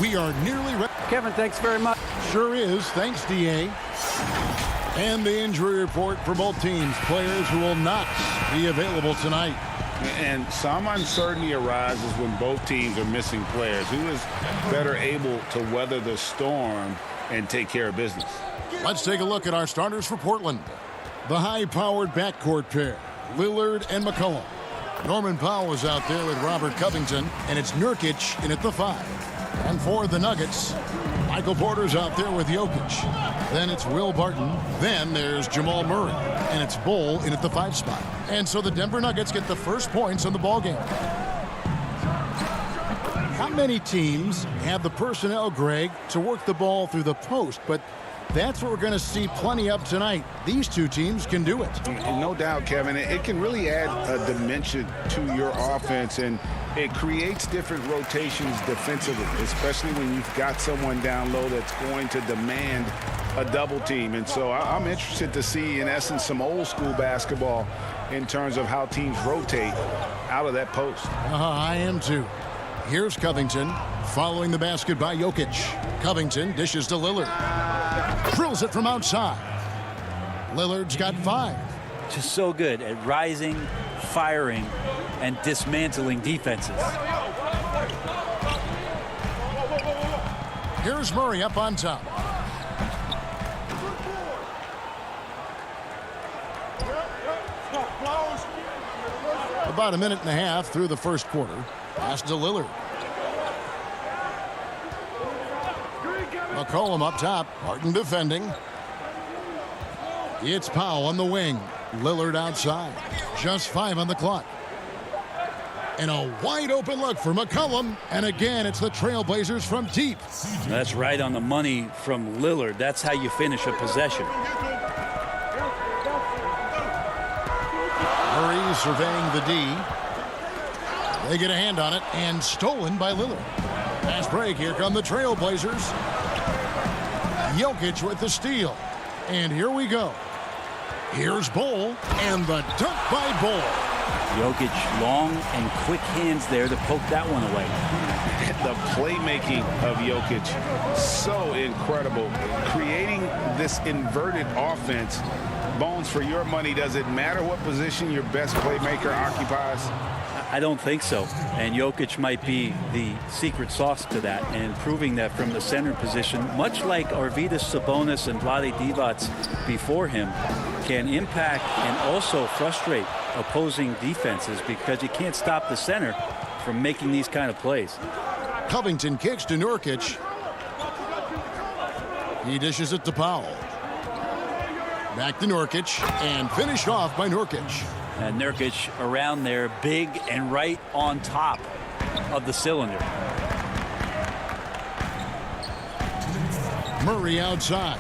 We are nearly ready. Kevin, thanks very much. Sure is. Thanks, DA. And the injury report for both teams. Players who will not be available tonight. And some uncertainty arises when both teams are missing players. Who is better able to weather the storm and take care of business? Let's take a look at our starters for Portland. The high-powered backcourt pair, Lillard and McCollum. Norman Powell is out there with Robert Covington, and it's Nurkic in at the 5. And for the Nuggets, Michael Porter's out there with Jokic. Then it's Will Barton. Then there's Jamal Murray. And it's Bull in at the 5 spot. And so the Denver Nuggets get the first points on the ballgame. How many teams have the personnel, Greg, to work the ball through the post? But that's what we're going to see plenty of tonight. These two teams can do it. No doubt, Kevin. It can really add a dimension to your offense, and it creates different rotations defensively, especially when you've got someone down low that's going to demand a double team. And so I'm interested to see, in essence, some old school basketball in terms of how teams rotate out of that post. I am too. Here's Covington following the basket by Jokic. Covington dishes to Lillard. Drills it from outside. Lillard's got 5. Just so good at rising, firing, and dismantling defenses. Here's Murray up on top. About a minute and a half through the first quarter. Pass to Lillard. McCollum up top. Barton defending. It's Powell on the wing. Lillard outside. Just 5 on the clock. And a wide open look for McCollum. And again, it's the Trailblazers from deep. That's right on the money from Lillard. That's how you finish a possession. Murray surveying the D. They get a hand on it and stolen by Lillard. Fast break. Here come the Trailblazers. Jokic with the steal. And here we go. Here's Bull, and the dunk by Bull. Jokic, long and quick hands there to poke that one away. The playmaking of Jokic, so incredible. Creating this inverted offense. Bones, for your money, does it matter what position your best playmaker occupies? I don't think so. And Jokic might be the secret sauce to that, and proving that from the center position, much like Arvydas Sabonis and Vlade Divac before him, can impact and also frustrate opposing defenses because you can't stop the center from making these kind of plays. Covington kicks to Nurkic. He dishes it to Powell. Back to Nurkic, and finished off by Nurkic. And Nurkic around there, big and right on top of the cylinder. Murray outside.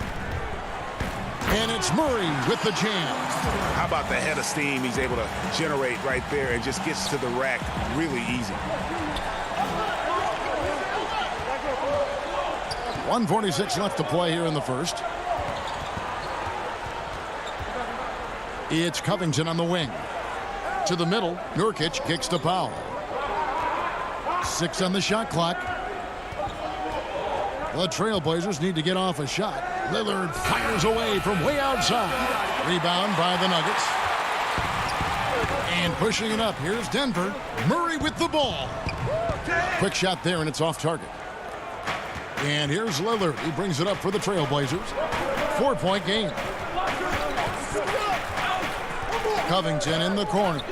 And it's Murray with the jam. How about the head of steam he's able to generate right there and just gets to the rack really easy. 1:46 left to play here in the first. It's Covington on the wing. To the middle, Nurkic kicks to Powell. 6 on the shot clock. The Trailblazers need to get off a shot. Lillard fires away from way outside. Rebound by the Nuggets. And pushing it up, here's Denver. Murray with the ball. Quick shot there, and it's off target. And here's Lillard. He brings it up for the Trailblazers. 4-point game. Covington in the corner.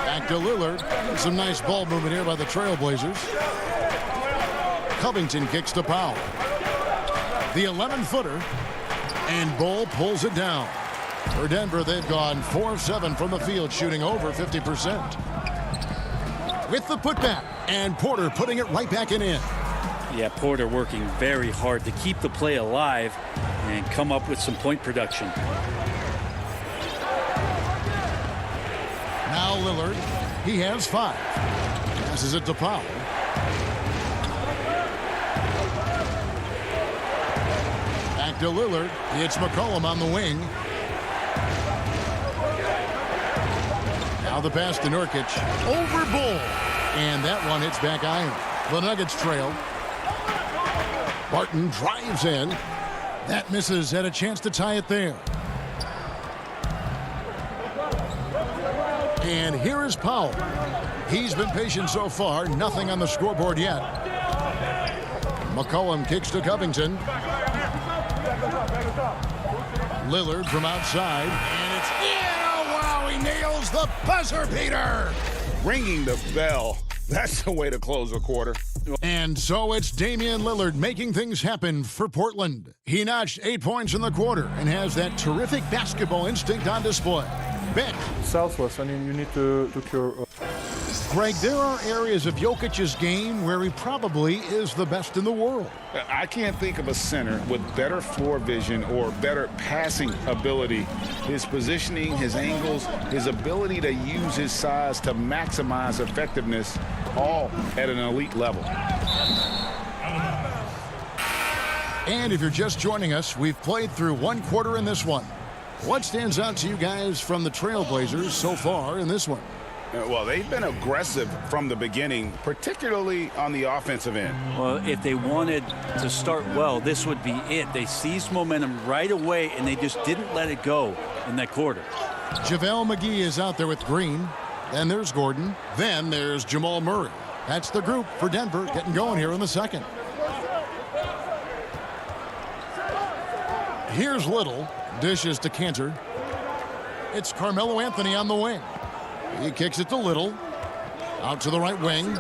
Back to Lillard. Some nice ball movement here by the Trailblazers. Covington kicks to Powell. The 11-footer. And Bull pulls it down. For Denver, they've gone 4 of 7 from the field, shooting over 50%. With the putback. And Porter putting it right back in. Yeah, Porter working very hard to keep the play alive and come up with some point production. Now Lillard, he has 5. Passes it to Powell. Back to Lillard. It's McCollum on the wing. Now the pass to Nurkic. Over Bull. And that one hits back iron. The Nuggets trail. Barton drives in. That misses. Had a chance to tie it there. And here is Powell. He's been patient so far. Nothing on the scoreboard yet. McCollum kicks to Covington. Lillard from outside. And it's in. Oh, wow. He nails the buzzer beater. Ringing the bell. That's the way to close a quarter. And so it's Damian Lillard making things happen for Portland. He notched 8 points in the quarter and has that terrific basketball instinct on display. Beck. Selfless. I mean, you need to cure. Greg, there are areas of Jokic's game where he probably is the best in the world. I can't think of a center with better floor vision or better passing ability. His positioning, his angles, his ability to use his size to maximize effectiveness, all at an elite level. And if you're just joining us, we've played through one quarter in this one. What stands out to you guys from the Trailblazers so far in this one? Well, they've been aggressive from the beginning, particularly on the offensive end. Well, if they wanted to start well, this would be it. They seized momentum right away, and they just didn't let it go in that quarter. JaVale McGee is out there with Green. Then there's Gordon. Then there's Jamal Murray. That's the group for Denver getting going here in the second. Here's Little. Dishes to Cantor. It's Carmelo Anthony on the wing. He kicks it to Little. Out to the right wing.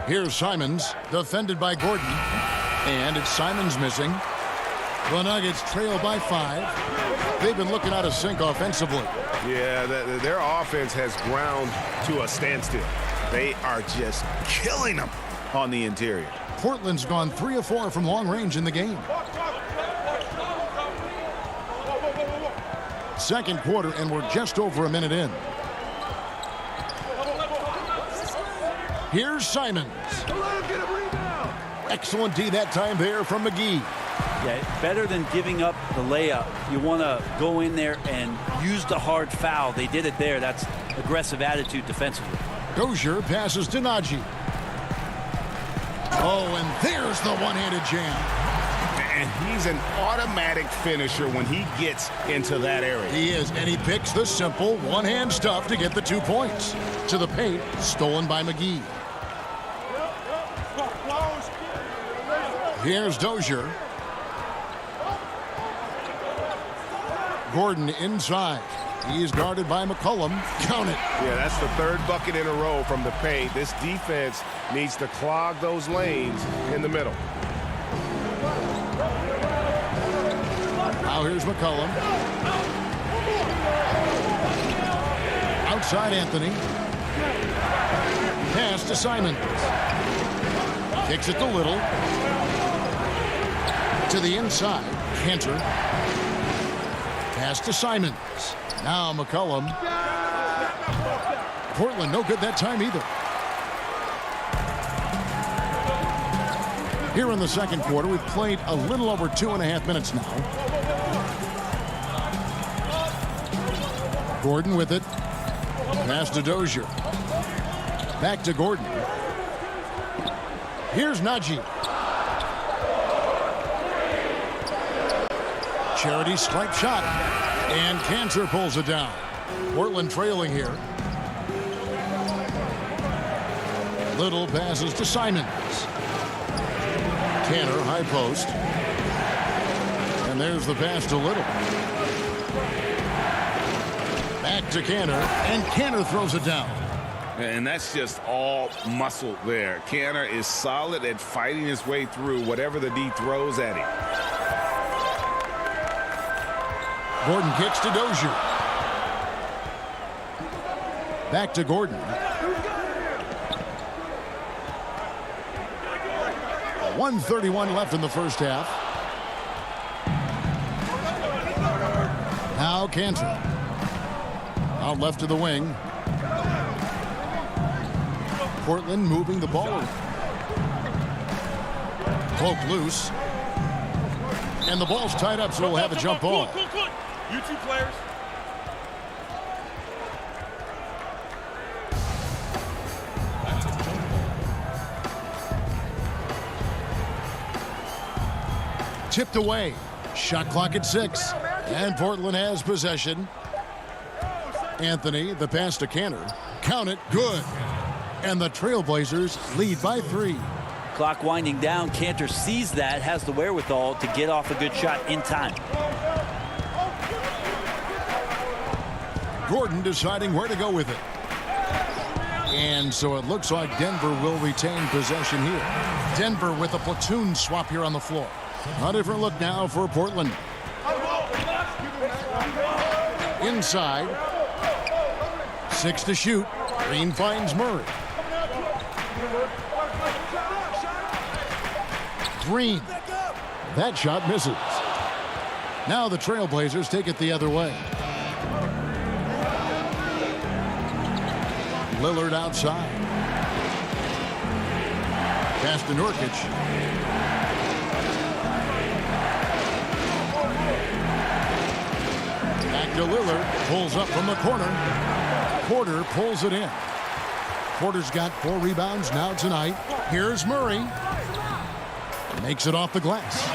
Here's Simons, defended by Gordon. And it's Simons missing. The Nuggets trail by 5. They've been looking out of sync offensively. Yeah, their offense has ground to a standstill. They are just killing them on the interior. Portland's gone 3 of 4 from long range in the game. Second quarter, and we're just over a minute in. Here's Simons. Excellent D that time there from McGee. Yeah, better than giving up the layup. You want to go in there and use the hard foul. They did it there. That's aggressive attitude defensively. Dozier passes to Najee. Oh, and there's the one-handed jam. And he's an automatic finisher when he gets into that area. He is, and he picks the simple one-hand stuff to get the 2 points. To the paint, stolen by McGee. Here's Dozier. Gordon inside. He is guarded by McCollum. Count it. Yeah, that's the third bucket in a row from the paint. This defense needs to clog those lanes in the middle. Now here's McCollum. Outside Anthony. Pass to Simons. Kicks it to Little. To the inside. Cantor. Pass to Simons. Now McCollum. Portland no good that time either. Here in the second quarter, we've played a little over 2.5 minutes now. Gordon with it. Pass to Dozier. Back to Gordon. Here's Najee. Charity stripe shot. And Cantor pulls it down. Portland trailing here. Little passes to Simons. Cantor, high post. And there's the pass to Little. Back to Cantor, and Cantor throws it down. And that's just all muscle there. Cantor is solid at fighting his way through whatever the D throws at him. Gordon kicks to Dozier. Back to Gordon. 1:31 left in the first half. Now Cantor. Out left to the wing. Portland moving the ball. Poke loose. And the ball's tied up, so we'll have a jump ball. You two players. Tipped away. Shot clock at 6. And Portland has possession. Anthony, the pass to Cantor. Count it. Good. And the Trailblazers lead by 3. Clock winding down. Cantor sees that, has the wherewithal to get off a good shot in time. Gordon deciding where to go with it. And so it looks like Denver will retain possession here. Denver with a platoon swap here on the floor. A different look now for Portland. Inside. 6 to shoot. Green finds Murray. Green. That shot misses. Now the Trailblazers take it the other way. Lillard outside. Pass to Nurkic. Back to Lillard. Pulls up from the corner. Porter pulls it in. Porter's got 4 rebounds now tonight. Here's Murray. Makes it off the glass.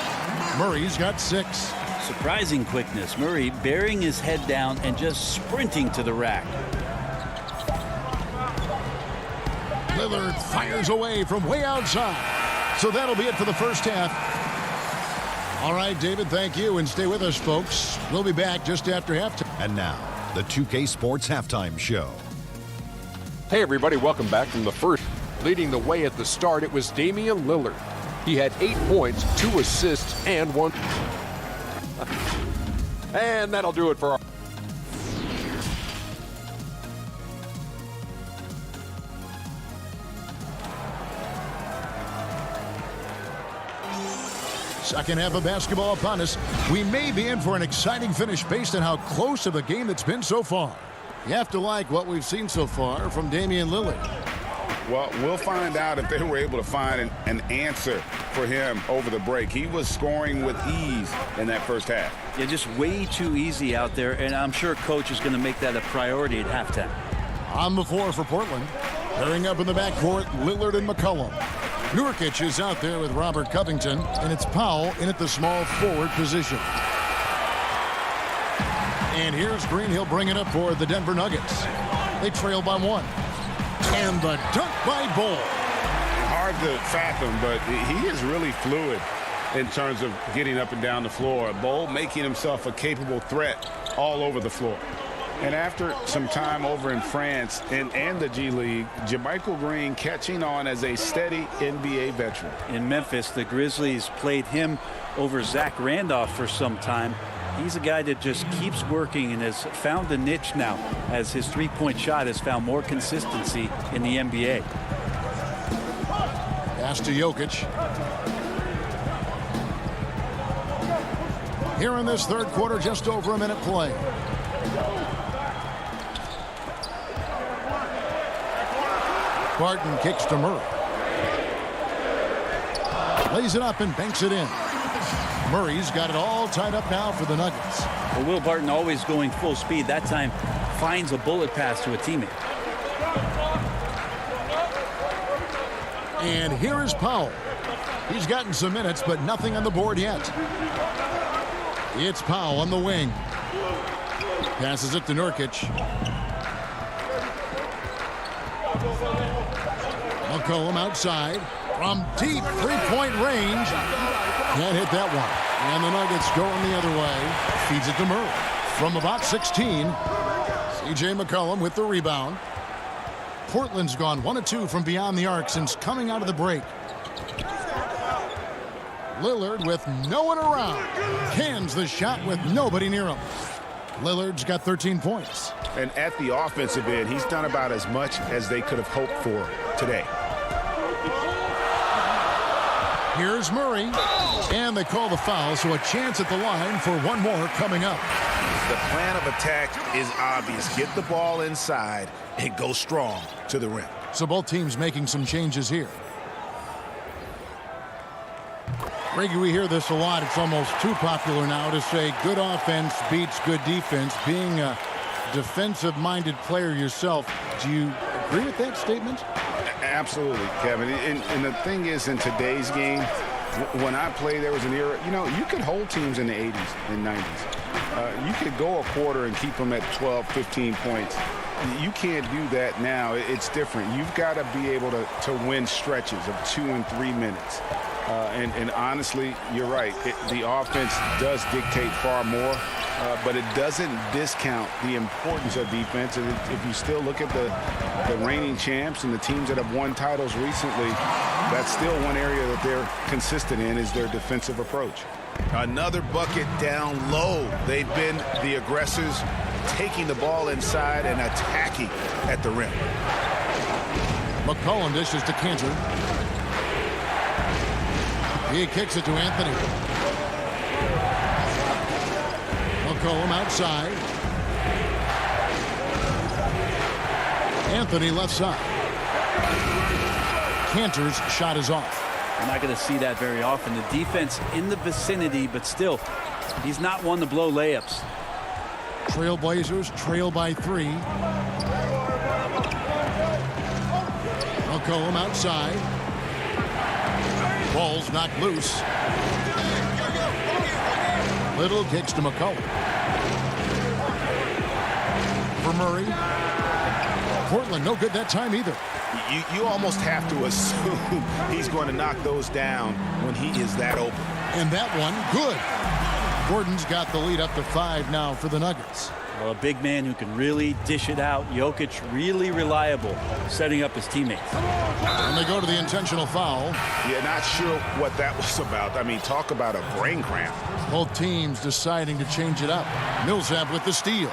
Murray's got 6. Surprising quickness. Murray burying his head down and just sprinting to the rack. Lillard fires away from way outside. So that'll be it for the first half. All right, David, thank you, and stay with us, folks. We'll be back just after halftime. And now, the 2K Sports Halftime Show. Hey, everybody, welcome back from the first. Leading the way at the start, it was Damian Lillard. He had 8 points, 2 assists, and 1. And that'll do it for our. Second half of basketball upon us. We may be in for an exciting finish based on how close of a game it's been so far. You have to like what we've seen so far from Damian Lillard. Well, we'll find out if they were able to find an answer for him over the break. He was scoring with ease in that first half. Yeah, just way too easy out there, and I'm sure coach is going to make that a priority at halftime. On the floor for Portland. Pairing up in the backcourt, Lillard and McCollum. Nurkic is out there with Robert Covington, and it's Powell in at the small forward position. And here's Green. He'll bring it up for the Denver Nuggets. They trail by 1. And the dunk by Bol. Hard to fathom, but he is really fluid in terms of getting up and down the floor. Bol making himself a capable threat all over the floor. And after some time over in France and the G League, JaMychal Green catching on as a steady NBA veteran. In Memphis, the Grizzlies played him over Zach Randolph for some time. He's a guy that just keeps working and has found a niche now as his three-point shot has found more consistency in the NBA. Pass to Jokic. Here in this third quarter, just over a minute play. Barton kicks to Murray. Lays it up and banks it in. Murray's got it all tied up now for the Nuggets. Well, Will Barton always going full speed. That time finds a bullet pass to a teammate. And here is Powell. He's gotten some minutes, but nothing on the board yet. It's Powell on the wing. Passes it to Nurkic. McCollum outside from deep three-point range. Can't hit that one. And the Nuggets going the other way. Feeds it to Murray. From about 16, C.J. McCollum with the rebound. Portland's gone 1 of 2 from beyond the arc since coming out of the break. Lillard with no one around. Cans the shot with nobody near him. Lillard's got 13 points. And at the offensive end, he's done about as much as they could have hoped for today. Here's Murray. And they call the foul, so a chance at the line for one more coming up. The plan of attack is obvious. Get the ball inside and go strong to the rim. So both teams making some changes here. Reggie, we hear this a lot. It's almost too popular now to say good offense beats good defense. Being a defensive-minded player yourself, do you agree with that statement? Absolutely, Kevin. And the thing is, in today's game, When I played, there was an era, you could hold teams in the 80s and 90s. You could go a quarter and keep them at 12, 15 points. You can't do that now. It's different. You've got to be able to win stretches of 2 and 3 minutes. And honestly, you're right. The offense does dictate far more, but it doesn't discount the importance of defense. And if you still look at the reigning champs and the teams that have won titles recently, that's still one area that they're consistent in is their defensive approach. Another bucket down low. They've been the aggressors, taking the ball inside and attacking at the rim. McCollum dishes to Cantor. He kicks it to Anthony. McCollum outside. Anthony left side. Cantor's shot is off. We're not going to see that very often. The defense in the vicinity, but still, he's not one to blow layups. Trailblazers trail by 3. McCollum outside. Ball's knocked loose. Little kicks to McCollum. For Murray. Portland no good that time either. You almost have to assume he's going to knock those down when he is that open. And that one, good. Gordon's got the lead up to 5 now for the Nuggets. Well, a big man who can really dish it out. Jokic really reliable, setting up his teammates. And they go to the intentional foul. Yeah, not sure what that was about. I mean, talk about a brain cramp. Both teams deciding to change it up. Millsap with the steal.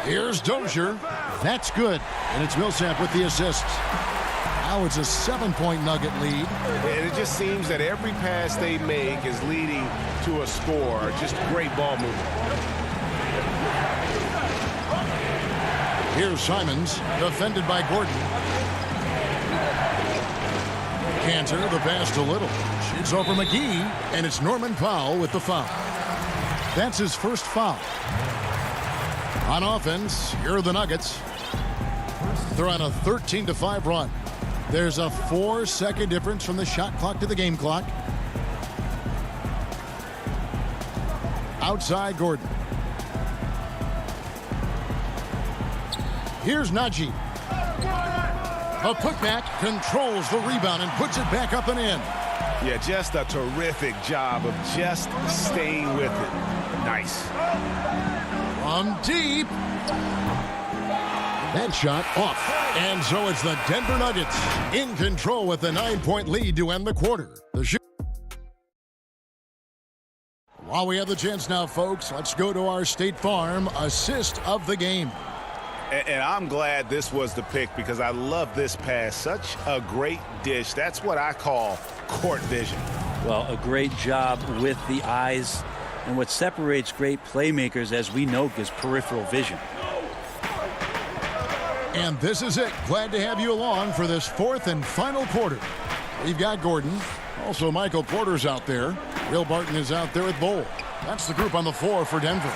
Here's Dozier. That's good. And it's Millsap with the assist. Now it's a 7-point Nugget lead. And it just seems that every pass they make is leading to a score. Just great ball movement. Here's Simons, defended by Gordon. Cantor, the pass to Little. Shoots over McGee, and it's Norman Powell with the foul. That's his first foul. On offense, here are the Nuggets. They're on a 13-5 run. There's a 4-second difference from the shot clock to the game clock. Outside Gordon. Here's Najee. A putback controls the rebound and puts it back up and in. Yeah, just a terrific job of just staying with it. Nice. From deep. That shot off. And so it's the Denver Nuggets in control with the 9-point lead to end the quarter. While we have the chance now, folks, let's go to our State Farm assist of the game. And I'm glad this was the pick because I love this pass. Such a great dish. That's what I call court vision. Well, a great job with the eyes. And what separates great playmakers, as we know, is peripheral vision. And this is it. Glad to have you along for this 4th and final quarter. We've got Gordon. Also, Michael Porter's out there. Will Barton is out there with Bowl. That's the group on the floor for Denver.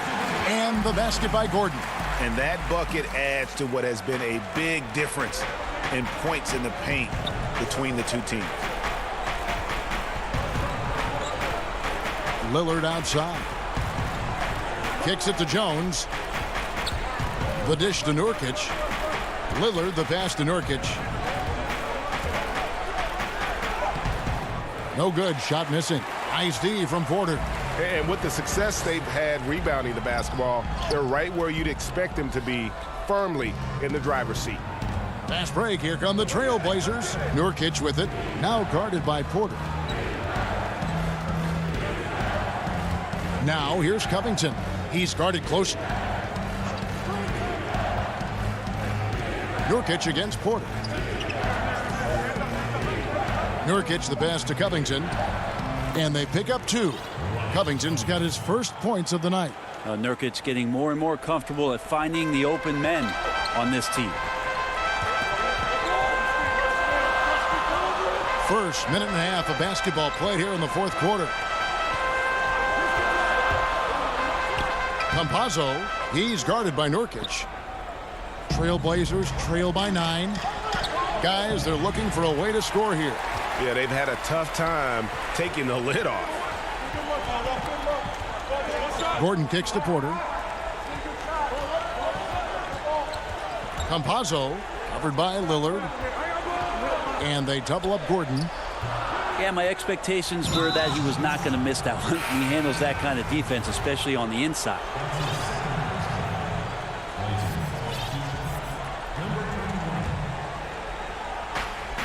And the basket by Gordon. And that bucket adds to what has been a big difference in points in the paint between the two teams. Lillard outside. Kicks it to Jones. The dish to Nurkic. Lillard, the pass to Nurkic. No good. Shot missing. Nice D from Porter. And with the success they've had rebounding the basketball, they're right where you'd expect them to be, firmly in the driver's seat. Fast break. Here come the Trailblazers. Nurkic with it. Now guarded by Porter. Now here's Covington. He's guarded closely. Nurkic against Porter. Nurkic the pass to Covington. And they pick up 2. Covington's got his first points of the night. Nurkic getting more and more comfortable at finding the open men on this team. First minute and a half of basketball played here in the 4th quarter. Campazzo, he's guarded by Nurkic. Trailblazers trail by 9. Guys, they're looking for a way to score here. Yeah, they've had a tough time taking the lid off. Gordon kicks to Porter. Campazzo covered by Lillard. And they double up Gordon. Yeah, my expectations were that he was not going to miss that one. He handles that kind of defense, especially on the inside.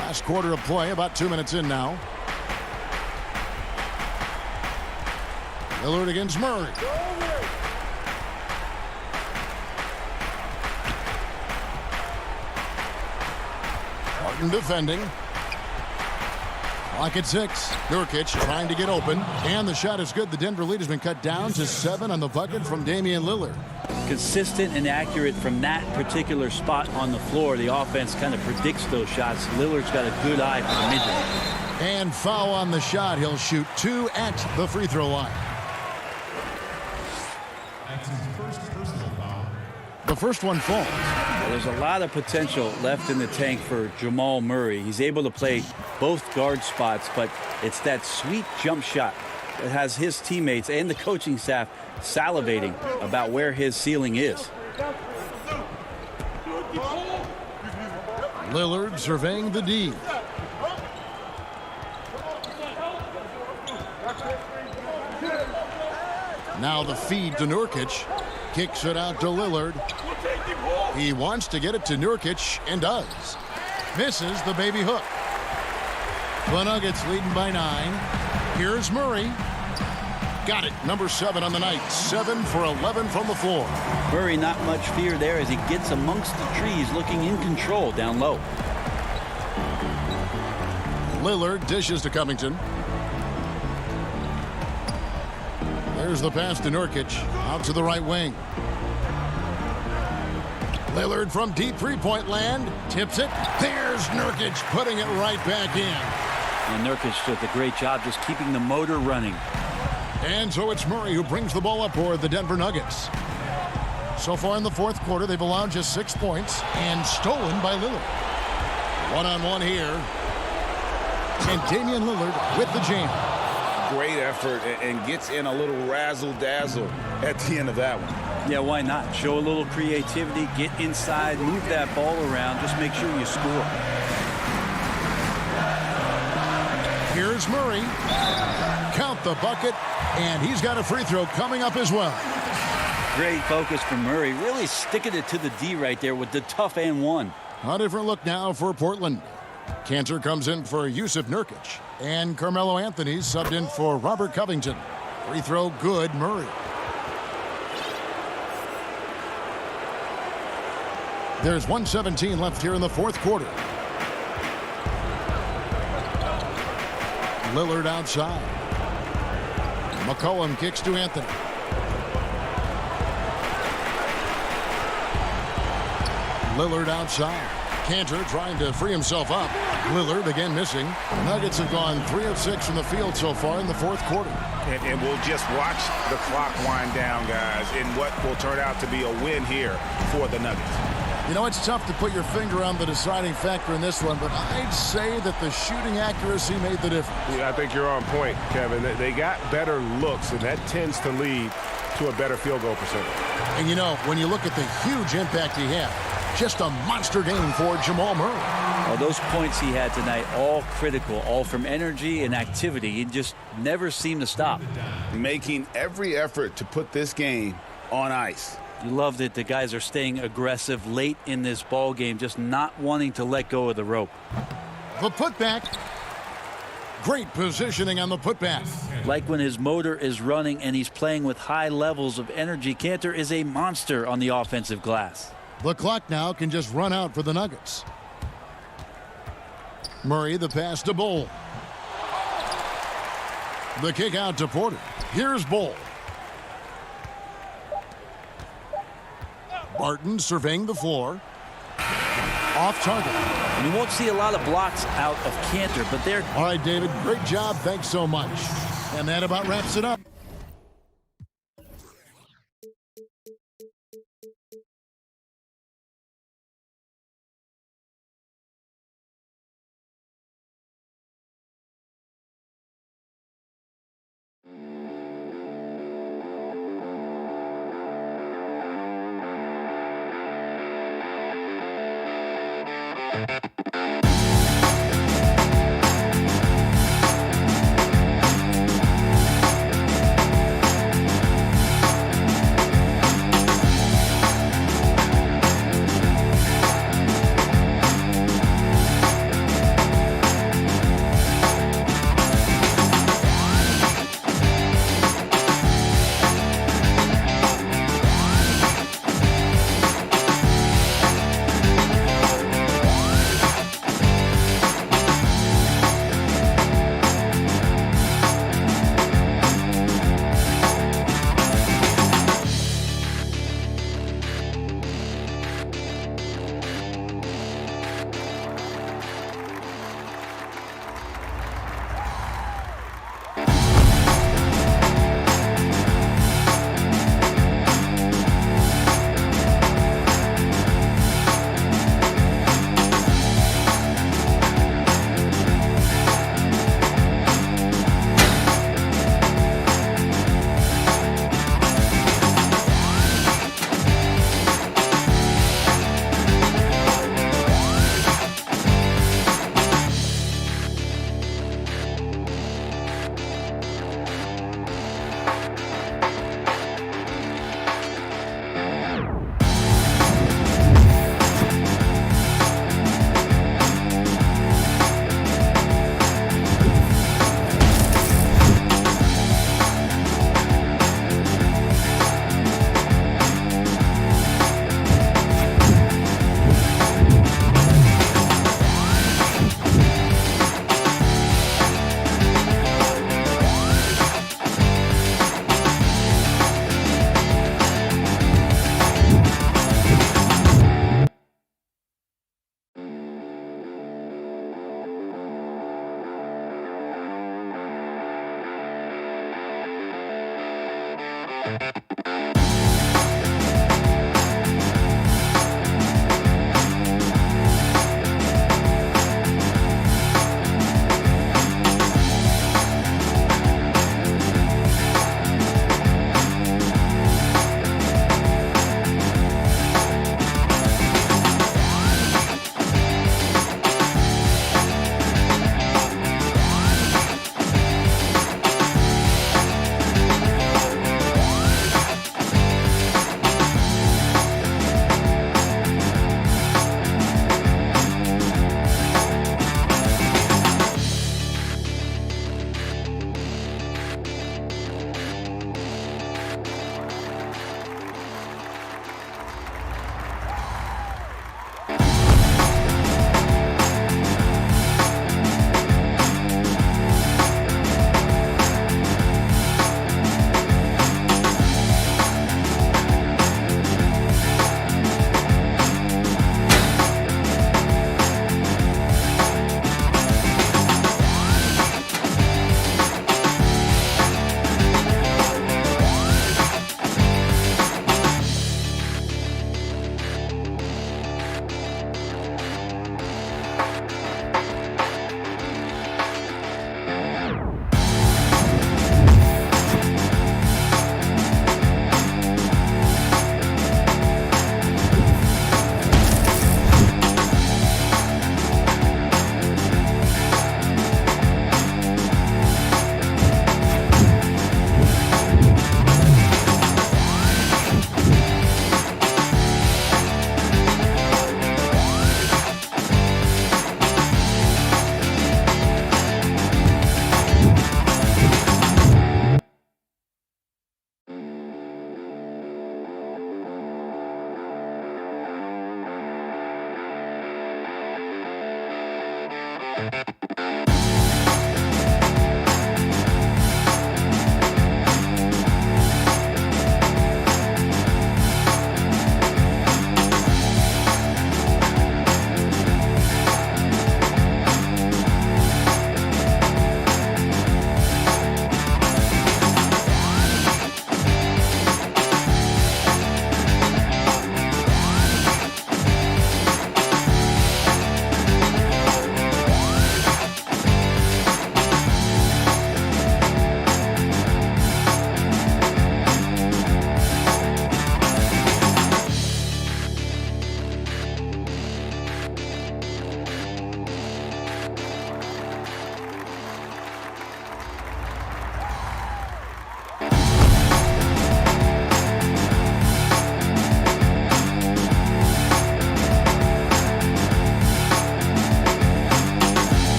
Last quarter of play, about 2 minutes in now. Lillard against Murray. Martin defending. Clock at 6. Nurkic trying to get open. And the shot is good. The Denver lead has been cut down to 7 on the bucket from Damian Lillard. Consistent and accurate from that particular spot on the floor. The offense kind of predicts those shots. Lillard's got a good eye for the mid-range. And foul on the shot. He'll shoot 2 at the free throw line. The first one falls. Well, there's a lot of potential left in the tank for Jamal Murray. He's able to play both guard spots, but it's that sweet jump shot that has his teammates and the coaching staff salivating about where his ceiling is. Lillard surveying the D. Now the feed to Nurkic. Kicks it out to Lillard. He wants to get it to Nurkic and does. Misses the baby hook. The Nuggets leading by 9. Here's Murray. Got it. Number 7 on the night. 7 for 11 from the floor. Murray, not much fear there as he gets amongst the trees, looking in control down low. Lillard dishes to Covington. There's the pass to Nurkic. Out to the right wing. Lillard from deep three-point land. Tips it. There's Nurkic putting it right back in. And Nurkic did a great job just keeping the motor running. And so it's Murray who brings the ball up for the Denver Nuggets. So far in the fourth quarter, they've allowed just 6 points and stolen by Lillard. One-on-one here. And Damian Lillard with the jam. Great effort and gets in a little razzle-dazzle at the end of that one. Yeah, why not? Show a little creativity, get inside, move that ball around, just make sure you score. Here's Murray. Count the bucket, and he's got a free throw coming up as well. Great focus from Murray, really sticking it to the D right there with the tough and one. A different look now for Portland. Cantor comes in for Yusuf Nurkic, and Carmelo Anthony subbed in for Robert Covington. Free throw good, Murray. There's 1:17 left here in the fourth quarter. Lillard outside. McCollum kicks to Anthony. Lillard outside. Cantor trying to free himself up. Lillard again missing. The Nuggets have gone 3 of 6 from the field so far in the fourth quarter. And we'll just watch the clock wind down, guys, in what will turn out to be a win here for the Nuggets. You know, it's tough to put your finger on the deciding factor in this one, but I'd say that the shooting accuracy made the difference. Yeah, I think you're on point, Kevin. They got better looks, and that tends to lead to a better field goal percentage. And, you know, when you look at the huge impact he had, just a monster game for Jamal Murray. Well, those points he had tonight, all critical, all from energy and activity. He just never seemed to stop. Making every effort to put this game on ice. You love that the guys are staying aggressive late in this ball game, just not wanting to let go of the rope. The putback. Great positioning on the putback. Like when his motor is running and he's playing with high levels of energy, Cantor is a monster on the offensive glass. The clock now can just run out for the Nuggets. Murray the pass to Bull. The kick out to Porter. Here's Bull. Barton surveying the floor. Off target. And you won't see a lot of blocks out of Cantor, but they're... All right, David, great job. Thanks so much. And that about wraps it up.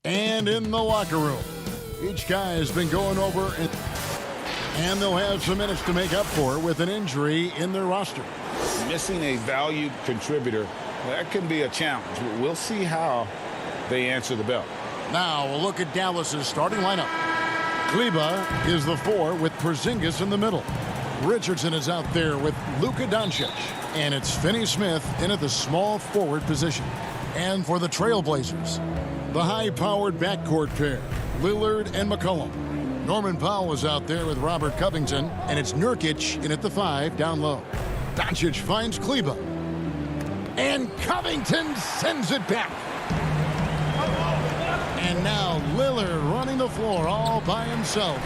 And in the locker room, each guy has been going over, and they'll have some minutes to make up for with an injury in their roster. Missing a valued contributor, that can be a challenge. We'll see how they answer the bell. Now we'll look at Dallas's starting lineup. Kleba is the 4 with Porzingis in the middle. Richardson is out there with Luka Doncic. And it's Finney-Smith in at the small forward position. And for the Trailblazers, the high-powered backcourt pair, Lillard and McCollum. Norman Powell is out there with Robert Covington, and it's Nurkic in at the 5 down low. Doncic finds Kleba. And Covington sends it back. And now Lillard running the floor all by himself.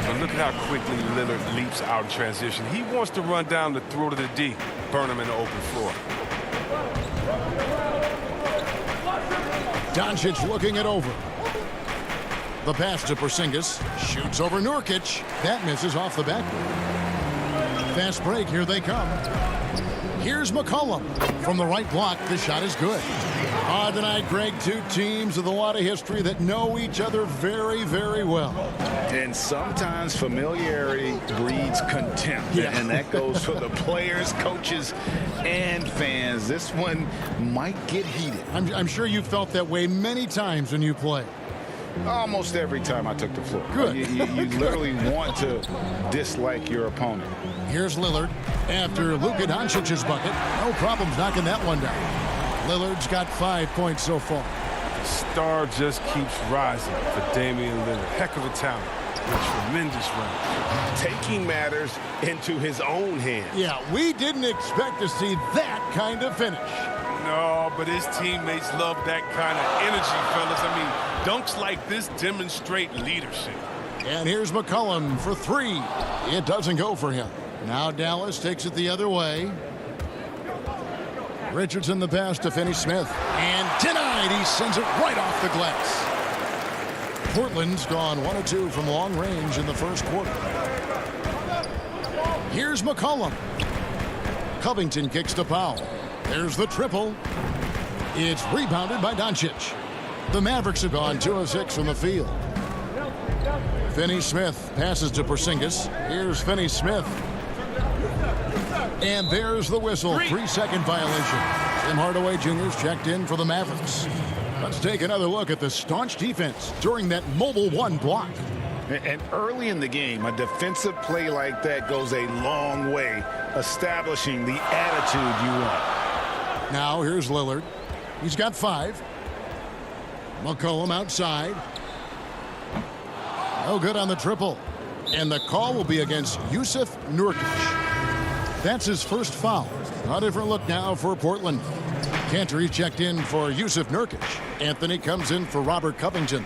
But look at how quickly Lillard leaps out in transition. He wants to run down the throat of the D, burn him in the open floor. Doncic looking it over. The pass to Porzingis. Shoots over Nurkic. That misses off the backboard. Fast break. Here they come. Here's McCollum. From the right block, the shot is good. Tonight, Greg, two teams with a lot of history that know each other very, very well. And sometimes familiarity breeds contempt. Yeah. And that goes for the players, coaches, and fans. This one might get heated. I'm sure you felt that way many times when you play. Almost every time I took the floor. Good. You literally want to dislike your opponent. Here's Lillard after Luka Doncic's bucket. No problems knocking that one down. Lillard's got 5 points so far. The star just keeps rising for Damian Lillard. Heck of a talent. A tremendous run. Taking matters into his own hands. Yeah, we didn't expect to see that kind of finish. No, but his teammates love that kind of energy, fellas. I mean, dunks like this demonstrate leadership. And here's McCollum for three. It doesn't go for him. Now Dallas takes it the other way. Richardson the pass to Finney-Smith. And denied. He sends it right off the glass. Portland's gone 1 of 2 from long range in the first quarter. Here's McCollum. Covington kicks to Powell. There's the triple. It's rebounded by Doncic. The Mavericks have gone 2 of 6 from the field. Finney-Smith passes to Porzingis. Here's Finney-Smith. And there's the whistle. 3-second violation. Tim Hardaway Jr.'s checked in for the Mavericks. Let's take another look at the staunch defense during that mobile one block. And early in the game, a defensive play like that goes a long way, establishing the attitude you want. Now here's Lillard. He's got 5. McCollum outside. No good on the triple. And the call will be against Jusuf Nurkic. That's his first foul. A different look now for Portland. Cantor checked in for Jusuf Nurkic. Anthony comes in for Robert Covington.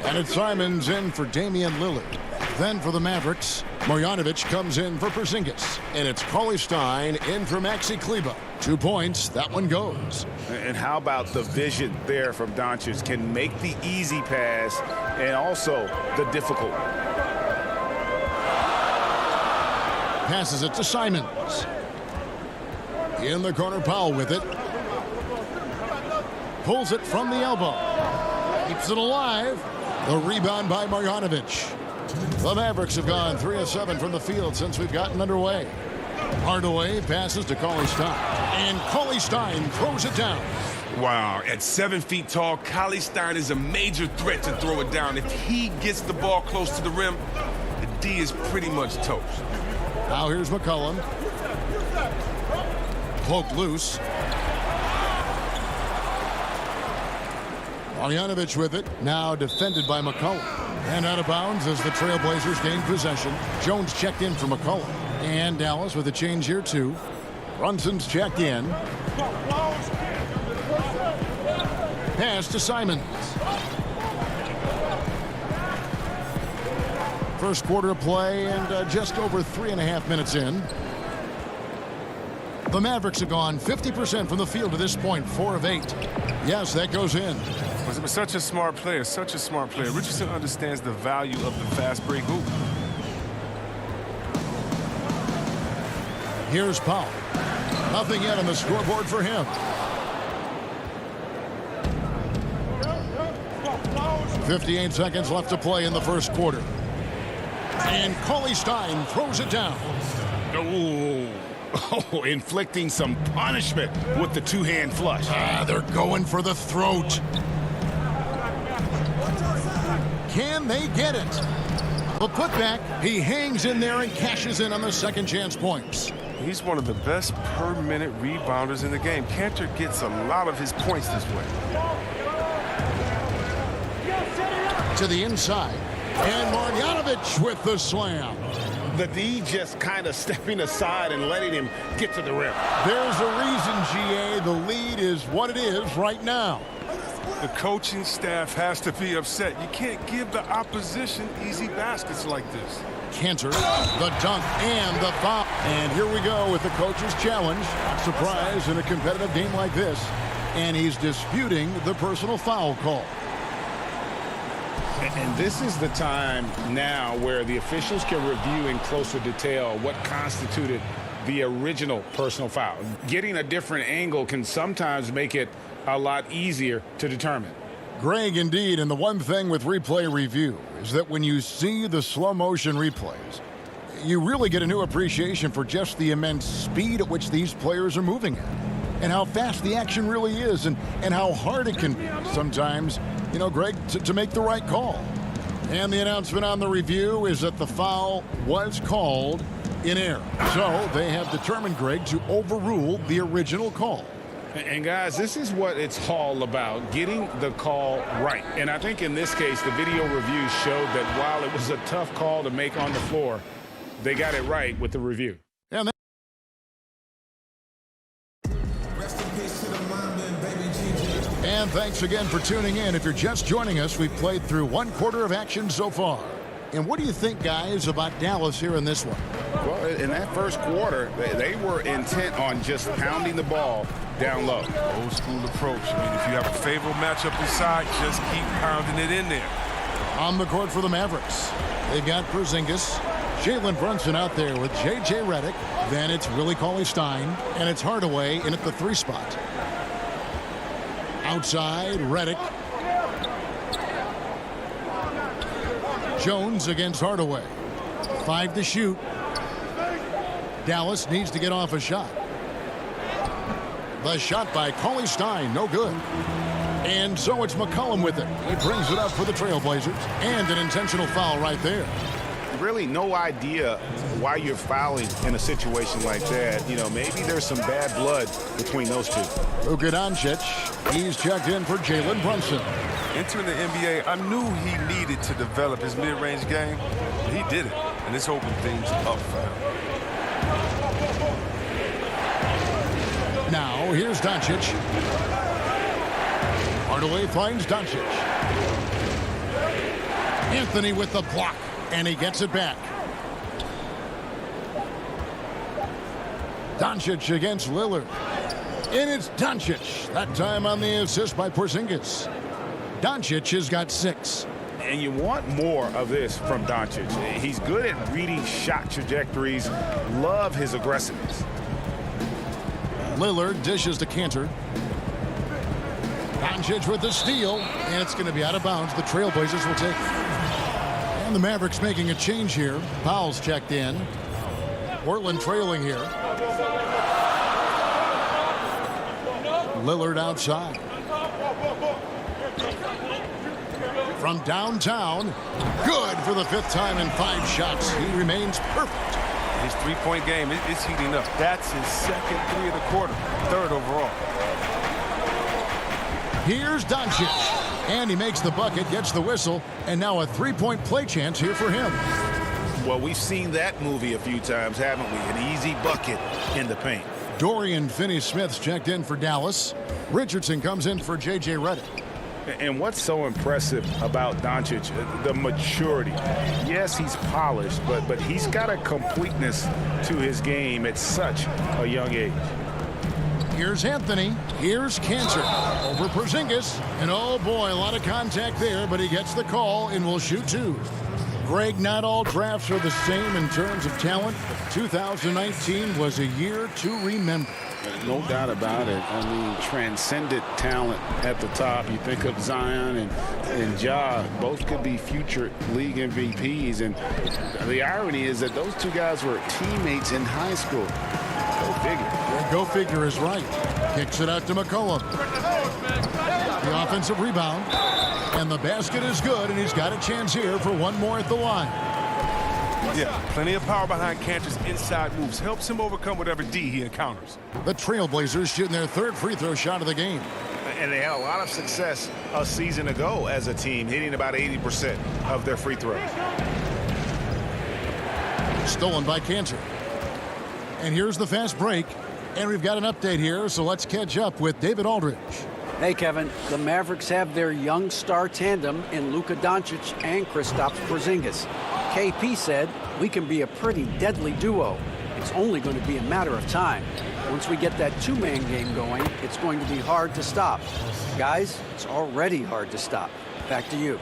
And it's Simons in for Damian Lillard. Then for the Mavericks, Marjanovic comes in for Porzingis. And it's Cauley-Stein in for Maxi Kleber. 2 points. That one goes. And how about the vision there from Doncic? Can make the easy pass and also the difficult. Passes it to Simons. In the corner, Powell with it. Pulls it from the elbow. Keeps it alive. The rebound by Marjanovic. The Mavericks have gone 3 of 7 from the field since we've gotten underway. Hardaway passes to Cauley-Stein. And Cauley-Stein throws it down. Wow, at 7 feet tall, Cauley-Stein is a major threat to throw it down. If he gets the ball close to the rim, the D is pretty much toast. Now here's McCollum. Poked loose. Marjanovic with it. Now defended by McCollum. And out of bounds as the Trailblazers gain possession. Jones checked in for McCollum. And Dallas with a change here too. Brunson's checked in. Pass to Simons. First quarter of play and just over 3.5 minutes in. The Mavericks have gone 50% from the field to this point, 4 of 8. Yes, that goes in. Was such a smart player, such a smart player. Richardson understands the value of the fast break hoop. Here's Powell. Nothing yet on the scoreboard for him. 58 seconds left to play in the first quarter. And Cauley-Stein throws it down. Oh, inflicting some punishment with the two-hand flush. They're going for the throat. Can they get it? The putback, he hangs in there and cashes in on the second chance points. He's one of the best per-minute rebounders in the game. Cantor gets a lot of his points this way. To the inside. And Marjanovic with the slam. The D just kind of stepping aside and letting him get to the rim. There's a reason, GA, the lead is what it is right now. The coaching staff has to be upset. You can't give the opposition easy baskets like this. Cantor, the dunk, and the foul. And here we go with the coach's challenge. Surprise in a competitive game like this. And he's disputing the personal foul call. And this is the time now where the officials can review in closer detail what constituted the original personal foul. Getting a different angle can sometimes make it a lot easier to determine. Greg, indeed, and the one thing with replay review is that when you see the slow motion replays, you really get a new appreciation for just the immense speed at which these players are moving at, and how fast the action really is, and how hard it can be sometimes, Greg, to make the right call. And the announcement on the review is that the foul was called in error. So they have determined, Greg, to overrule the original call. And guys, this is what it's all about, getting the call right. And I think in this case, the video review showed that while it was a tough call to make on the floor, they got it right with the review. And thanks again for tuning in. If you're just joining us, we've played through one quarter of action so far. And what do you think, guys, about Dallas here in this one? Well, in that first quarter, they were intent on just pounding the ball down low. Old school approach. I mean, if you have a favorable matchup inside, just keep pounding it in there. On the court for the Mavericks, they've got Porzingis, Jalen Brunson out there with J.J. Redick. Then it's Willie Cauley-Stein, and it's Hardaway in at the 3 spot. Outside, Redick. Jones against Hardaway. 5 to shoot. Dallas needs to get off a shot. The shot by Cauley-Stein, no good. And so it's McCollum with it. He brings it up for the Trailblazers. And an intentional foul right there. Really no idea why you're fouling in a situation like that. Maybe there's some bad blood between those two. Luka Doncic, he's checked in for Jalen Brunson. Entering the NBA, I knew he needed to develop his mid-range game. He did it, and it's opened things up for him. Now, here's Doncic. Hardaway finds Doncic. Anthony with the block, and he gets it back. Doncic against Lillard. And it's Doncic. That time on the assist by Porzingis. Doncic has got 6. And you want more of this from Doncic. He's good at reading shot trajectories. Love his aggressiveness. Lillard dishes to Cantor. Doncic with the steal, and it's going to be out of bounds. The Trailblazers will take it. And the Mavericks making a change here. Powell's checked in. Portland trailing here. Lillard outside. From downtown, good for the 5th time in 5 shots. He remains perfect. His three-point game is heating up. That's his second 3 of the quarter, 3rd overall. Here's Doncic, and he makes the bucket, gets the whistle, and now a 3-point play chance here for him. Well, we've seen that movie a few times, haven't we? An easy bucket in the paint. Dorian Finney-Smith's checked in for Dallas. Richardson comes in for J.J. Redick. And what's so impressive about Doncic, the maturity. Yes, he's polished, but he's got a completeness to his game at such a young age. Here's Anthony. Here's Cantor over Porzingis. And oh boy, a lot of contact there, but he gets the call and will shoot 2. Greg, not all drafts are the same in terms of talent. 2019 was a year to remember. No doubt about it. I mean, transcendent talent at the top. You think of Zion and Ja, both could be future league MVPs. And the irony is that those two guys were teammates in high school. Go figure. Yeah, go figure is right. Kicks it out to McCollum. The offensive rebound. And the basket is good, and he's got a chance here for one more at the line. Yeah, plenty of power behind Cantor's inside moves. Helps him overcome whatever D he encounters. The Trailblazers shooting their 3rd free throw shot of the game. And they had a lot of success a season ago as a team, hitting about 80% of their free throws. Stolen by Cantor. And here's the fast break. And we've got an update here, so let's catch up with David Aldridge. Hey, Kevin, the Mavericks have their young star tandem in Luka Doncic and Kristaps Porzingis. KP said, we can be a pretty deadly duo. It's only going to be a matter of time. Once we get that 2-man game going, it's going to be hard to stop. Guys, it's already hard to stop. Back to you.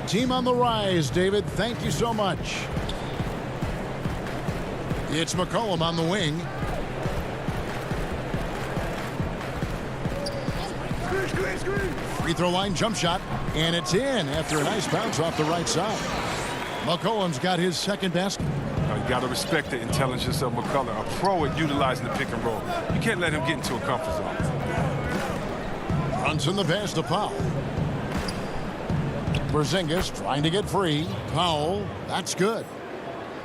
Team on the rise, David. Thank you so much. It's McCollum on the wing. Free throw line jump shot, and it's in after a nice bounce off the right side. McCollum's got his second basket. You got to respect the intelligence of McCullough, a pro at utilizing the pick and roll. You can't let him get into a comfort zone. Brunson the pass to Powell. Porzingis trying to get free. Powell, that's good.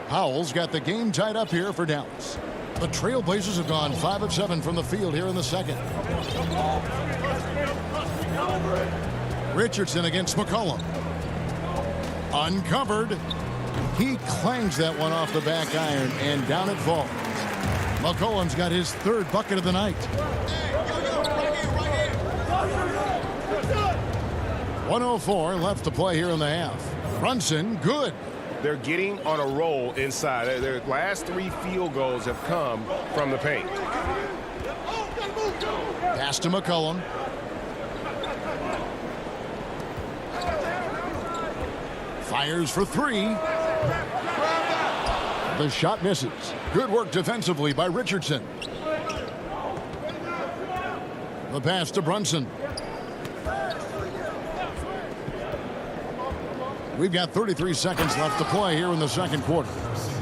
Powell's got the game tied up here for Dallas. The Trailblazers have gone 5 of 7 from the field here in the second. Richardson against McCollum. Uncovered. He clangs that one off the back iron, and down it falls. McCollum's got his third bucket of the night. 1:04 left to play here in the half. Brunson, good. They're getting on a roll inside. Their last 3 field goals have come from the paint. Pass to McCollum. Fires for 3. The shot misses. Good work defensively by Richardson. The pass to Brunson. We've got 33 seconds left to play here in the second quarter.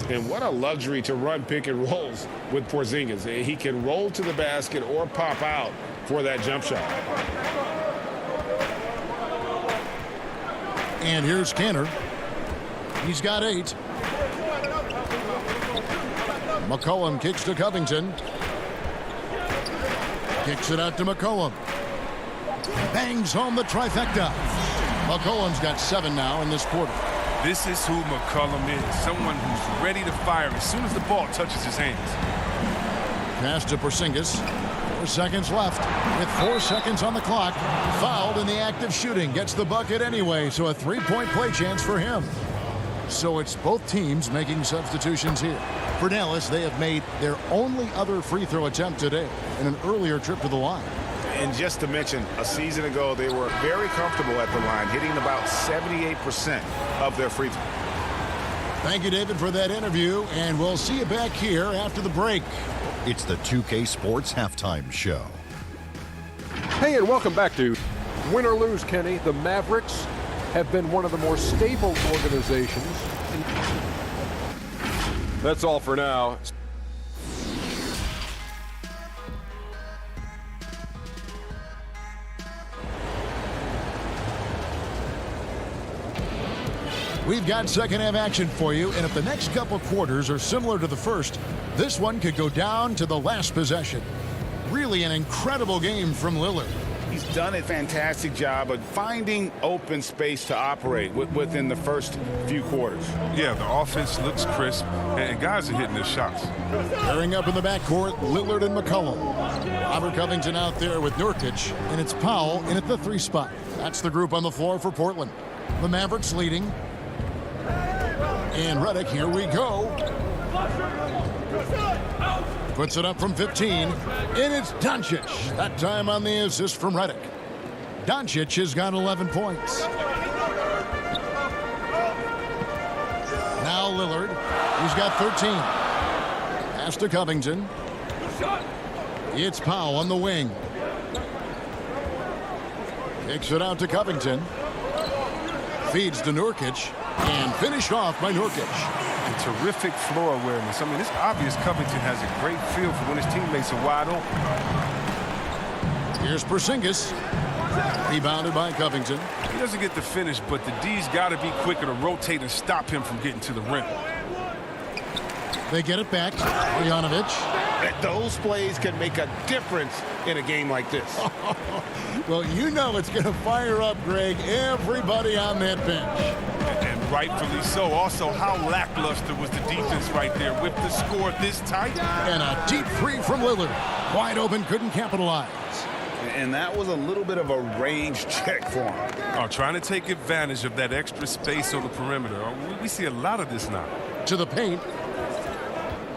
And what a luxury to run pick and rolls with Porzingis. He can roll to the basket or pop out for that jump shot. And here's Kanter. He's got 8. McCollum kicks to Covington. Kicks it out to McCollum. Bangs home the trifecta. McCollum's got 7 now in this quarter. This is who McCollum is, someone who's ready to fire as soon as the ball touches his hands. Pass to Porzingis. 4 seconds left. With 4 seconds on the clock. Fouled in the act of shooting. Gets the bucket anyway, so a 3-point play chance for him. So it's both teams making substitutions here. For Dallas, they have made their only other free throw attempt today in an earlier trip to the line. And just to mention, a season ago, they were very comfortable at the line, hitting about 78% of their free throws. Thank you, David, for that interview, and we'll see you back here after the break. It's the 2K Sports Halftime Show. Hey, and welcome back to Win or Lose, Kenny. The Mavericks have been one of the more stable organizations. That's all for now. We've got second half action for you, and if the next couple quarters are similar to the first, this one could go down to the last possession. Really an incredible game from Lillard. He's done a fantastic job of finding open space to operate within the first few quarters. Yeah, the offense looks crisp, and guys are hitting their shots. Pairing up in the backcourt, Lillard and McCollum. Robert Covington out there with Nurkic, and it's Powell in at the 3 spot. That's the group on the floor for Portland. The Mavericks leading. And Redick, here we go. Puts it up from 15, and it's Doncic. That time on the assist from Redick. Doncic has got 11 points. Now Lillard, he's got 13. Pass to Covington. It's Powell on the wing. Kicks it out to Covington. Feeds to Nurkic. And finished off by Nurkic. And terrific floor awareness. I mean, it's obvious Covington has a great feel for when his teammates are wide open. Here's Porzingis. Rebounded by Covington. He doesn't get the finish, but the D's got to be quicker to rotate and stop him from getting to the rim. They get it back. Bogdanovic. Those plays can make a difference in a game like this. Well, you know it's going to fire up, Greg, everybody on that bench. And rightfully so. Also, how lackluster was the defense right there with the score this tight? And a deep 3 from Lillard. Wide open, couldn't capitalize. And that was a little bit of a range check for him. Trying to take advantage of that extra space on the perimeter. We see a lot of this now. To the paint.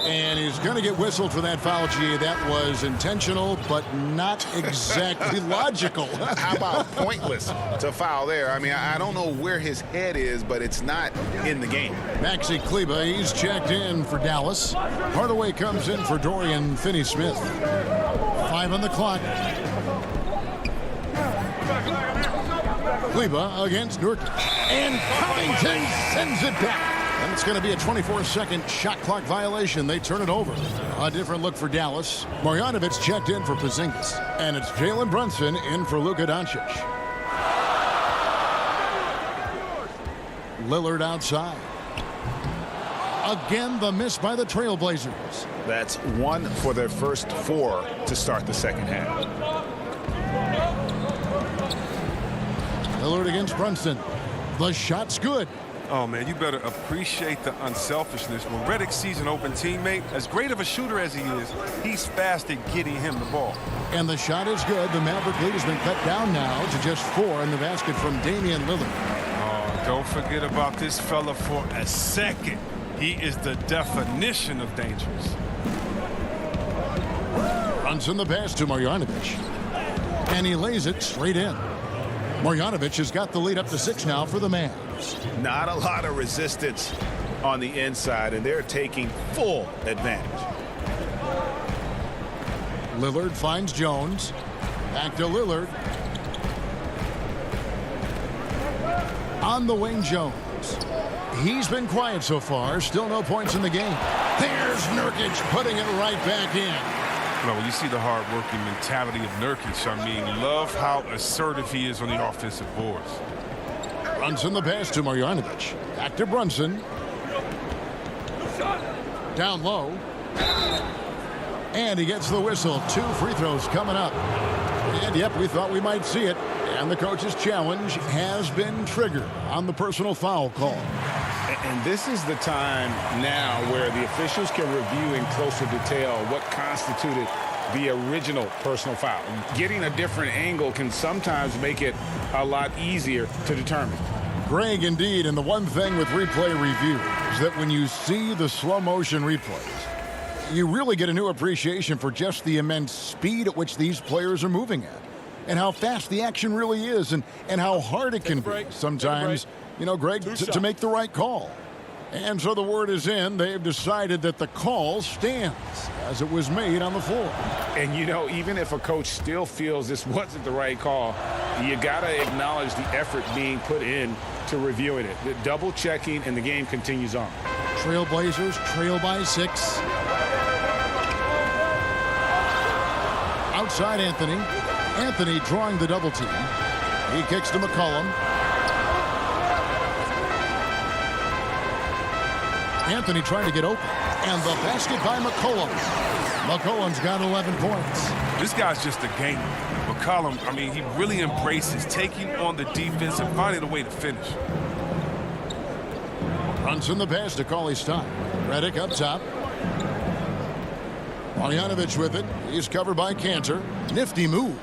And he's going to get whistled for that foul, G. That was intentional, but not exactly logical. How about pointless to foul there? I mean, I don't know where his head is, but it's not in the game. Maxi Kleber, he's checked in for Dallas. Hardaway comes in for Dorian Finney-Smith. 5 on the clock. Kleba against Nurkic. And Covington sends it back. And it's going to be a 24-second shot clock violation. They turn it over. A different look for Dallas. Marjanovic checked in for Porzingis. And it's Jalen Brunson in for Luka Doncic. Lillard outside. Again, the miss by the Trailblazers. That's 1 for their first 4 to start the second half. Lillard against Brunson. The shot's good. Oh, man, you better appreciate the unselfishness. When Redick sees an open teammate, as great of a shooter as he is, he's fast at getting him the ball. And the shot is good. The Maverick lead has been cut down now to just 4 in the basket from Damian Lillard. Oh, don't forget about this fella for a second. He is the definition of dangerous. Brunson the pass to Marjanovic. And he lays it straight in. Marjanovic has got the lead up to 6 now for the Mavs. Not a lot of resistance on the inside, and they're taking full advantage. Lillard finds Jones. Back to Lillard. On the wing, Jones. He's been quiet so far. Still no points in the game. There's Nurkic putting it right back in. No, when you see the hard-working mentality of Nurkic, I mean, love how assertive he is on the offensive boards. Brunson the pass to Marjanovic. Back to Brunson. Down low. And he gets the whistle. 2 free throws coming up. And, yep, we thought we might see it. And the coach's challenge has been triggered on the personal foul call. And this is the time now where the officials can review in closer detail what constituted the original personal foul. Getting a different angle can sometimes make it a lot easier to determine. Greg, indeed, and the one thing with replay review is that when you see the slow motion replays, you really get a new appreciation for just the immense speed at which these players are moving at, and how fast the action really is, and how hard it can be sometimes, you know, Greg, to make the right call. And so the word is in. They've decided that the call stands as it was made on the floor. And, you know, even if a coach still feels this wasn't the right call, you got to acknowledge the effort being put in to reviewing it. The double checking, and the game continues on. Trailblazers trail by 6. Outside Anthony. Anthony drawing the double team. He kicks to McCollum. Anthony trying to get open. And the basket by McCollum. McCollum's got 11 points. This guy's just a gamer. McCollum, I mean, he really embraces taking on the defense and finding a way to finish. Runs in the pass to Cauley-Stein. Redick up top. Marjanovic with it. He's covered by Cantor. Nifty move.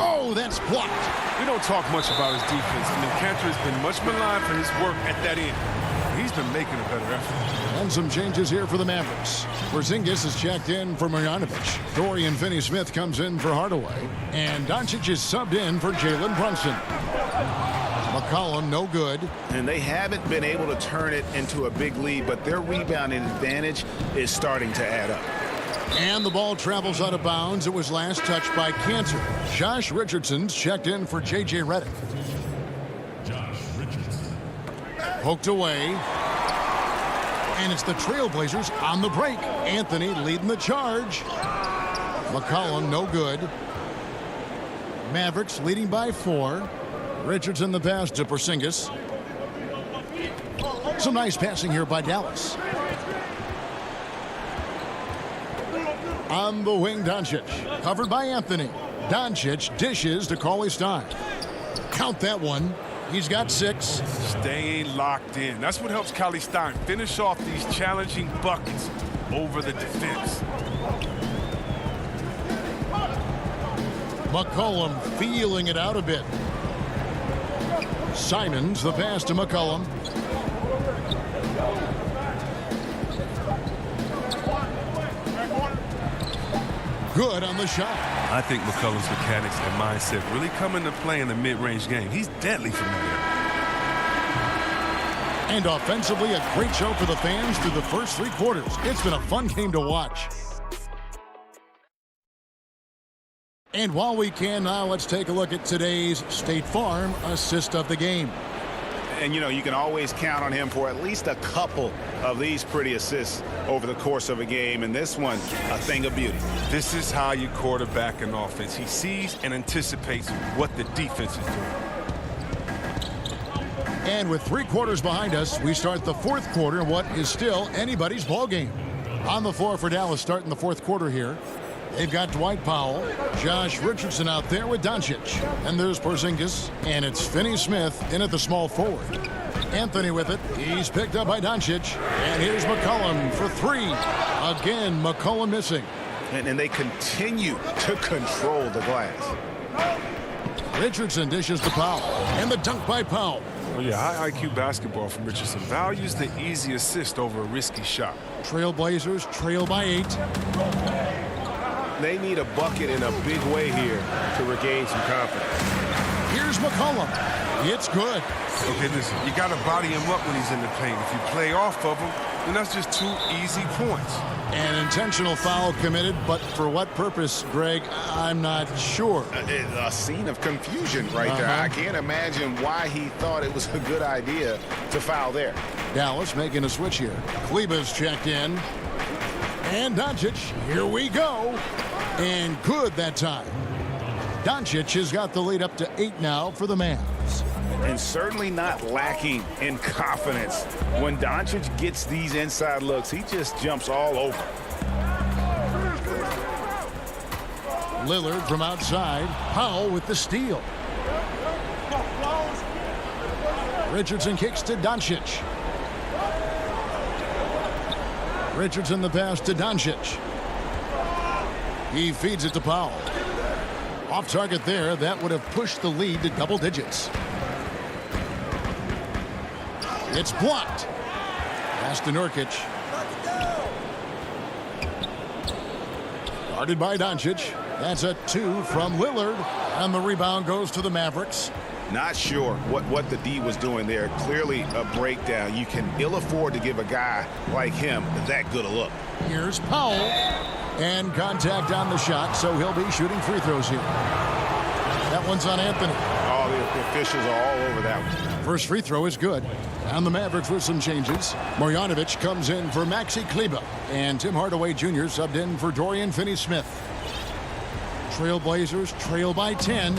Oh, that's blocked. We don't talk much about his defense. I mean, Cantor has been much maligned for his work at that end. He's been making a better effort. And some changes here for the Mavericks. Porzingis is checked in for Marjanovic. Dorian Finney-Smith comes in for Hardaway. And Doncic is subbed in for Jalen Brunson. McCollum, no good. And they haven't been able to turn it into a big lead, but their rebounding advantage is starting to add up. And the ball travels out of bounds. It was last touched by Cantor. Josh Richardson's checked in for J.J. Redick. Poked away. And it's the Trailblazers on the break. Anthony leading the charge. McCollum, no good. Mavericks leading by 4. Richardson the pass to Porzingis. Some nice passing here by Dallas. On the wing, Doncic. Covered by Anthony. Doncic dishes to Cauley-Stein. Count that one. He's got 6. Staying locked in. That's what helps Cauley-Stein finish off these challenging buckets over the defense. McCollum feeling it out a bit. Simons the pass to McCollum. Good on the shot. I think McCollum's mechanics and mindset really come into play in the mid-range game. He's deadly from there. And offensively, a great show for the fans through the first 3 quarters. It's been a fun game to watch. And while we can now, let's take a look at today's State Farm assist of the game. And, you know, you can always count on him for at least a couple of these pretty assists over the course of a game. And this one, a thing of beauty. This is how you quarterback an offense. He sees and anticipates what the defense is doing. And with 3 quarters behind us, we start the 4th quarter in what is still anybody's ball game. On the floor for Dallas starting the 4th quarter here. They've got Dwight Powell, Josh Richardson out there with Doncic. And there's Porzingis, and it's Finney-Smith in at the small forward. Anthony with it. He's picked up by Doncic. And here's McCollum for 3. Again, McCollum missing. And they continue to control the glass. Richardson dishes to Powell. And the dunk by Powell. Well, yeah, high IQ basketball from Richardson. Values the easy assist over a risky shot. Trailblazers trail by 8. They need a bucket in a big way here to regain some confidence. Here's McCollum. It's good. Okay, listen, you got to body him up when he's in the paint. If you play off of him, then that's just 2 easy points. An intentional foul committed, but for what purpose, Greg, I'm not sure. A scene of confusion right there. I can't imagine why he thought it was a good idea to foul there. Dallas making a switch here. Kleba's checked in. And Doncic, here we go. And good that time. Doncic has got the lead up to 8 now for the Mavs. And certainly not lacking in confidence. When Doncic gets these inside looks, he just jumps all over. Lillard from outside. Powell with the steal. Richardson kicks to Doncic. Richardson the pass to Doncic. He feeds it to Powell. Off target there. That would have pushed the lead to double digits. It's blocked. Pass to Nurkic. Guarded by Doncic. That's a 2 from Lillard. And the rebound goes to the Mavericks. Not sure what the D was doing there. Clearly a breakdown. You can ill afford to give a guy like him that good a look. Here's Powell. And contact on the shot, so he'll be shooting free throws here. That one's on Anthony. Oh, the officials are all over that one. First free throw is good. And the Mavericks with some changes. Marjanovic comes in for Maxi Kleber. And Tim Hardaway Jr. subbed in for Dorian Finney-Smith. Trailblazers trail by 10.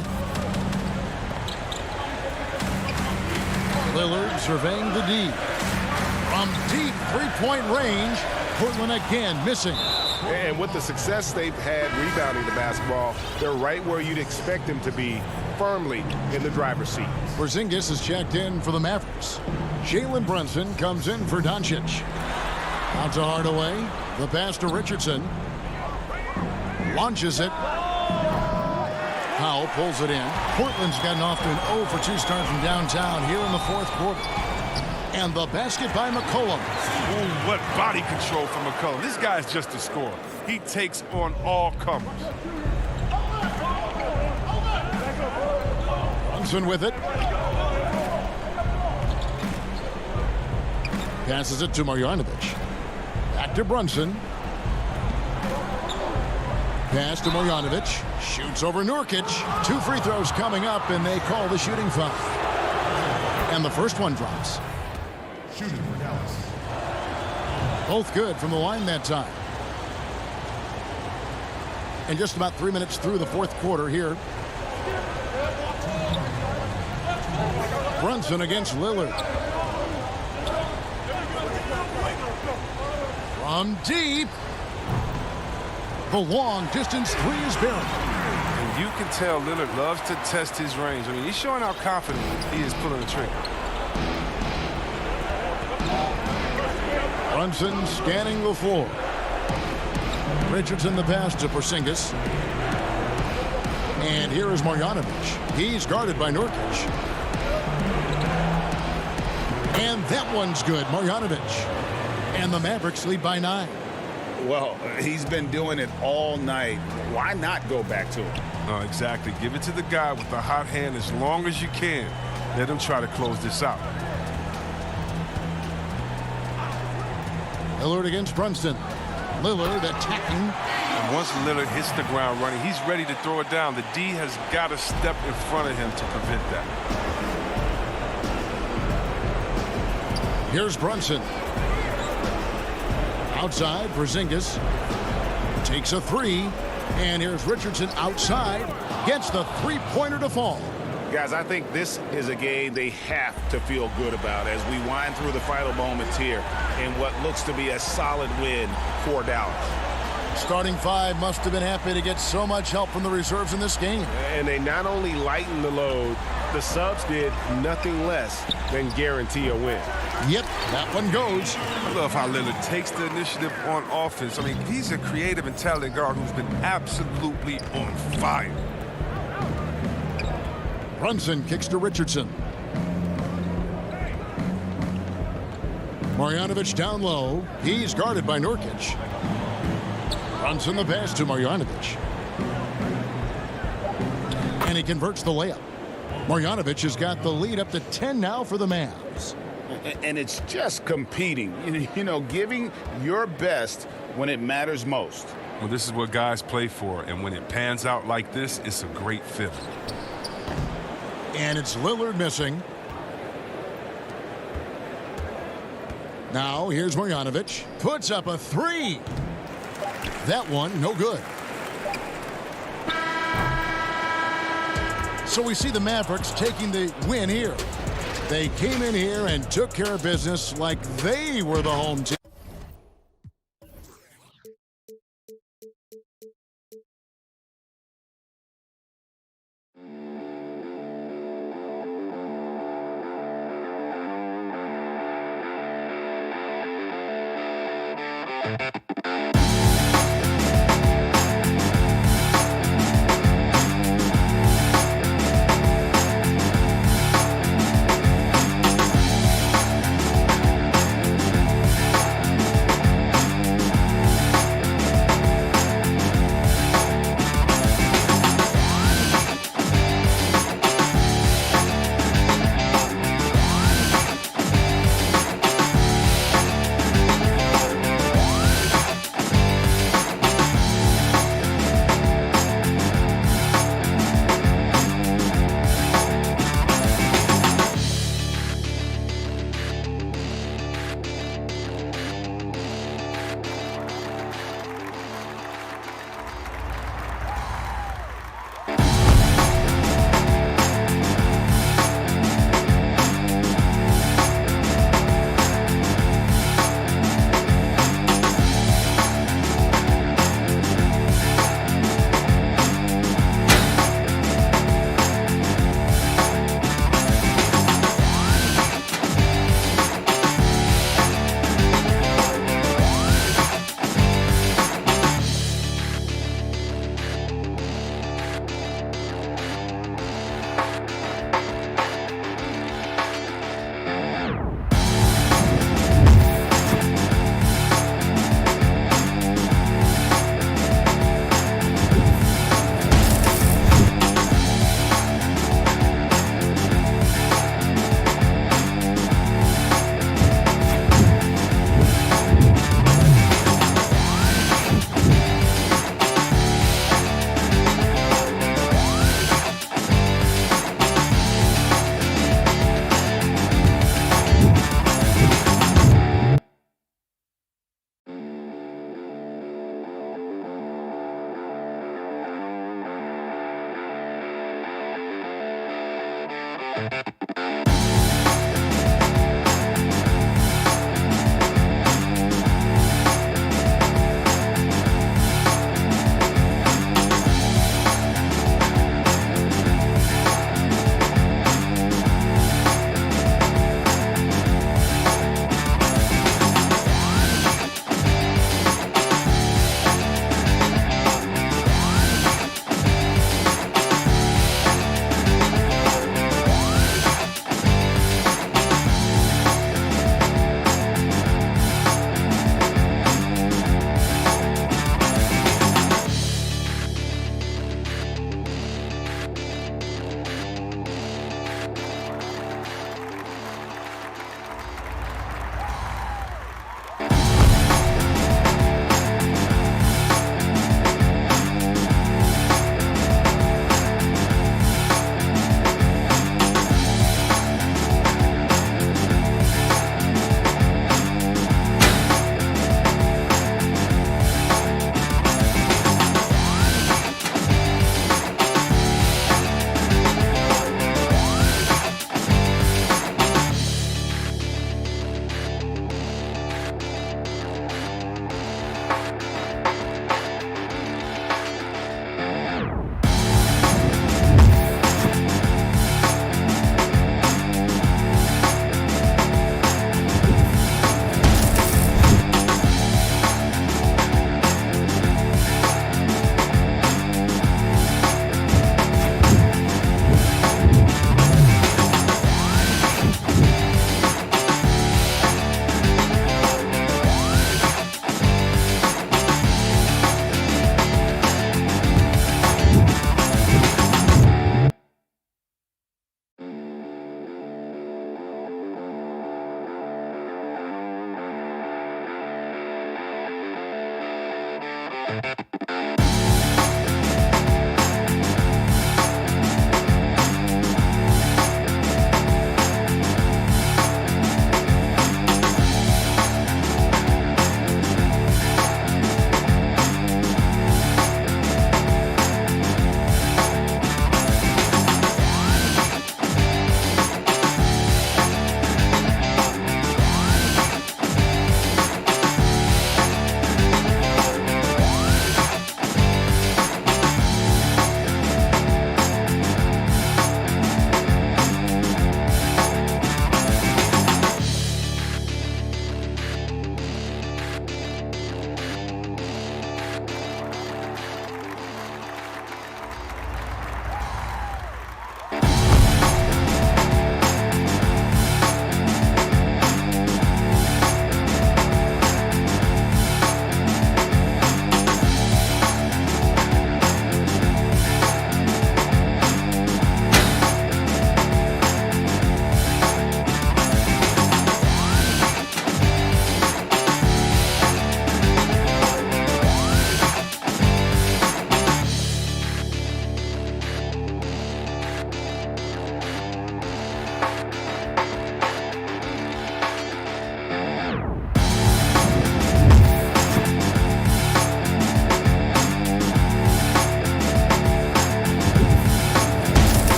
Lillard surveying the D. From deep three-point range, Portland again missing. And with the success they've had rebounding the basketball, they're right where you'd expect them to be, firmly in the driver's seat. Porzingis is checked in for the Mavericks. Jalen Brunson comes in for Doncic. Out to Hardaway. The pass to Richardson. Launches it. Powell pulls it in. Portland's gotten off to an 0 for 2 start from downtown here in the 4th quarter. And the basket by McCollum. Ooh, what body control from McCollum. This guy's just a scorer. He takes on all comers. Brunson with it. Passes it to Marjanovic. Back to Brunson. Pass to Marjanovic. Shoots over Nurkic. 2 free throws coming up, and they call the shooting foul. And the first one drops. Shooting for Dallas. Both good from the line that time. And just about 3 minutes through the 4th quarter here. Brunson against Lillard. From deep. The long distance 3 is buried. And you can tell Lillard loves to test his range. I mean, he's showing how confident he is pulling the trigger. Brunson scanning the floor. Richardson the pass to Porzingis. And here is Marjanovic. He's guarded by Nurkic. And that one's good, Marjanovic. And the Mavericks lead by 9. Well, he's been doing it all night. Why not go back to him? Oh, exactly. Give it to the guy with the hot hand as long as you can. Let him try to close this out. Lillard against Brunson. Lillard attacking. Once Lillard hits the ground running, he's ready to throw it down. The D has got to step in front of him to prevent that. Here's Brunson. Outside, Porzingis takes a three. And here's Richardson outside. Gets the three-pointer to fall. Guys, I think this is a game they have to feel good about as we wind through the final moments here in what looks to be a solid win for Dallas. Starting five must have been happy to get so much help from the reserves in this game. And they not only lightened the load, the subs did nothing less than guarantee a win. Yep, that one goes. I love how Lillard takes the initiative on offense. I mean, he's a creative and talented guard who's been absolutely on fire. Brunson kicks to Richardson. Marjanovic down low. He's guarded by Nurkic. Brunson the pass to Marjanovic. And he converts the layup. Marjanovic has got the lead up to 10 now for the Mavs. And it's just competing, you know, giving your best when it matters most. Well, this is what guys play for, and when it pans out like this, it's a great feeling. And it's Lillard missing. Now here's Marjanovic. Puts up a three. That one, no good. So we see the Mavericks taking the win here. They came in here and took care of business like they were the home team.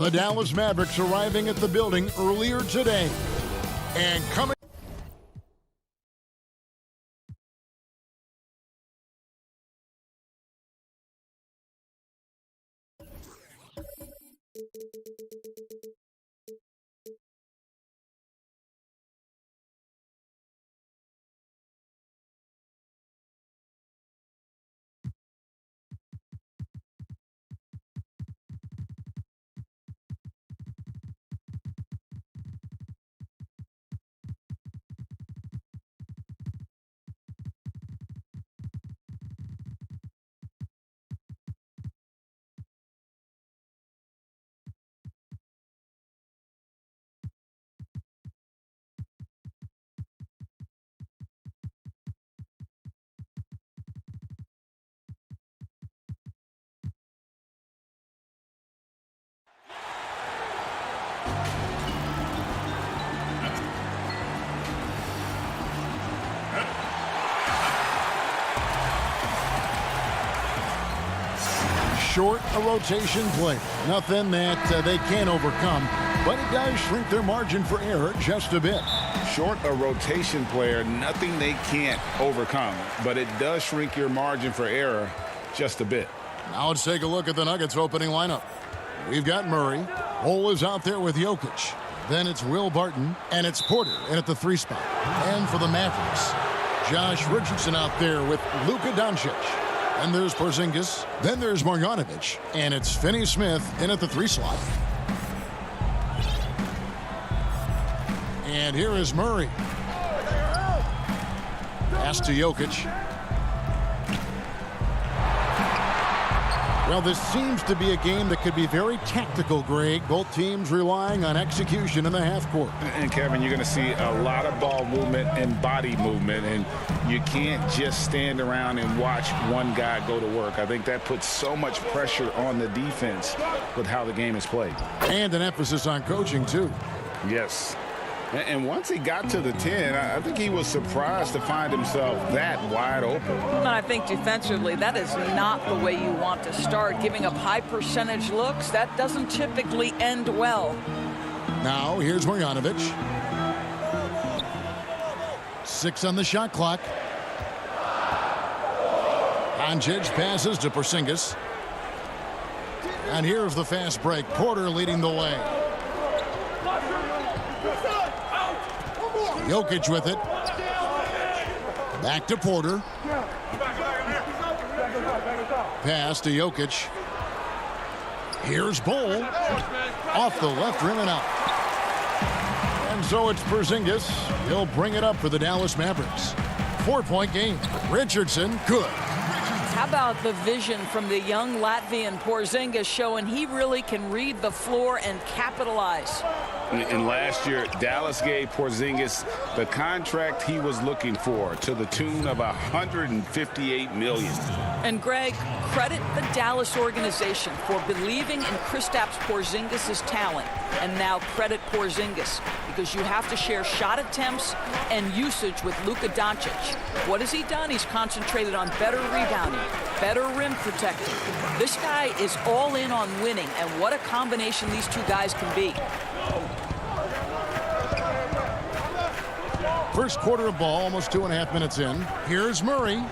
The Dallas Mavericks arriving at the building earlier today. And coming. Short a rotation play. Nothing that they can't overcome, but it does shrink their margin for error just a bit. Short a rotation player, nothing they can't overcome, but it does shrink your margin for error just a bit. Now let's take a look at the Nuggets opening lineup. We've got Murray. Ole is out there with Jokic. Then it's Will Barton, and it's Porter in at the 3 spot. And for the Mavericks, Josh Richardson out there with Luka Doncic. And there's Porzingis. Then there's Marjanovic. And it's Finney-Smith in at the 3 slot. And here is Murray. Pass to Jokic. Well, this seems to be a game that could be very tactical, Greg. Both teams relying on execution in the half court. And, Kevin, you're going to see a lot of ball movement and body movement, and you can't just stand around and watch one guy go to work. I think that puts so much pressure on the defense with how the game is played. And an emphasis on coaching, too. Yes. And once he got to the 10, I think he was surprised to find himself that wide open. And I think defensively, that is not the way you want to start. Giving up high percentage looks, that doesn't typically end well. Now, here's Marjanovic. 6 on the shot clock. Doncic passes to Porzingis. And here's the fast break. Porter leading the way. Jokic with it. Back to Porter. Pass to Jokic. Here's Bull. Off the left rim and out. And so it's Porzingis. He'll bring it up for the Dallas Mavericks. 4-point game. Richardson, good. How about the vision from the young Latvian Porzingis, showing he really can read the floor and capitalize. And last year, Dallas gave Porzingis the contract he was looking for to the tune of $158 million. And Greg, credit the Dallas organization for believing in Kristaps Porzingis' talent. And now credit Porzingis, because you have to share shot attempts and usage with Luka Doncic. What has he done? He's concentrated on better rebounding, better rim protecting. This guy is all in on winning, and what a combination these two guys can be. First quarter of ball, almost 2.5 minutes in. Here's Murray.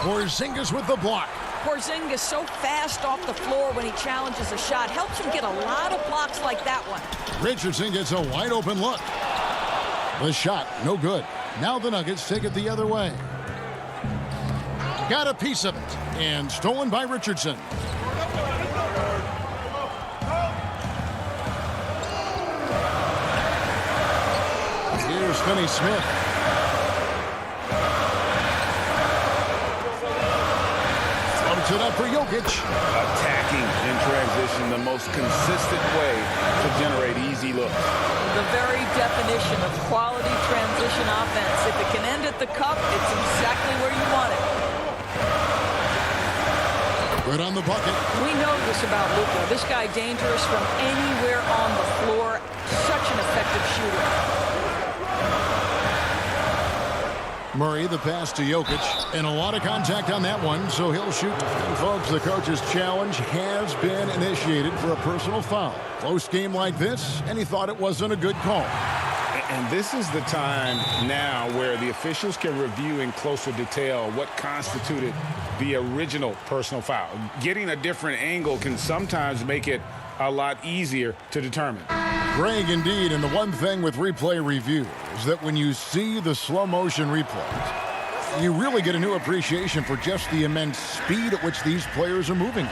Porzingis with the block. Porzingis so fast off the floor when he challenges a shot. Helps him get a lot of blocks like that one. Richardson gets a wide open look. The shot, no good. Now the Nuggets take it the other way. Got a piece of it. And stolen by Richardson. Here's Finney-Smith. Floats it up for Jokic. Attacking in transition, the most consistent way to generate easy looks. The very definition of quality transition offense. If it can end at the cup, it's exactly where you want it. Good on the bucket. We know this about Luka. This guy dangerous from anywhere on the floor. Such an effective shooter. Murray, the pass to Jokic, and a lot of contact on that one, so he'll shoot. And folks, the coach's challenge has been initiated for a personal foul. Close game like this, and he thought it wasn't a good call. And this is the time now where the officials can review in closer detail what constituted the original personal foul. Getting a different angle can sometimes make it a lot easier to determine. Greg, indeed, and the one thing with replay review is that when you see the slow motion replays, you really get a new appreciation for just the immense speed at which these players are moving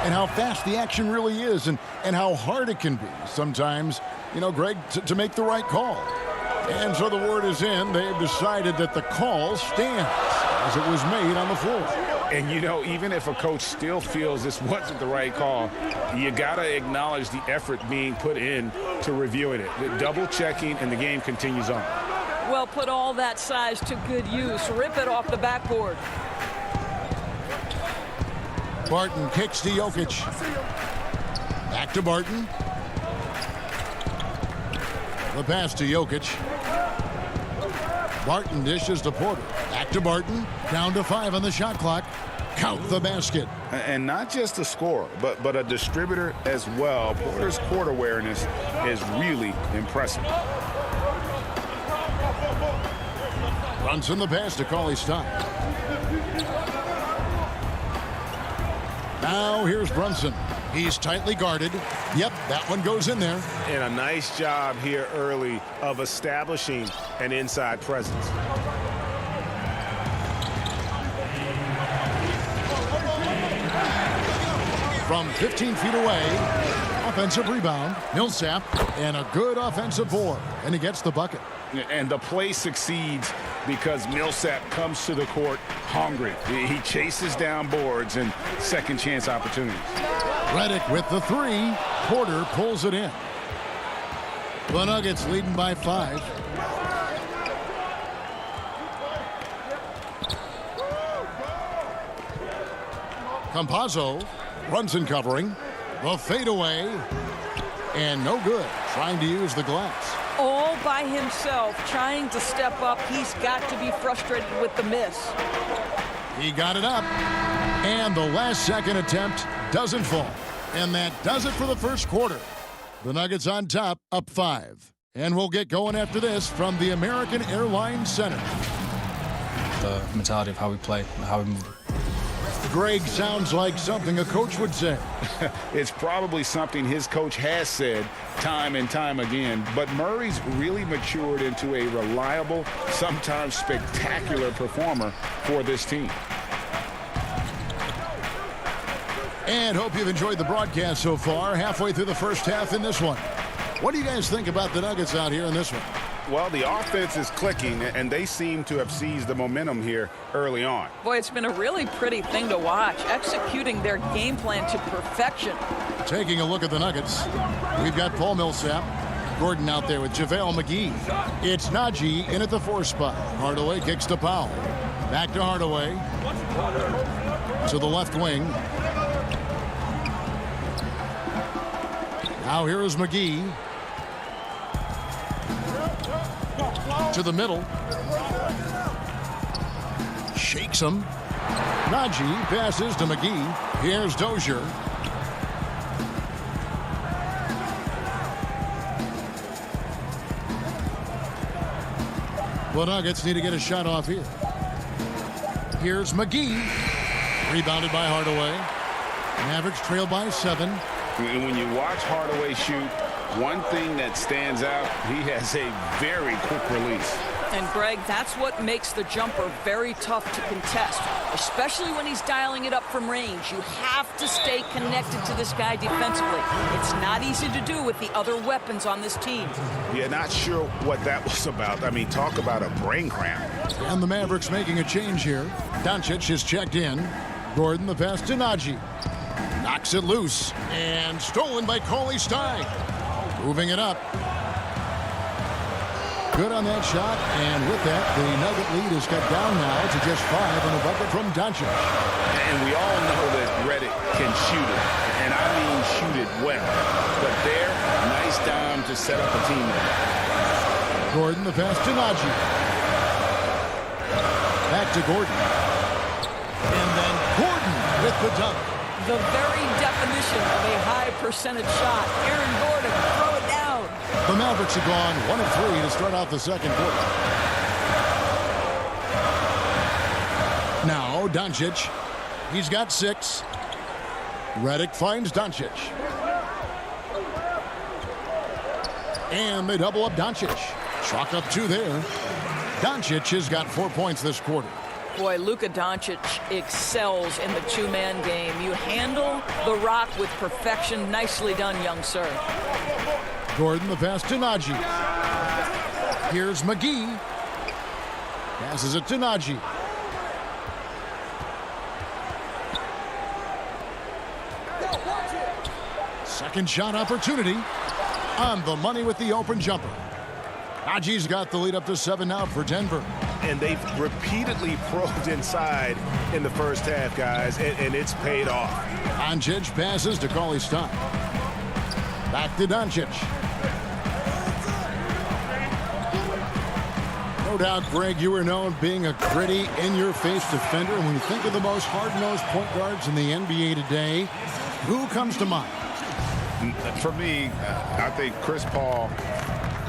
and how fast the action really is and how hard it can be sometimes, you know, Greg, to make the right call. And so the word is in. They've decided that the call stands as it was made on the floor. And, you know, even if a coach still feels this wasn't the right call, you got to acknowledge the effort being put in to reviewing it. The double checking, and the game continues on. Well, put all that size to good use. Rip it off the backboard. Barton kicks to Jokic. Back to Barton. The pass to Jokic. Barton dishes to Porter. Back to Barton. Down to 5 on the shot clock. Count the basket. And not just a scorer, but a distributor as well. Porter's court awareness is really impressive. Brunson the pass to Cauley-Stein. Now here's Brunson. He's tightly guarded. Yep, that one goes in there. And a nice job here early of establishing an inside presence. From 15 feet away, offensive rebound, Millsap, and a good offensive board, and he gets the bucket. And the play succeeds because Millsap comes to the court hungry. He chases down boards and second chance opportunities. Redick with the 3. Porter pulls it in. The Nuggets leading by 5. Campazzo, Brunson covering. The fadeaway. And no good. Trying to use the glass. All by himself, trying to step up. He's got to be frustrated with the miss. He got it up. And the last second attempt doesn't fall. And that does it for the first quarter. The Nuggets on top, up 5. And we'll get going after this from the American Airlines Center. The mentality of how we play, how we move. Greg sounds like something a coach would say. It's probably something his coach has said time and time again. But Murray's really matured into a reliable, sometimes spectacular performer for this team. And hope you've enjoyed the broadcast so far. Halfway through the first half in this one. What do you guys think about the Nuggets out here in this one? Well, the offense is clicking, and they seem to have seized the momentum here early on. Boy, it's been a really pretty thing to watch, executing their game plan to perfection. Taking a look at the Nuggets, we've got Paul Millsap, Gordon out there with JaVale McGee. It's Najee in at the 4 spot. Hardaway kicks to Powell. Back to Hardaway. To the left wing. Now here is McGee. To the middle. Shakes him. Najee passes to McGee. Here's Dozier. The Nuggets need to get a shot off here. Here's McGee. Rebounded by Hardaway. Mavericks trail by 7. When you watch Hardaway shoot, one thing that stands out, he has a very quick release. And Greg, that's what makes the jumper very tough to contest, especially when he's dialing it up from range. You have to stay connected to this guy defensively. It's not easy to do with the other weapons on this team. Yeah, not sure what that was about. I mean, talk about a brain cramp. And the Mavericks making a change here. Doncic is checked in. Gordon the pass to Najee. Knocks it loose. And stolen by Cauley Stein. Moving it up. Good on that shot, and with that, the Nugget lead is cut down now to just 5 on a bucket from Doncic. And we all know that Reddick can shoot it, and I mean shoot it well. But there, nice time to set up a teammate. Gordon the pass to Najee. Back to Gordon. And then Gordon with the dunk. The very definition of a high percentage shot. Aaron Gordon, throw it down. The Mavericks have gone 1 of 3 to start out the second quarter. Now Doncic. He's got 6. Reddick finds Doncic. And they double up Doncic. Chalk up 2 there. Doncic has got 4 points this quarter. Boy, Luka Doncic excels in the two-man game. You handle the rock with perfection. Nicely done, young sir. Gordon the pass to Najee. Here's McGee. Passes it to Najee. Second shot opportunity. On the money with the open jumper. Najee's got the lead up to 7 now for Denver. And they've repeatedly probed inside in the first half, guys, and it's paid off. Doncic passes to Cauley Stein. Back to Doncic. No doubt, Greg, you are known being a gritty, in-your-face defender. And when you think of the most hard-nosed point guards in the NBA today, who comes to mind? For me, I think Chris Paul.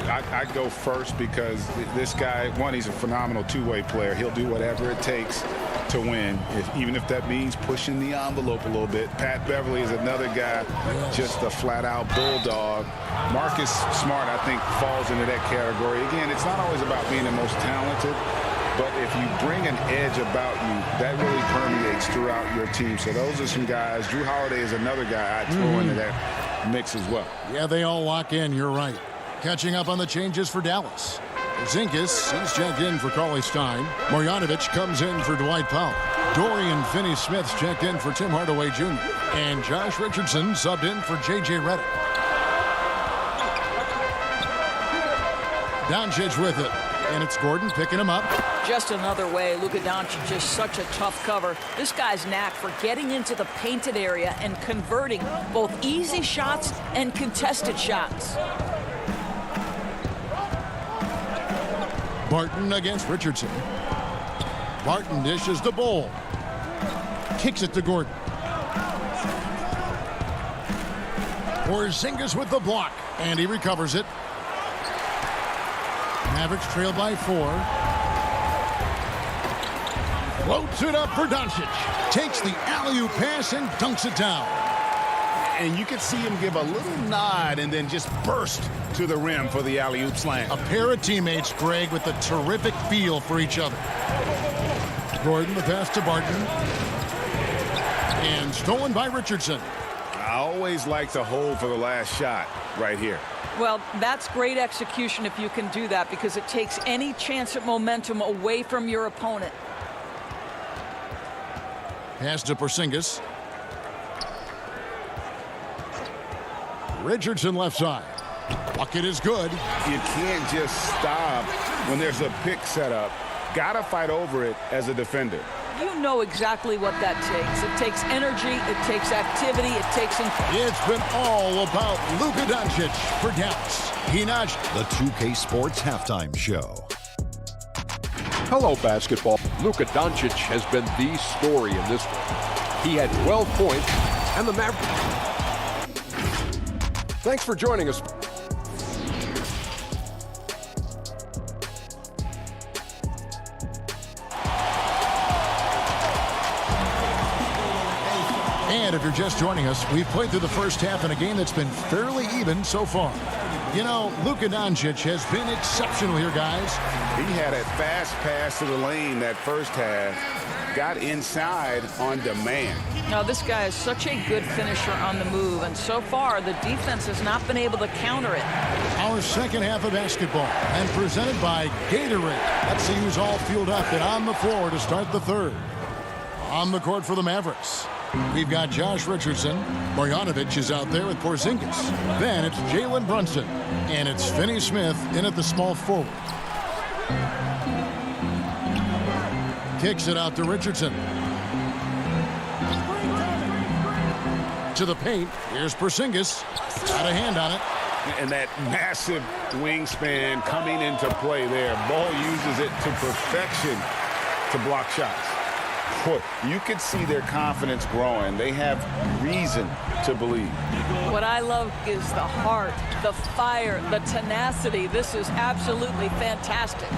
I'd go first because this guy, one, he's a phenomenal two-way player. He'll do whatever it takes to win, even if that means pushing the envelope a little bit. Pat Beverly is another guy, just a flat-out bulldog. Marcus Smart, I think, falls into that category. Again, it's not always about being the most talented, but if you bring an edge about you, that really permeates throughout your team. So those are some guys. Drew Holiday is another guy I'd throw into that mix as well. Yeah, they all lock in. You're right. Catching up on the changes for Dallas. Zinkas, he's checked in for Cauley Stein. Marjanovic comes in for Dwight Powell. Dorian Finney-Smith's checked in for Tim Hardaway Jr. And Josh Richardson subbed in for J.J. Redick. Doncic with it. And it's Gordon picking him up. Just another way. Luka Doncic is such a tough cover. This guy's knack for getting into the painted area and converting both easy shots and contested shots. Barton against Richardson. Barton dishes the Bull. Kicks it to Gordon. Porzingis with the block. And he recovers it. Mavericks trail by 4. Floats it up for Doncic. Takes the alley-oop pass and dunks it down. And you can see him give a little nod and then just burst to the rim for the alley-oop slam. A pair of teammates, Greg, with a terrific feel for each other. Gordon the pass to Barton. And stolen by Richardson. I always like to hold for the last shot right here. Well, that's great execution if you can do that, because it takes any chance at momentum away from your opponent. Pass to Porzingis. Richardson left side. Bucket is good. You can't just stop when there's a pick set up. Gotta fight over it as a defender. You know exactly what that takes. It takes energy, it takes activity, it takes... It's been all about Luka Doncic for Dallas. He notched the 2K Sports Halftime Show. Hello, basketball. Luka Doncic has been the story in this one. He had 12 points, and the Mavericks. Thanks for joining us. And if you're just joining us, we've played through the first half in a game that's been fairly even so far. You know, Luka Doncic has been exceptional here, guys. He had a fast pass to the lane that first half. Got inside on demand. Now, this guy is such a good finisher on the move, and so far, the defense has not been able to counter it. Our second half of basketball, and presented by Gatorade. Let's see who's all fueled up and on the floor to start the third. On the court for the Mavericks, we've got Josh Richardson. Marjanovic is out there with Porzingis. Then it's Jalen Brunson. And it's Finney Smith in at the small forward. Kicks it out to Richardson. To the paint. Here's Porzingis. Got a hand on it. And that massive wingspan coming into play there. Ball uses it to perfection to block shots. Boy, you could see their confidence growing. They have reason to believe. What I love is the heart, the fire, the tenacity. This is absolutely fantastic.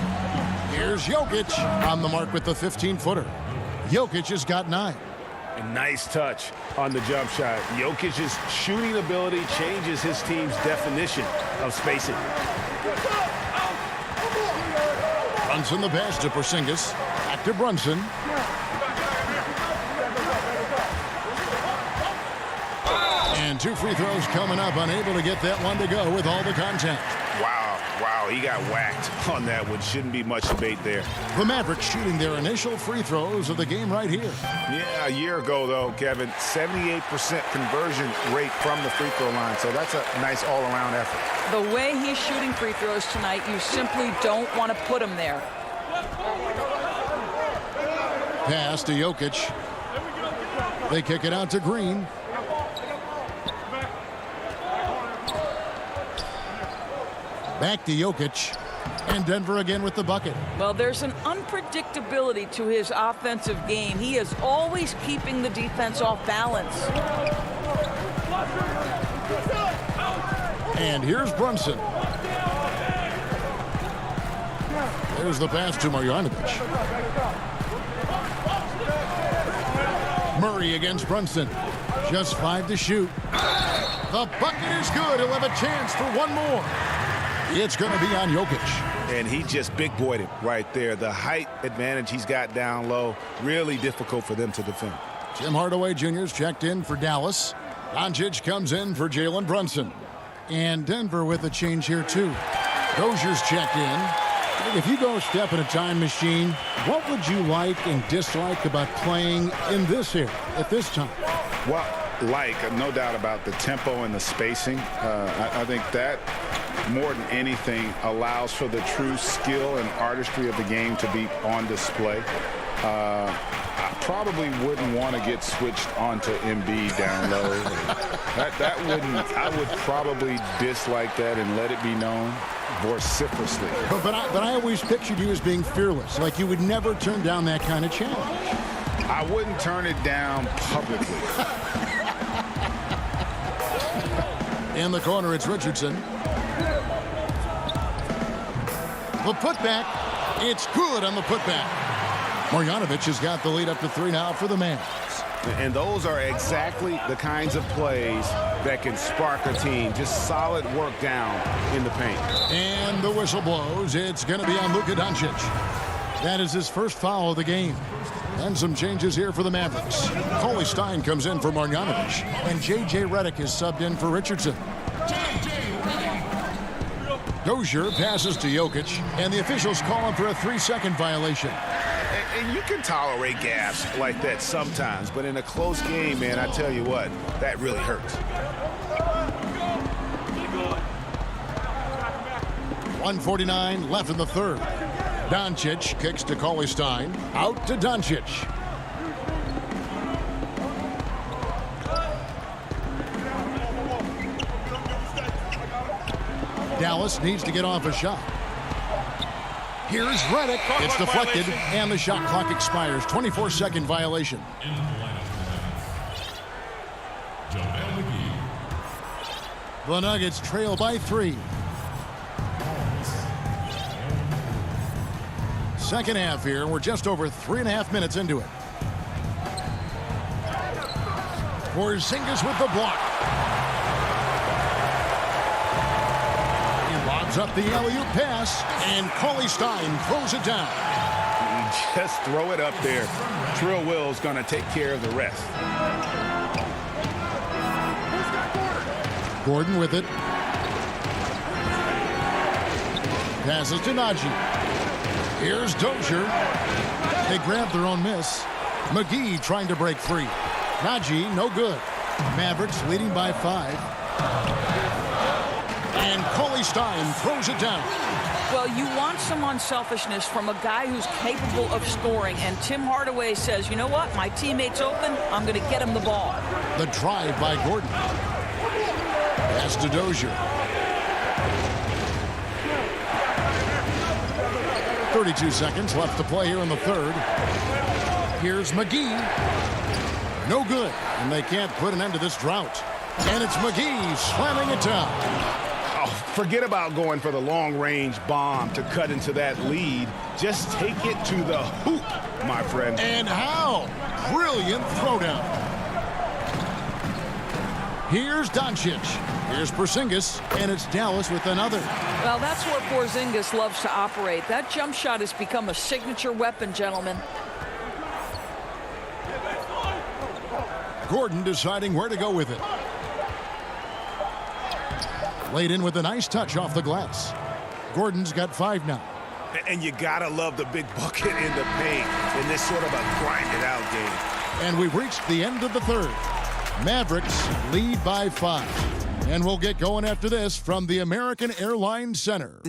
Here's Jokic on the mark with the 15-footer. Jokic has got 9. A nice touch on the jump shot. Jokic's shooting ability changes his team's definition of spacing. Brunson the pass to Porzingis. Back to Brunson. And 2 free throws coming up. Unable to get that one to go with all the contact. Wow, he got whacked on that one. Shouldn't be much debate there. The Mavericks shooting their initial free throws of the game right here. Yeah, a year ago, though, Kevin, 78% conversion rate from the free throw line. So that's a nice all-around effort. The way he's shooting free throws tonight, you simply don't want to put him there. Pass to Jokic. They kick it out to Green. Back to Jokic. And Denver again with the bucket. Well, there's an unpredictability to his offensive game. He is always keeping the defense off balance. And here's Brunson. There's the pass to Marjanovic. Murray against Brunson. Just 5 to shoot. The bucket is good. He'll have a chance for one more. It's going to be on Jokic. And he just big-boyed it right there. The height advantage he's got down low, really difficult for them to defend. Tim Hardaway Jr.'s checked in for Dallas. Doncic comes in for Jalen Brunson. And Denver with a change here, too. Dozier's checked in. If you go a step in a time machine, what would you like and dislike about playing in this era at this time? Well, no doubt about the tempo and the spacing. I think that, more than anything, allows for the true skill and artistry of the game to be on display. I probably wouldn't want to get switched onto Embiid down low. I would probably dislike that and let it be known vociferously. But I always pictured you as being fearless, like you would never turn down that kind of challenge. I wouldn't turn it down publicly. In the corner, it's Richardson. The putback, it's good on the putback. Marjanovic has got the lead up to 3 now for the Mavs. And those are exactly the kinds of plays that can spark a team. Just solid work down in the paint. And the whistle blows. It's going to be on Luka Doncic. That is his first foul of the game. And some changes here for the Mavericks. Cauley Stein comes in for Marjanovic. And J.J. Redick is subbed in for Richardson. Dozier passes to Jokic, and the officials call him for a 3-second violation. And you can tolerate gaps like that sometimes, but in a close game, man, I tell you what, that really hurts. 1:49 left in the third. Doncic kicks to Cauley Stein. Out to Doncic. Dallas needs to get off a shot. Here's Redick. It's deflected, and the shot clock expires. 24-second violation. The Nuggets trail by 3. Second half here. We're just over 3.5 minutes into it. Porzingis with the block. He lobs up the alley-oop pass, and Cauley Stein throws it down. You just throw it up there. Trill Will's going to take care of the rest. Gordon with it. Passes to Najee. Here's Dozier. They grab their own miss. McGee trying to break free. Najee, no good. Mavericks leading by 5. And Cauley Stein throws it down. Well, you want some unselfishness from a guy who's capable of scoring. And Tim Hardaway says, you know what? My teammate's open. I'm going to get him the ball. The drive by Gordon. Pass to Dozier. 32 seconds left to play here in the third. Here's McGee. No good. And they can't put an end to this drought. And it's McGee slamming it down. Oh, forget about going for the long-range bomb to cut into that lead. Just take it to the hoop, my friend. And how? Brilliant throwdown. Here's Doncic. Here's Porzingis, and it's Dallas with another. Well, that's where Porzingis loves to operate. That jump shot has become a signature weapon, gentlemen. Gordon deciding where to go with it. Laid in with a nice touch off the glass. Gordon's got 5 now. And you gotta love the big bucket in the paint in this sort of a grind-it-out game. And we've reached the end of the third. Mavericks lead by 5. And we'll get going after this from the American Airlines Center.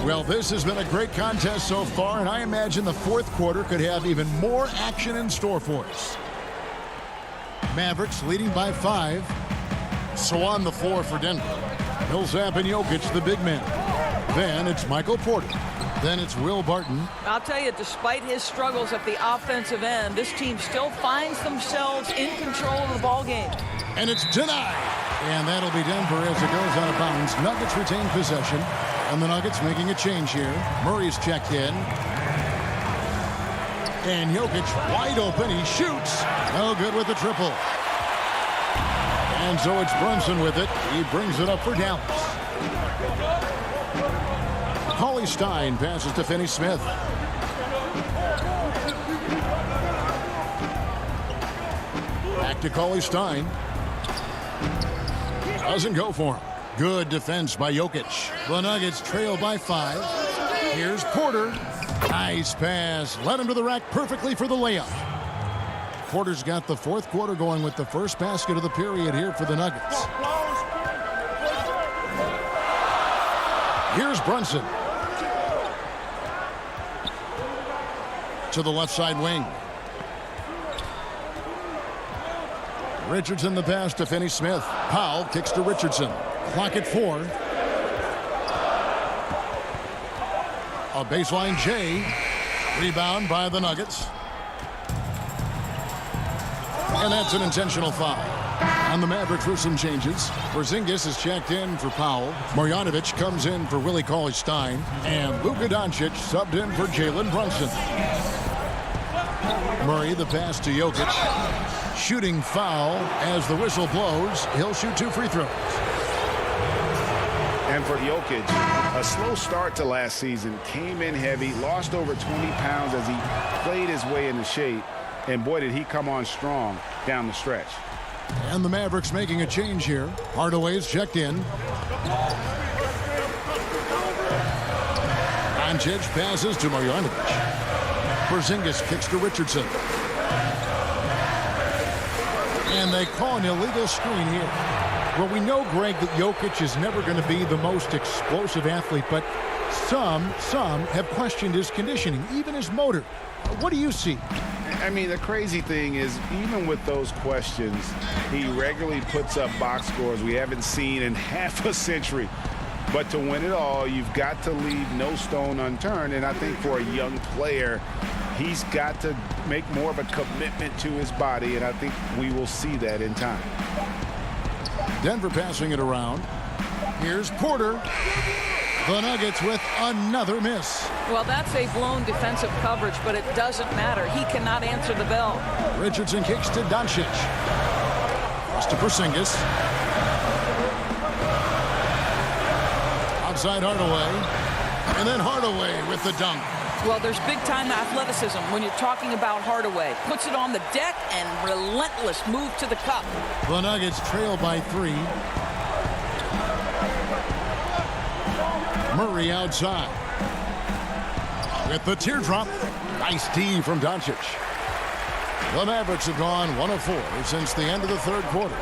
Well, this has been a great contest so far, and I imagine the fourth quarter could have even more action in store for us. Mavericks leading by 5. So on the floor for Denver. Millsap and Jokic, the big man. Then it's Michael Porter. Then it's Will Barton. I'll tell you, despite his struggles at the offensive end, this team still finds themselves in control of the ball game. And it's denied. And that'll be Denver as it goes out of bounds. Nuggets retain possession. And the Nuggets making a change here. Murray's checked in. And Jokic wide open. He shoots. No good with the triple. And so it's Brunson with it. He brings it up for Dallas. Cauley Stein passes to Finney-Smith. Back to Cauley Stein. Doesn't go for him. Good defense by Jokic. The Nuggets trail by 5. Here's Porter. Nice pass. Led him to the rack perfectly for the layup. Porter's got the fourth quarter going with the first basket of the period here for the Nuggets. Here's Brunson. To the left side wing. Richardson the pass to Finney-Smith. Powell kicks to Richardson. Clock at 4. A baseline J. Rebound by the Nuggets. And that's an intentional foul. And the Mavericks with some changes. Porzingis is checked in for Powell. Marjanovic comes in for Willie Cauley-Stein. And Luka Doncic subbed in for Jalen Brunson. Murray the pass to Jokic. Shooting foul as the whistle blows. He'll shoot 2 free throws. And for Jokic, a slow start to last season. Came in heavy, lost over 20 pounds as he played his way into shape. And boy, did he come on strong down the stretch. And the Mavericks making a change here. Hardaway's checked in. Doncic passes to Marjanovic. Porzingis kicks to Richardson. And they call an illegal screen here. Well, we know, Greg, that Jokic is never going to be the most explosive athlete, but some have questioned his conditioning, even his motor. What do you see? I mean, the crazy thing is, even with those questions, he regularly puts up box scores we haven't seen in half a century. But to win it all, you've got to leave no stone unturned. And I think for a young player, he's got to make more of a commitment to his body, and I think we will see that in time. Denver passing it around. Here's Porter. The Nuggets with another miss. Well, that's a blown defensive coverage, but it doesn't matter. He cannot answer the bell. Richardson kicks to Doncic. Cross to Porzingis. Outside Hardaway. And then Hardaway with the dunk. Well, there's big-time athleticism when you're talking about Hardaway. Puts it on the deck and relentless move to the cup. The Nuggets trail by 3. Murray outside. With the teardrop. Nice D from Doncic. The Mavericks have gone 1 of 4 since the end of the third quarter.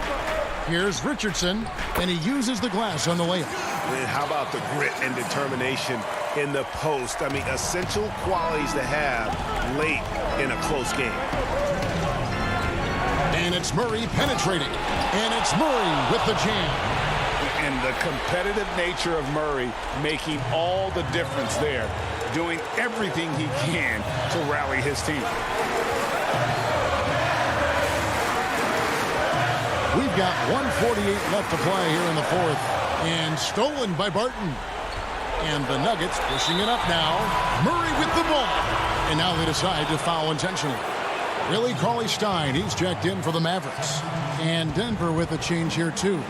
Here's Richardson, and he uses the glass on the layup. And how about the grit and determination in the post? I mean, essential qualities to have late in a close game. And it's Murray penetrating. And it's Murray with the jam. And the competitive nature of Murray making all the difference there, doing everything he can to rally his team. We've got 1:48 left to play here in the fourth. And stolen by Barton. And the Nuggets pushing it up now. Murray with the ball. And now they decide to foul intentionally. Willie Cauley-Stein, he's checked in for the Mavericks. And Denver with a change here too.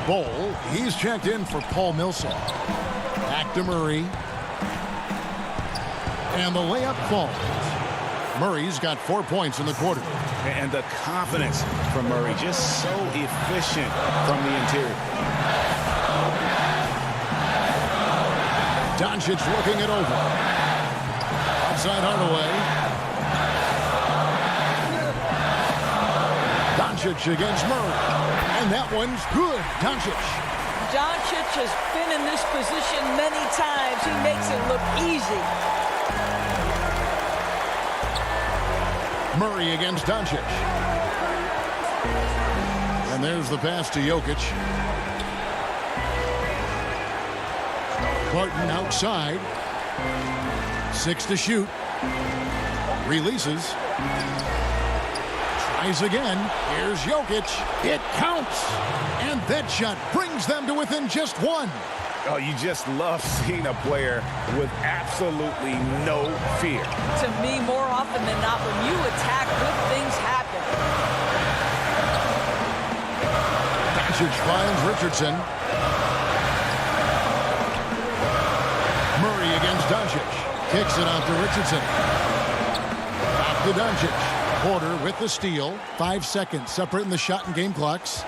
Bol, he's checked in for Paul Millsap. Back to Murray. And the layup falls. Murray's got 4 points in the quarter. And the confidence from Murray, just so efficient from the interior. Doncic looking it over. Outside Hardaway. Doncic against Murray. And that one's good. Doncic. Doncic has been in this position many times. He makes it look easy. Murray against Doncic. And there's the pass to Jokic. Barton outside. 6 to shoot. Releases. Tries again. Here's Jokic. It counts. And that shot brings them to within just 1. Oh, you just love seeing a player with absolutely no fear. To me, more often than not, when you attack, good things happen. Doncic finds Richardson. Murray against Doncic. Kicks it out to Richardson. Back to Doncic. Porter with the steal. 5 seconds separating the shot and game clocks.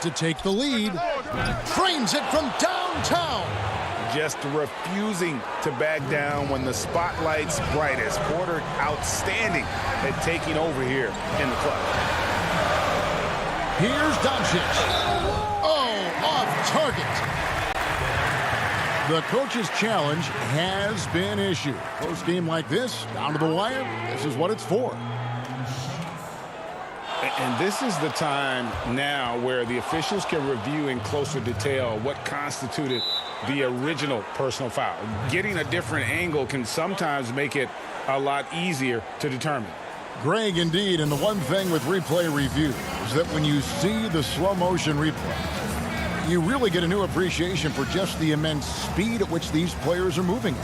To take the lead. Frames it from downtown. Just refusing to back down when the spotlight's brightest. Porter outstanding at taking over here in the clutch. Here's Doncic. Oh, off target. The coach's challenge has been issued. Close game like this, down to the wire, this is what it's for. And this is the time now where the officials can review in closer detail what constituted the original personal foul. Getting a different angle can sometimes make it a lot easier to determine. Greg, indeed, and the one thing with replay review is that when you see the slow motion replay, you really get a new appreciation for just the immense speed at which these players are moving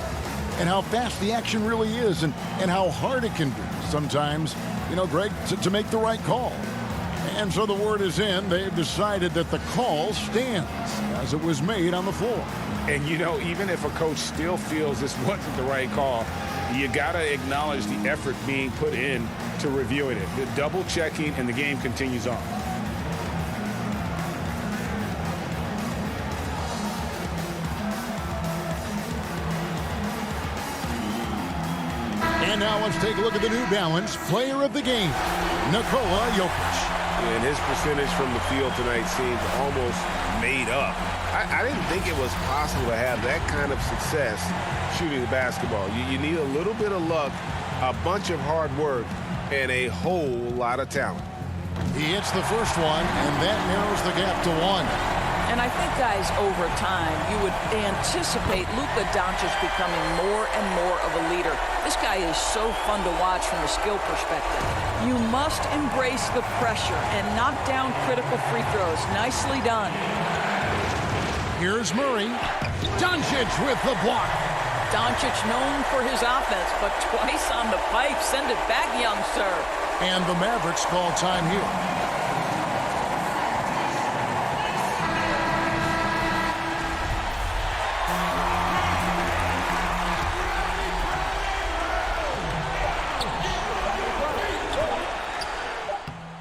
and how fast the action really is and how hard it can be sometimes, you know, Greg, to make the right call. And so the word is in. They've decided that the call stands as it was made on the floor. And, you know, even if a coach still feels this wasn't the right call, you got to acknowledge the effort being put in to reviewing it. The double checking and the game continues on. And now let's take a look at the New Balance player of the game, Nikola Jokic. And his percentage from the field tonight seems almost made up. I didn't think it was possible to have that kind of success shooting the basketball. You need a little bit of luck, a bunch of hard work, and a whole lot of talent. He hits the first one, and that narrows the gap to 1. And I think, guys, over time, you would anticipate Luka Doncic becoming more and more of a leader. This guy is so fun to watch from a skill perspective. You must embrace the pressure and knock down critical free throws. Nicely done. Here's Murray. Doncic with the block. Doncic known for his offense, but twice on the pipe. Send it back, young sir. And the Mavericks call time here.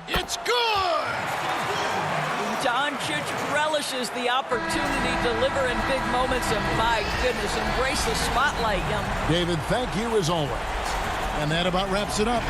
It's good! Doncic relishes the opportunity to deliver in big moments, and my goodness, embrace the spotlight, young. David, thank you as always. And that about wraps it up.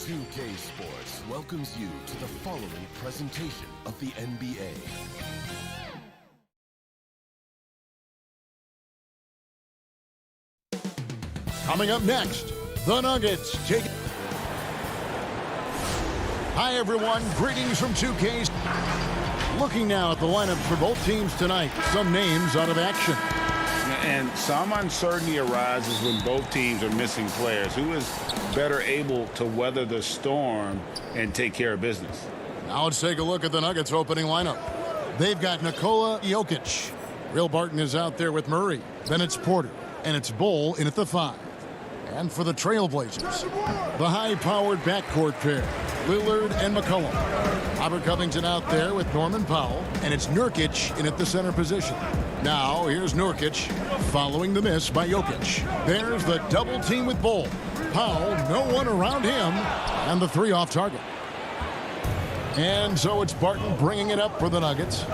2K Sports welcomes you to the following presentation of the NBA. Coming up next, the Nuggets take. Hi, everyone. Greetings from 2K's. Looking now at the lineup for both teams tonight. Some names out of action. And some uncertainty arises when both teams are missing players. Who is better able to weather the storm and take care of business? Now let's take a look at the Nuggets opening lineup. They've got Nikola Jokic. Will Barton is out there with Murray. Then it's Porter. And it's Bull in at the 5. And for the Trailblazers, the high-powered backcourt pair, Lillard and McCollum. Robert Covington out there with Norman Powell, and it's Nurkic in at the center position. Now, here's Nurkic following the miss by Jokic. There's the double team with Bull. Powell, no one around him, and the 3 off target. And so it's Barton bringing it up for the Nuggets.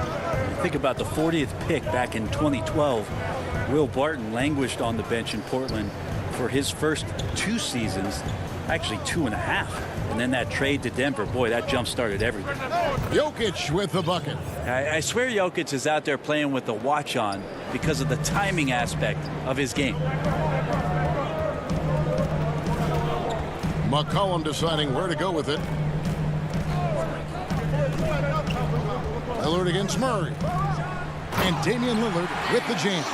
Think about the 40th pick back in 2012. Will Barton languished on the bench in Portland for his first 2 seasons, actually 2.5. And then that trade to Denver, boy, that jump-started everything. Jokic with the bucket. I swear Jokic is out there playing with the watch on because of the timing aspect of his game. McCollum deciding where to go with it. Lillard against Murray. And Damian Lillard with the jam.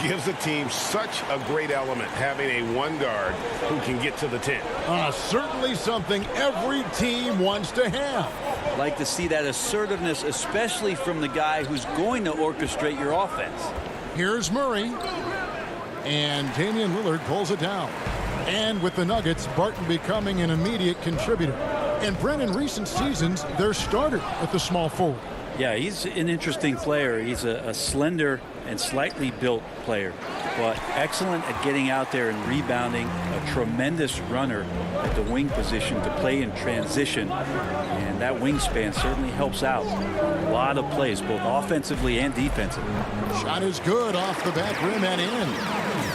Gives the team such a great element, having a 1 guard who can get to the 10. Certainly something every team wants to have. Like to see that assertiveness, especially from the guy who's going to orchestrate your offense. Here's Murray. And Damian Lillard pulls it down. And with the Nuggets, Barton becoming an immediate contributor. And Brent, in recent seasons, their starter at the small forward. Yeah, he's an interesting player. He's a slender and slightly built player, but excellent at getting out there and rebounding, a tremendous runner at the wing position to play in transition, and that wingspan certainly helps out. A lot of plays, both offensively and defensively. Shot is good off the back rim and in.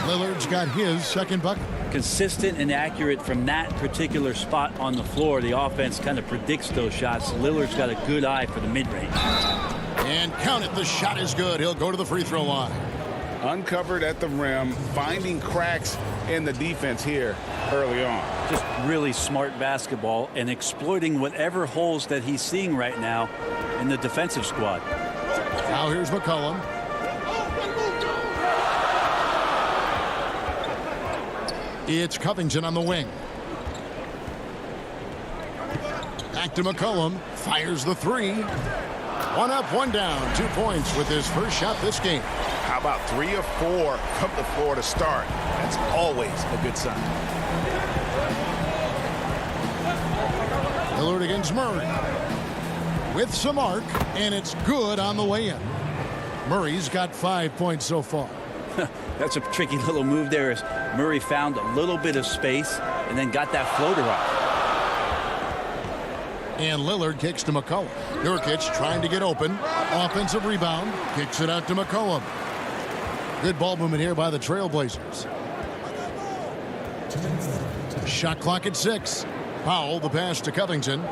Lillard's got his second bucket. Consistent and accurate from that particular spot on the floor. The offense kind of predicts those shots. Lillard's got a good eye for the mid-range. And count it, the shot is good. He'll go to the free throw line. Uncovered at the rim, finding cracks in the defense here early on. Just really smart basketball and exploiting whatever holes that he's seeing right now in the defensive squad. Now here's McCollum. It's Covington on the wing. Back to McCollum. Fires the 3. 1 up, 1 down. 2 points with his first shot this game. How about 3 of 4 from the floor to start? That's always a good sign. Lillard against Murray. With some arc, and it's good on the way in. Murray's got 5 points so far. That's a tricky little move there as Murray found a little bit of space and then got that floater off. And Lillard kicks to McCollum. Nurkic trying to get open. Offensive rebound. Kicks it out to McCollum. Good ball movement here by the Trailblazers. Shot clock at 6. Powell, the pass to Covington.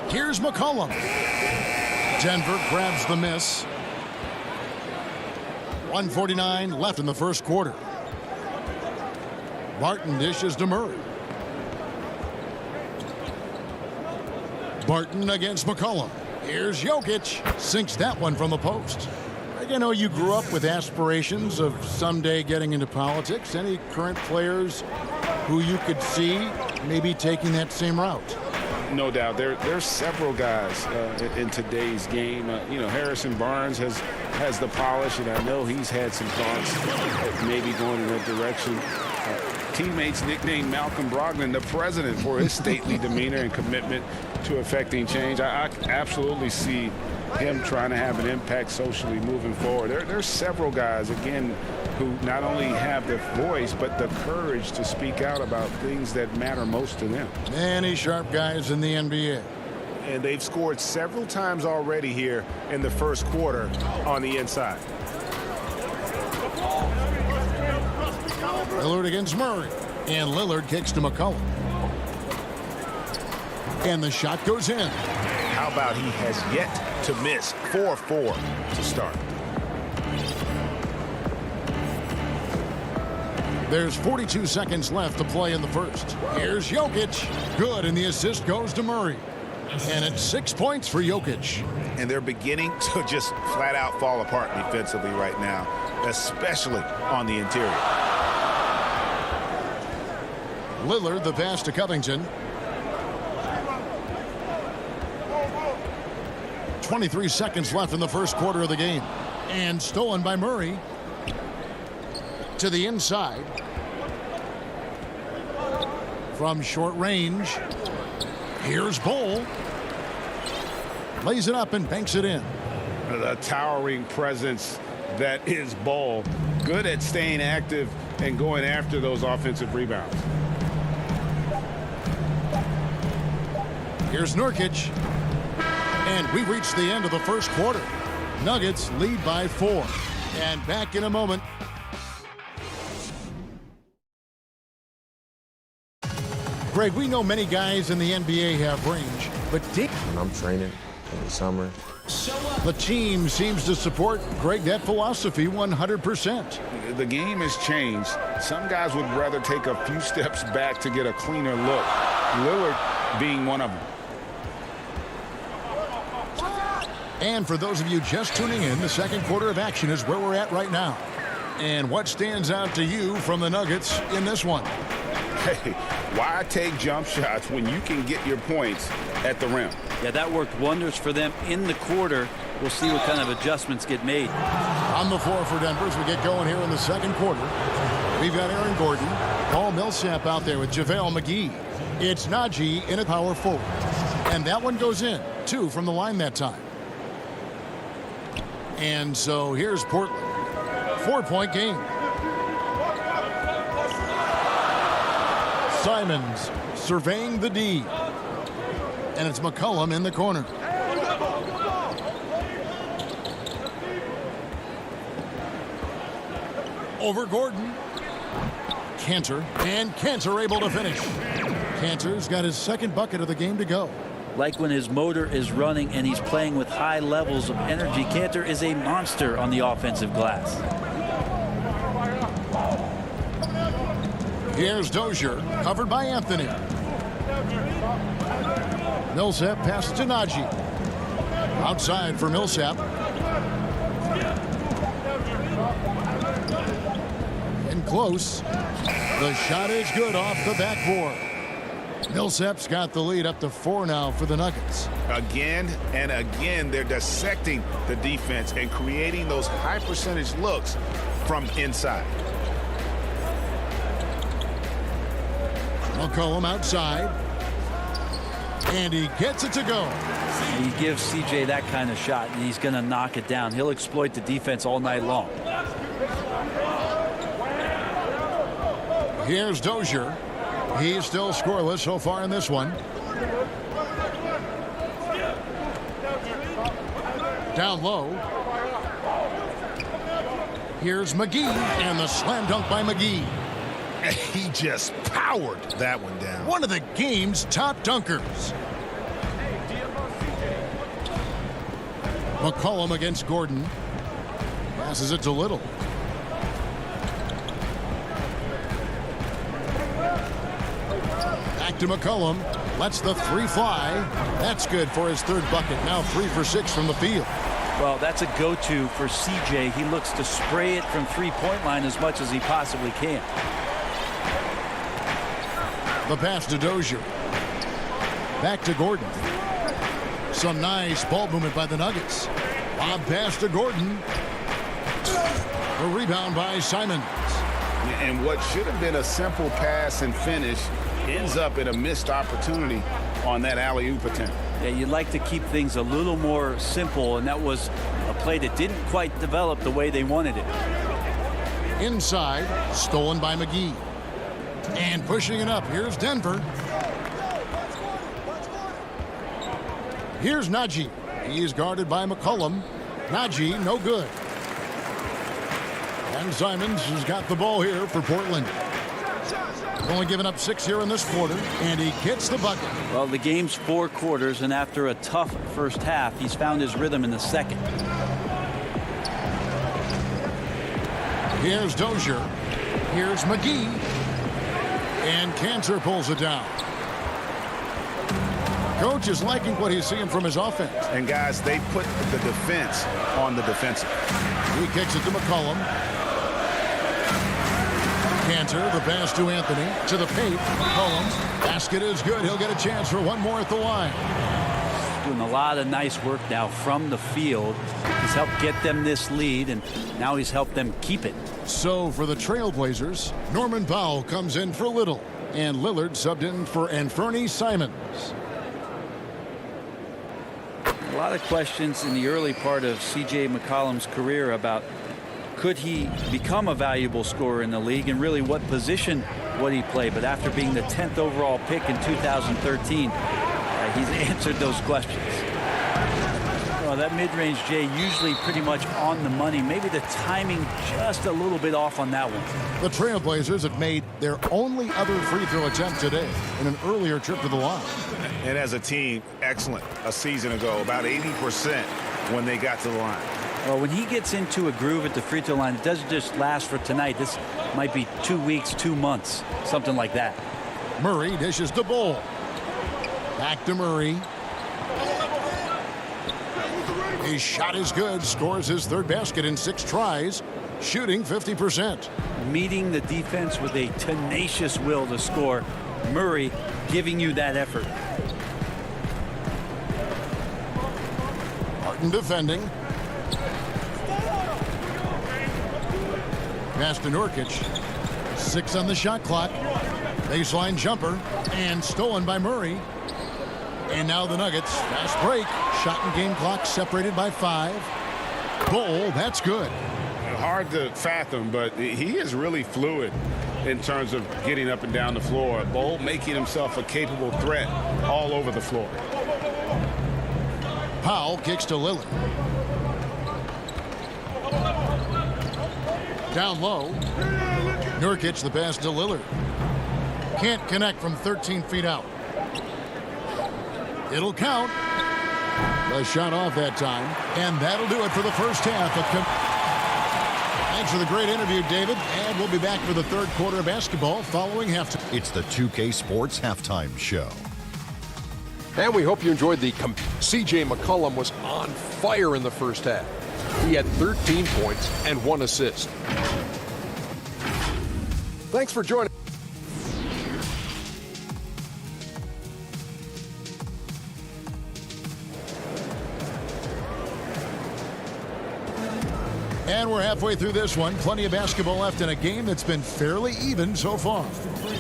Here's McCollum. Denver grabs the miss. 1:49 left in the first quarter. Barton dishes to Murray. Barton against McCollum. Here's Jokic. Sinks that one from the post. I know you grew up with aspirations of someday getting into politics. Any current players who you could see maybe taking that same route? No doubt. There's several guys in today's game. Harrison Barnes has the polish, and I know he's had some thoughts of maybe going in that direction. Teammates nicknamed Malcolm Brogdon the president for his stately demeanor and commitment to effecting change. I absolutely see him trying to have an impact socially moving forward. There's several guys, again, who not only have the voice, but the courage to speak out about things that matter most to them. Many sharp guys in the NBA. And they've scored several times already here in the first quarter on the inside. Lillard against Murray. And Lillard kicks to McCollum. And the shot goes in. How about he has yet to miss? 4-4 to start. There's 42 seconds left to play in the first. Here's Jokic. Good, and the assist goes to Murray. And it's 6 points for Jokic. And they're beginning to just flat out fall apart defensively right now, especially on the interior. Lillard, the pass to Covington. 23 seconds left in the first quarter of the game. And stolen by Murray. To the inside. From short range. Here's Bol. Lays it up and banks it in. The towering presence that is Bol. Good at staying active and going after those offensive rebounds. Here's Nurkic. And we've reached the end of the first quarter. Nuggets lead by 4. And back in a moment. Greg, we know many guys in the NBA have range, but when I'm training in the summer, the team seems to support, Greg, that philosophy 100%. The game has changed. Some guys would rather take a few steps back to get a cleaner look. Lillard being one of them. And for those of you just tuning in, the second quarter of action is where we're at right now. And what stands out to you from the Nuggets in this one? Hey, why take jump shots when you can get your points at the rim? Yeah, that worked wonders for them in the quarter. We'll see what kind of adjustments get made. On the floor for Denver as we get going here in the second quarter. We've got Aaron Gordon, Paul Millsap out there with JaVale McGee. It's Najee in a power forward. And that one goes in. 2 from the line that time. And so here's Portland. 4-point game. Simons surveying the D. And it's McCollum in the corner. Over Gordon. Cantor. And Cantor able to finish. Cantor's got his second bucket of the game to go. Like when his motor is running and he's playing with high levels of energy, Cantor is a monster on the offensive glass. Here's Dozier, covered by Anthony. Millsap passes to Najee. Outside for Millsap. And close. The shot is good off the backboard. Millsap's got the lead up to 4 now for the Nuggets. Again and again, they're dissecting the defense and creating those high percentage looks from inside. McCollum outside. And he gets it to go. And he gives CJ that kind of shot, and he's going to knock it down. He'll exploit the defense all night long. Here's Dozier. He's still scoreless so far in this one. Down low. Here's McGee, and the slam dunk by McGee. He just powered that one down. One of the game's top dunkers. McCollum against Gordon. Passes it to Little. Back to McCollum. Lets the 3 fly. That's good for his 3rd bucket. Now 3 for 6 from the field. Well, that's a go-to for CJ. He looks to spray it from 3-point line as much as he possibly can. The pass to Dozier. Back to Gordon. Some nice ball movement by the Nuggets. Lob pass to Gordon. A rebound by Simons. And what should have been a simple pass and finish ends up in a missed opportunity on that alley-oop attempt. Yeah, you'd like to keep things a little more simple, and that was a play that didn't quite develop the way they wanted it. Inside, stolen by McGee. And pushing it up, here's Denver. Here's Najee. He is guarded by McCollum. Najee, no good. And Simons has got the ball here for Portland. Only giving up 6 here in this quarter, and he gets the bucket. Well, the game's 4 quarters, and after a tough first half, he's found his rhythm in the second. Here's Dozier. Here's McGee. And Cantor pulls it down. Coach is liking what he's seeing from his offense. And guys, they put the defense on the defensive. He kicks it to McCollum. Cantor, the pass to Anthony. To the paint. McCollum. Basket is good. He'll get a chance for one more at the line. Doing a lot of nice work now from the field. He's helped get them this lead, and now he's helped them keep it. So for the Trailblazers, Norman Powell comes in for Little, and Lillard subbed in for Anfernee Simons. A lot of questions in the early part of C.J. McCollum's career about could he become a valuable scorer in the league, and really what position would he play. But after being the 10th overall pick in 2013, he's answered those questions. Well, that mid-range, Jay, usually pretty much on the money. Maybe the timing just a little bit off on that one. The Trailblazers have made their only other free throw attempt today in an earlier trip to the line. And as a team, excellent a season ago, about 80% when they got to the line. Well, when he gets into a groove at the free throw line, it doesn't just last for tonight. This might be 2 weeks, 2 months, something like that. Murray dishes to Bull. Back to Murray. His shot is good. Scores his 3rd basket in 6 tries. Shooting 50%. Meeting the defense with a tenacious will to score. Murray giving you that effort. Martin defending. Pass to Nurkic. 6 on the shot clock. Baseline jumper. And stolen by Murray. And now the Nuggets. Fast break. Shot and game clock separated by 5. Bull, that's good. Hard to fathom, but he is really fluid in terms of getting up and down the floor. Bull making himself a capable threat all over the floor. Powell kicks to Lillard. Down low. Nurkic the pass to Lillard. Can't connect from 13 feet out. It'll count. The shot off that time. And that'll do it for the first half. Thanks for the great interview, David. And we'll be back for the 3rd quarter of basketball following halftime. It's the 2K Sports Halftime Show. And we hope you enjoyed the C.J. McCollum was on fire in the first half. He had 13 points and 1 assist. Thanks for joining. And we're halfway through this one. Plenty of basketball left in a game that's been fairly even so far.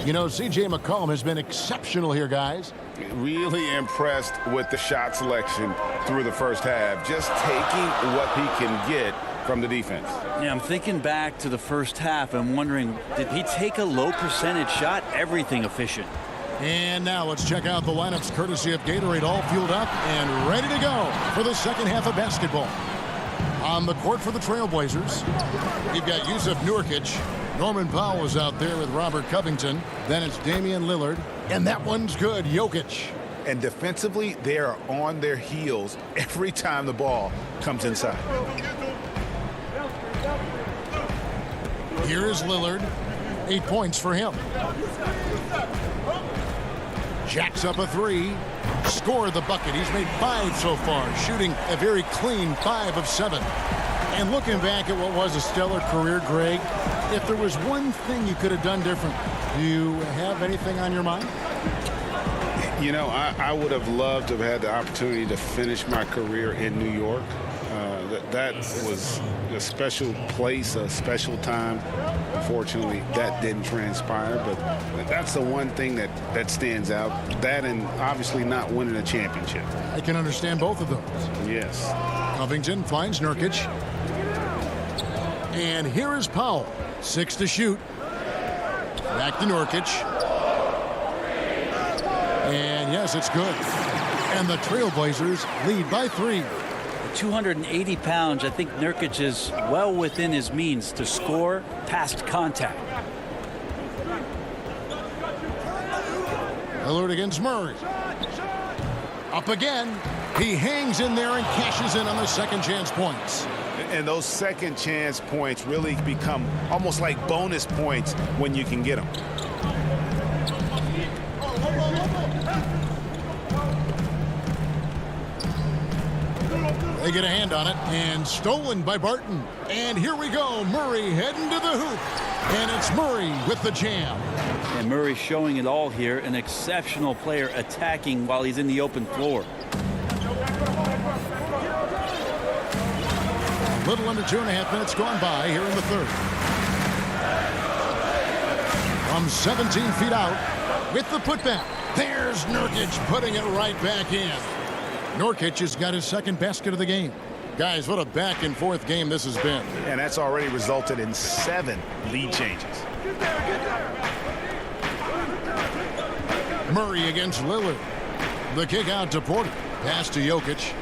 You know, C.J. McCollum has been exceptional here, guys. Really impressed with the shot selection through the first half. Just taking what he can get from the defense. Yeah, I'm thinking back to the first half and wondering, did he take a low percentage shot? Everything efficient. And now let's check out the lineups courtesy of Gatorade, all fueled up and ready to go for the second half of basketball. On the court for the Trailblazers, you've got Yusuf Nurkic. Norman Powell is out there with Robert Covington. Then it's Damian Lillard. And that one's good, Jokic. And defensively, they are on their heels every time the ball comes inside. Here is Lillard. 8 points for him. Jacks up a 3. Scored the bucket. He's made 5 so far, shooting a very clean 5 of 7. And looking back at what was a stellar career, Greg, if there was one thing you could have done different, do you have anything on your mind? You know, I would have loved to have had the opportunity to finish my career in New York. That was a special place, a special time. Unfortunately, that didn't transpire, but that's the one thing that stands out. That and obviously not winning a championship. I can understand both of those. Yes. Covington finds Nurkic. And here is Powell. 6 to shoot. Back to Nurkic. And yes, it's good. And the Trailblazers lead by 3. 280 pounds. I think Nurkic is well within his means to score past contact. Lillard against Murray. Up again. He hangs in there and cashes in on the second chance points. And those second chance points really become almost like bonus points when you can get them. They get a hand on it, and stolen by Barton. And here we go. Murray heading to the hoop. And it's Murray with the jam. And Murray showing it all here. An exceptional player attacking while he's in the open floor. A little under 2.5 minutes gone by here in the third. From 17 feet out with the putback. There's Nurkic putting it right back in. Nurkic has got his second basket of the game. Guys, what a back-and-forth game this has been. And that's already resulted in 7 lead changes. Murray against Lillard. The kick out to Porter. Pass to Jokic.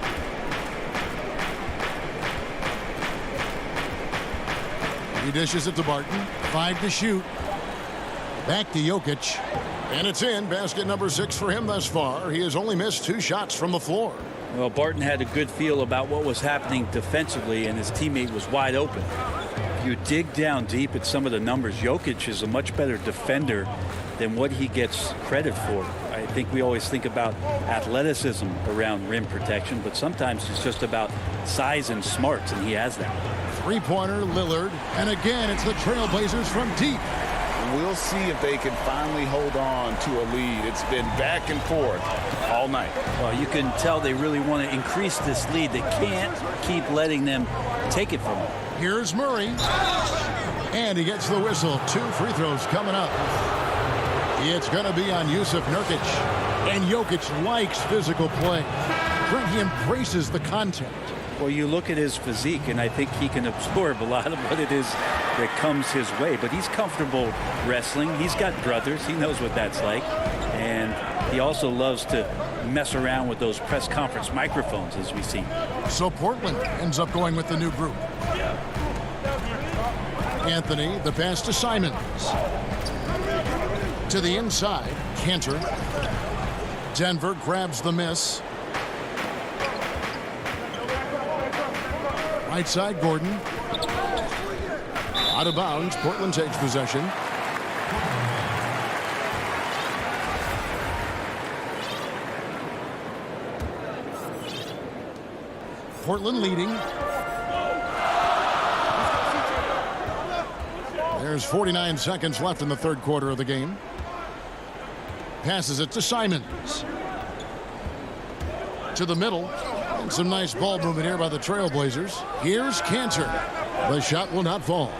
He dishes it to Barton. 5 to shoot. Back to Jokic. And it's in. Basket number 6 for him thus far. He has only missed 2 shots from the floor. Well, Barton had a good feel about what was happening defensively, and his teammate was wide open. If you dig down deep at some of the numbers, Jokic is a much better defender than what he gets credit for. I think we always think about athleticism around rim protection, but sometimes it's just about size and smarts, and he has that. Three-pointer, Lillard. And again, it's the Trailblazers from deep. We'll see if they can finally hold on to a lead. It's been back and forth all night. Well, you can tell they really want to increase this lead. They can't keep letting them take it from them. Here's Murray. And he gets the whistle. 2 free throws coming up. It's going to be on Yusuf Nurkic. And Jokic likes physical play. Brent, he embraces the contact. Well, you look at his physique, and I think he can absorb a lot of what it is that comes his way. But he's comfortable wrestling. He's got brothers. He knows what that's like. And he also loves to mess around with those press conference microphones, as we see. So Portland ends up going with the new group. Anthony, the pass to Simons. To the inside, Cantor. Denver grabs the miss. Right side, Gordon. Out of bounds, Portland takes possession. Portland leading. There's 49 seconds left in the third quarter of the game. Passes it to Simons. To the middle. And some nice ball movement here by the Trailblazers. Here's Cantor. The shot will not fall.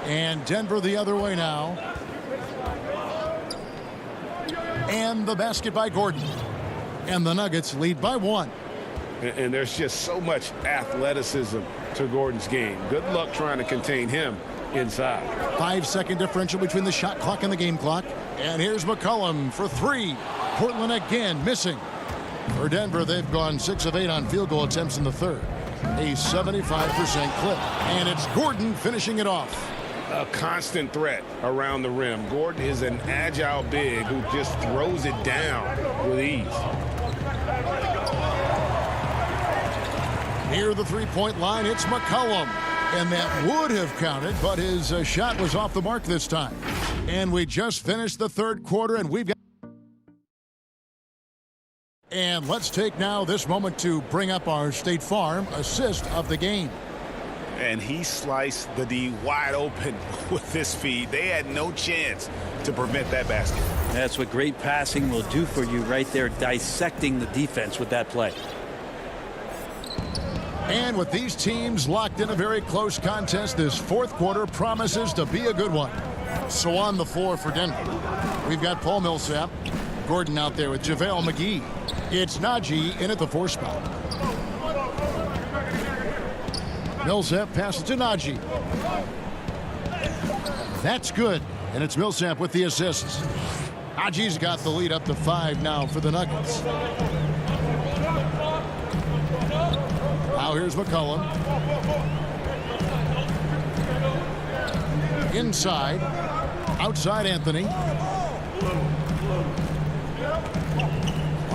And Denver the other way now. And the basket by Gordon. And the Nuggets lead by 1. And there's just so much athleticism to Gordon's game. Good luck trying to contain him inside. 5-second differential between the shot clock and the game clock. And here's McCollum for 3. Portland again missing. For Denver, they've gone 6 of 8 on field goal attempts in the third. A 75% clip. And it's Gordon finishing it off. A constant threat around the rim. Gordon is an agile big who just throws it down with ease. Near the three-point line, it's McCollum. And that would have counted, but his shot was off the mark this time. And we just finished the third quarter, and we've got... And let's take now this moment to bring up our State Farm assist of the game. And he sliced the D wide open with this feed. They had no chance to prevent that basket. That's what great passing will do for you right there, dissecting the defense with that play. And with these teams locked in a very close contest, this fourth quarter promises to be a good one. So on the floor for Denver, we've got Paul Millsap, Gordon out there with JaVale McGee. It's Najee in at the 4 spot. Millsap passes to Najee. That's good, and it's Millsap with the assists. Najee's got the lead up to 5 now for the Nuggets. Now here's McCollum. Inside. Outside Anthony.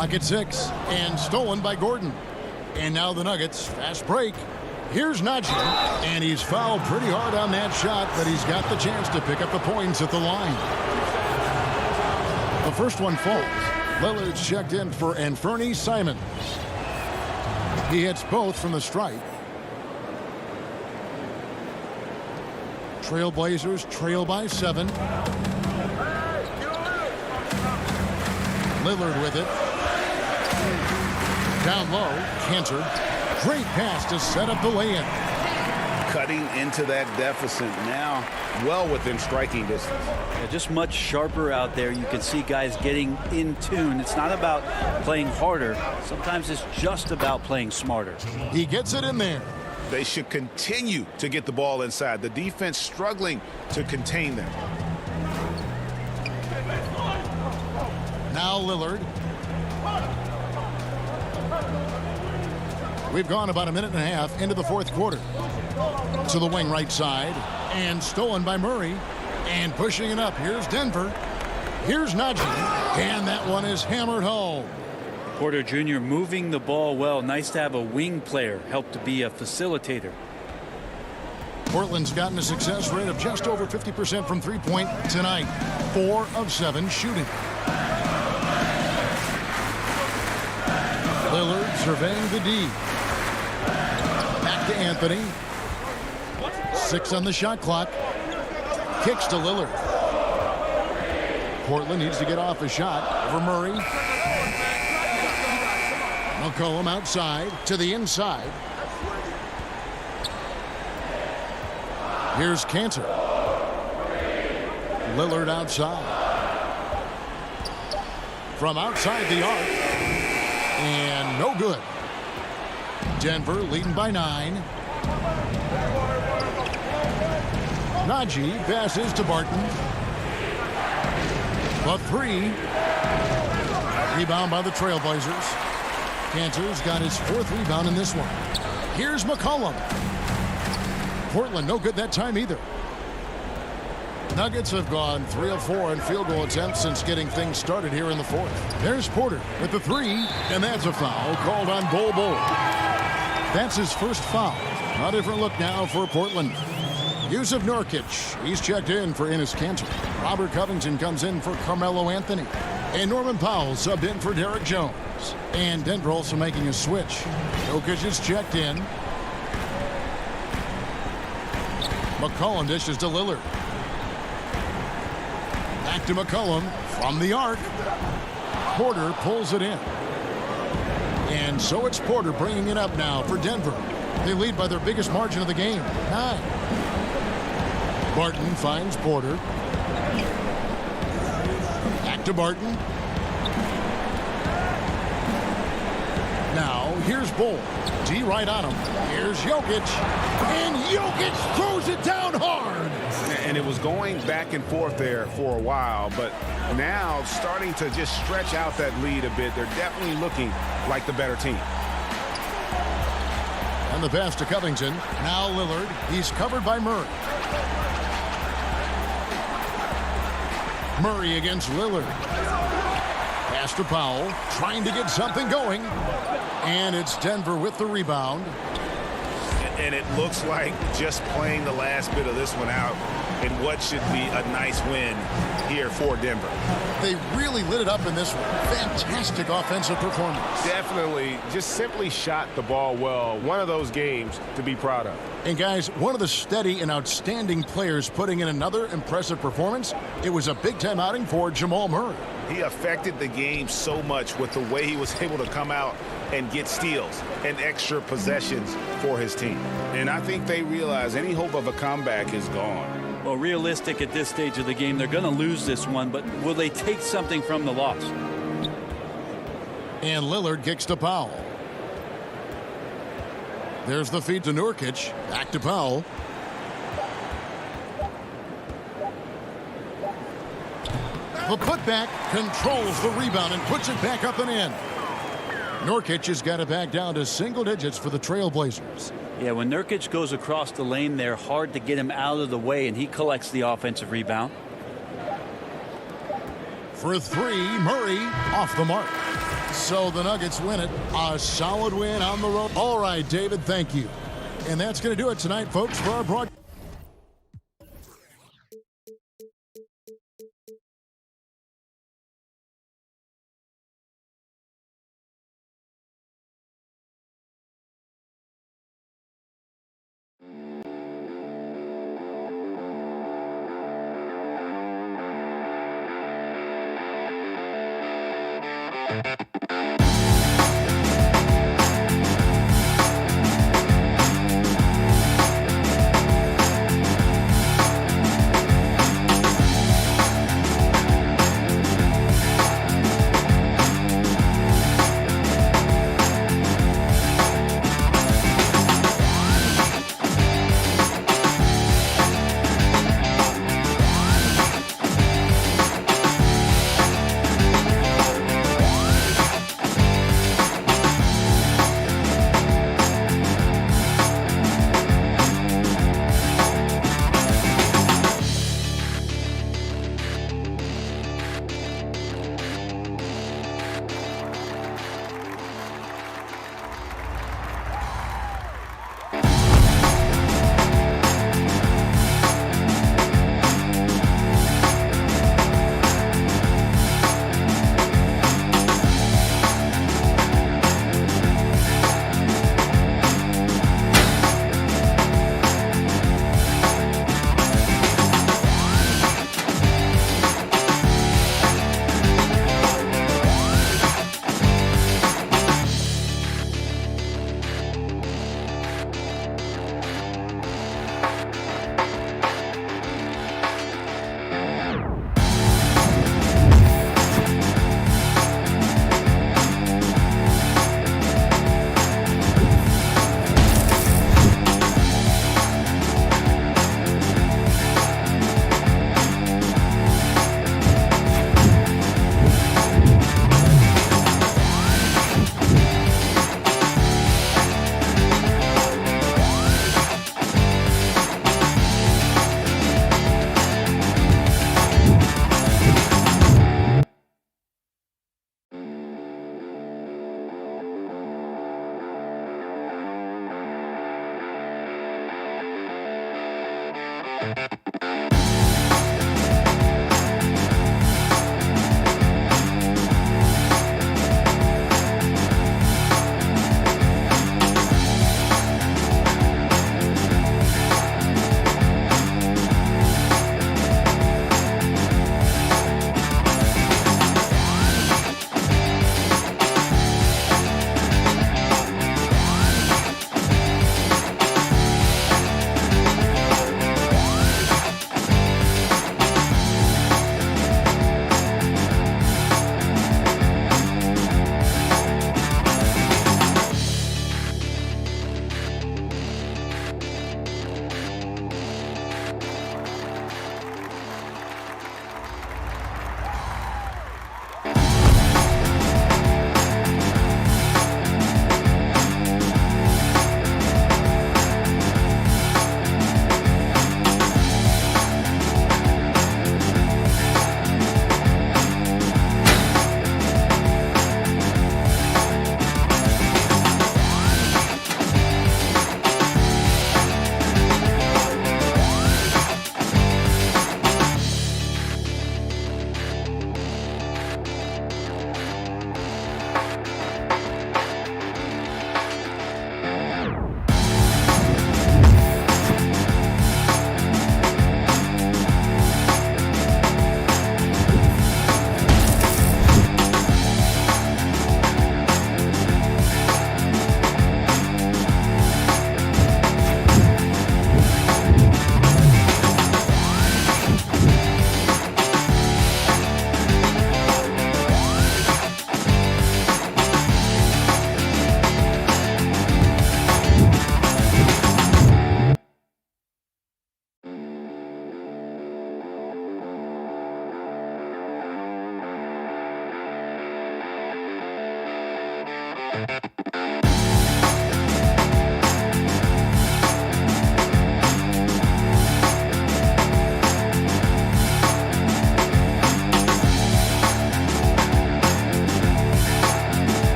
Clock at 6, and stolen by Gordon. And now the Nuggets, fast break. Here's Najee, and he's fouled pretty hard on that shot, but he's got the chance to pick up the points at the line. The first one falls. Lillard's checked in for Anfernee Simons. He hits both from the stripe. Trailblazers trail by 7. Lillard with it. Down low, Cantor. Great pass to set up the lay-in. Cutting into that deficit now, well within striking distance. Yeah, just much sharper out there. You can see guys getting in tune. It's not about playing harder. Sometimes it's just about playing smarter. He gets it in there. They should continue to get the ball inside. The defense struggling to contain them. Now Lillard. We've gone about a minute and a half into the fourth quarter. To the wing right side. And stolen by Murray. And pushing it up. Here's Denver. Here's Najee. And that one is hammered home. Porter Jr. moving the ball well. Nice to have a wing player help to be a facilitator. Portland's gotten a success rate of just over 50% from three-point tonight. 4 of 7 shooting. Lillard surveying the D. Back to Anthony. 6 on the shot clock. Kicks to Lillard. Portland needs to get off a shot over Murray. McCollum outside to the inside. Here's Cantor. Lillard outside. From outside the arc. And no good. Denver leading by 9. Najee passes to Barton. The 3. Rebound by the Trailblazers. Cantor's got his 4th rebound in this one. Here's McCollum. Portland no good that time either. Nuggets have gone 3 of 4 in field goal attempts since getting things started here in the 4th. There's Porter with the 3, and that's a foul called on Bol Bol. That's his first foul. A different look now for Portland. Yusuf Nurkic, he's checked in for Enes Kanter. Robert Covington comes in for Carmelo Anthony. And Norman Powell subbed in for Derek Jones. And Denver also making a switch. Jokic is checked in. McCollum dishes to Lillard. Back to McCollum from the arc. Porter pulls it in. And so it's Porter bringing it up now for Denver. They lead by their biggest margin of the game, 9. Barton finds Porter. Back to Barton. Now, here's Bol. D right on him. Here's Jokic. And Jokic throws it down hard. And it was going back and forth there for a while, but now starting to just stretch out that lead a bit. They're definitely looking like the better team. And the pass to Covington. Now Lillard. He's covered by Murray. Murray against Lillard. Pass to Powell. Trying to get something going. And it's Denver with the rebound. And it looks like just playing the last bit of this one out in what should be a nice win here for Denver. They really lit it up in this one. Fantastic offensive performance. Definitely just simply shot the ball well. One of those games to be proud of. And guys, one of the steady and outstanding players putting in another impressive performance. It was a big-time outing for Jamal Murray. He affected the game so much with the way he was able to come out and get steals and extra possessions for his team. And I think they realize any hope of a comeback is gone. Well, realistic at this stage of the game, they're going to lose this one, but will they take something from the loss? And Lillard kicks to Powell. There's the feed to Nurkic. Back to Powell. The putback controls the rebound and puts it back up and in. Nurkic has got it back down to single digits for the Trailblazers. Yeah, when Nurkic goes across the lane, they're hard to get him out of the way, and he collects the offensive rebound. For three, Murray off the mark. So the Nuggets win it. A solid win on the road. All right, David, thank you. And that's going to do it tonight, folks, for our broadcast.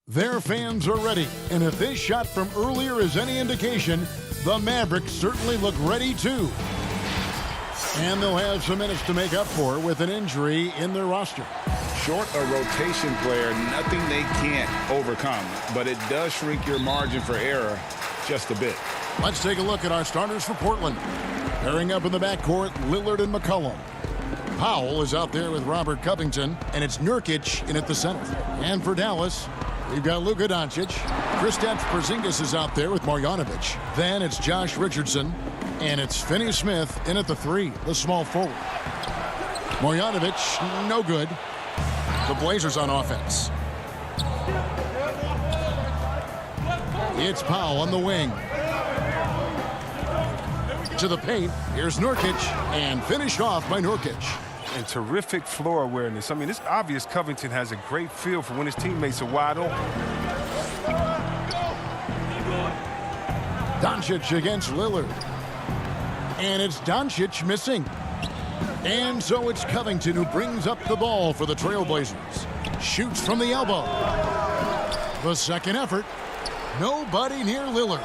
Their fans are ready, and if this shot from earlier is any indication, the Mavericks certainly look ready too. And they'll have some minutes to make up for with an injury in their roster. Short a rotation player, nothing they can't overcome, but it does shrink your margin for error just a bit. Let's take a look at our starters for Portland. Pairing up in the backcourt, Lillard and McCollum. Powell is out there with Robert Covington, and it's Nurkic in at the center. And for Dallas, we've got Luka Doncic. Kristaps Porzingis is out there with Marjanovic. Then it's Josh Richardson, and it's Finney Smith in at the 3, the small forward. Marjanovic, no good. The Blazers on offense. It's Powell on the wing. To the paint, here's Nurkic, and finished off by Nurkic. And terrific floor awareness. I mean, it's obvious Covington has a great feel for when his teammates are wide open. Doncic against Lillard. And it's Doncic missing. And so it's Covington who brings up the ball for the Trailblazers. Shoots from the elbow. The second effort. Nobody near Lillard.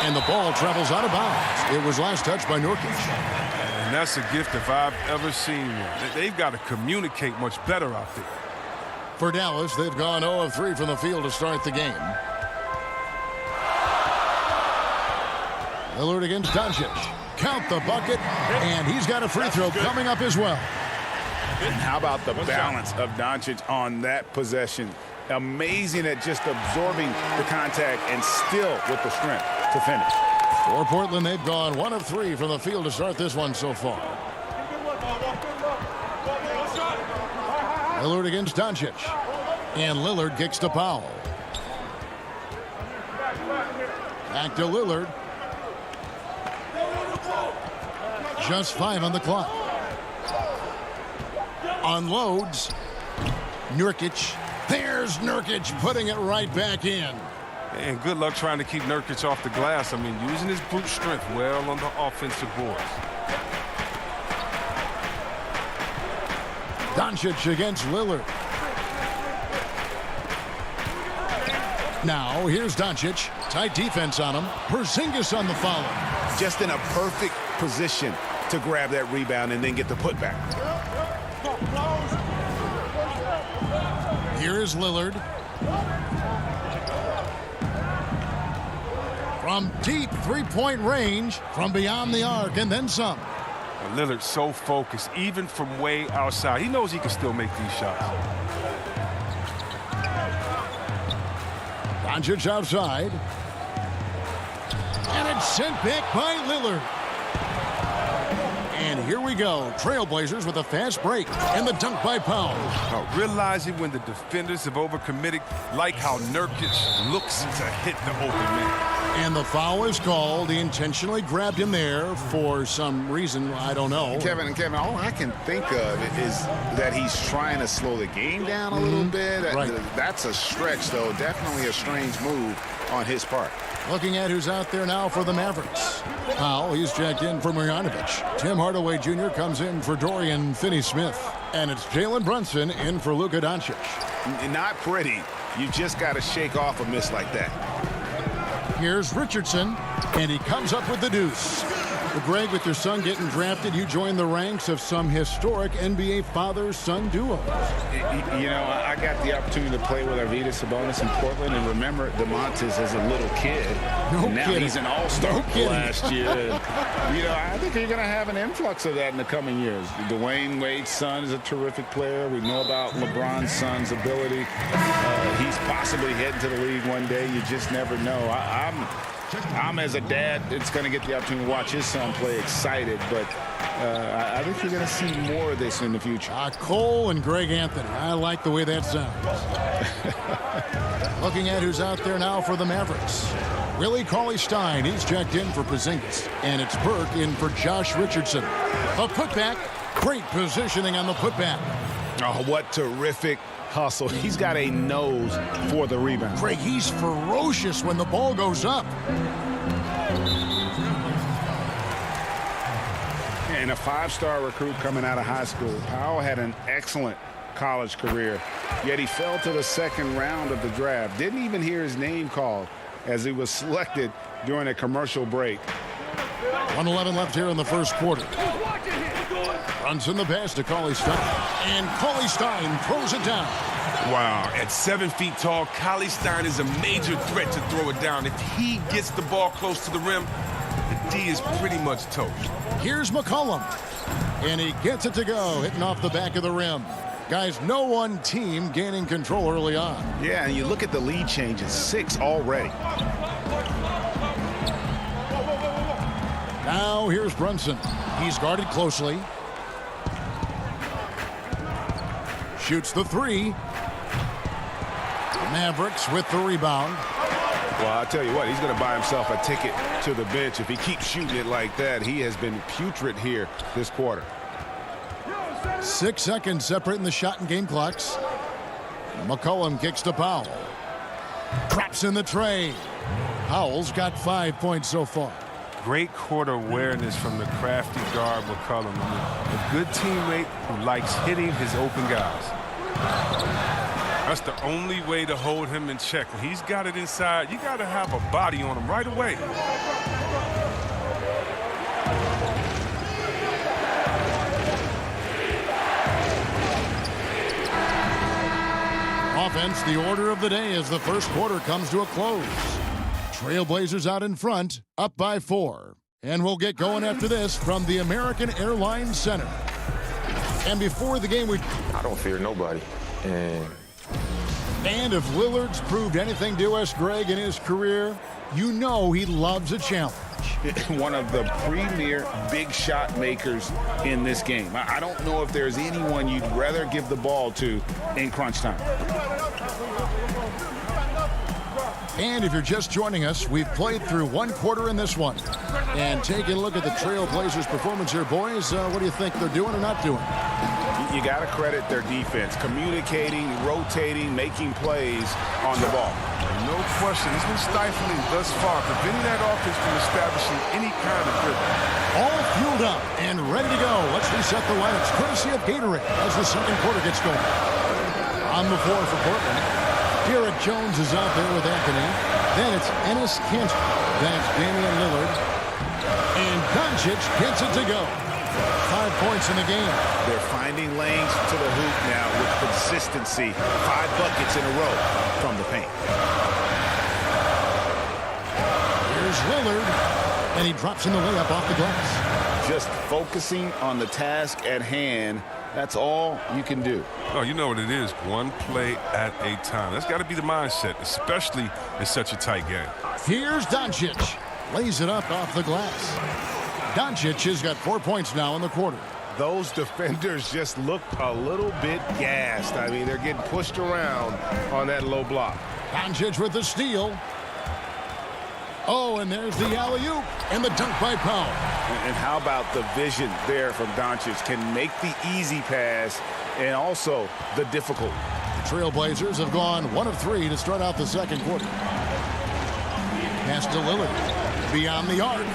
And the ball travels out of bounds. It was last touched by Nurkic. And that's a gift if I've ever seen one. They've got to communicate much better out there. For Dallas, they've gone 0 of 3 from the field to start the game. Lillard against Doncic. Count the bucket, and he's got a free throw coming up as well. And how about the balance of Doncic on that possession? Amazing at just absorbing the contact and still with the strength to finish. For Portland, they've gone 1 of 3 from the field to start this one so far. Lillard against Doncic. And Lillard kicks to Powell. Back to Lillard. Just 5 on the clock. Unloads. Nurkic. There's Nurkic putting it right back in. And good luck trying to keep Nurkic off the glass. I mean, using his brute strength well on the offensive boards. Doncic against Lillard. Now, here's Doncic. Tight defense on him. Porzingis on the follow. Just in a perfect position to grab that rebound and then get the putback. Here is Lillard. From deep three-point range, from beyond the arc, and then some. And Lillard's so focused, even from way outside. He knows he can still make these shots. Doncic outside. And it's sent back by Lillard. And here we go. Trailblazers with a fast break. And the dunk by Powell. Realizing when the defenders have overcommitted, like how Nurkic looks to hit the open man. And the foul is called. He intentionally grabbed him there for some reason. I don't know. Kevin, all I can think of is that he's trying to slow the game down a little bit. Right. That's a stretch, though. Definitely a strange move on his part. Looking at who's out there now for the Mavericks. Powell, he's checked in for Marjanovic. Tim Hardaway Jr. comes in for Dorian Finney-Smith. And it's Jalen Brunson in for Luka Doncic. Not pretty. You just got to shake off a miss like that. Here's Richardson, and he comes up with the deuce. Well, Greg, with your son getting drafted, you join the ranks of some historic NBA father-son duos. You know, I got the opportunity to play with Arvydas Sabonis in Portland, and remember DeMontis as a little kid. Now kidding. He's an all-star last year. You know, I think you're going to have an influx of that in the coming years. Dwayne Wade's son is a terrific player. We know about LeBron's son's ability. He's possibly heading to the league one day. You just never know. I'm as a dad, it's going to get the opportunity to watch his son play excited, but I think you're going to see more of this in the future. Cole and Greg Anthony. I like the way that sounds. Looking at who's out there now for the Mavericks. Willie Cauley-Stein, he's checked in for Porzingis. And it's Burke in for Josh Richardson. A putback. Great positioning on the putback. Oh, what terrific hustle. He's got a nose for the rebound. Greg, he's ferocious when the ball goes up. And a five-star recruit coming out of high school. Powell had an excellent college career, yet he fell to the second round of the draft. Didn't even hear his name called as he was selected during a commercial break. 1:11 left here in the first quarter. Brunson the pass to Cauley-Stein. And Cauley-Stein throws it down. Wow, at 7 feet tall, Cauley-Stein is a major threat to throw it down. If he gets the ball close to the rim, the D is pretty much toast. Here's McCollum. And he gets it to go, hitting off the back of the rim. Guys, no one team gaining control early on. Yeah, and you look at the lead changes, 6 already. Now here's Brunson. He's guarded closely. Shoots the three. Mavericks with the rebound. Well, I'll tell you what, he's going to buy himself a ticket to the bench. If he keeps shooting it like that, he has been putrid here this quarter. 6 seconds separating the shot and game clocks. McCollum kicks to Powell. Drops in the tray. Powell's got 5 points so far. Great court awareness from the crafty guard McCollum. A good teammate who likes hitting his open guys. That's the only way to hold him in check. When he's got it inside, you got to have a body on him right away. Offense, the order of the day as the first quarter comes to a close. Trailblazers out in front, up by 4. And we'll get going after this from the American Airlines Center. And before the game, I don't fear nobody. And if Lillard's proved anything to us, Greg, in his career, you know he loves a challenge. One of the premier big shot makers in this game. I don't know if there's anyone you'd rather give the ball to in crunch time. And if you're just joining us, we've played through one quarter in this one. And taking a look at the Trailblazers' performance here, boys, what do you think they're doing or not doing? You got to credit their defense, communicating, rotating, making plays on the ball. No question, it's been stifling thus far, preventing that offense from establishing any kind of rhythm. All fueled up and ready to go. Let's reset the lineups, courtesy of Gatorade, as the second quarter gets going. On the floor for Portland, Derek Jones is out there with Anthony. Then it's Enes Kanter. That's Damian Lillard. And Doncic gets it to go. 5 points in the game. They're finding lanes to the hoop now with consistency. 5 buckets in a row from the paint. Here's Lillard. And he drops in the layup off the glass. just focusing on the task at hand. That's all you can do. Oh, you know what it is. One play at a time. That's got to be the mindset, especially in such a tight game. Here's Doncic. Lays it up off the glass. Doncic has got 4 points now in the quarter. Those defenders just looked a little bit gassed. I mean, they're getting pushed around on that low block. Doncic with the steal. Oh, and there's the alley-oop and the dunk by Powell. And how about the vision there from Doncic? Can make the easy pass and also the difficult. The Trailblazers have gone 1 of 3 to start out the second quarter. Pass to Lillard. Beyond the arc.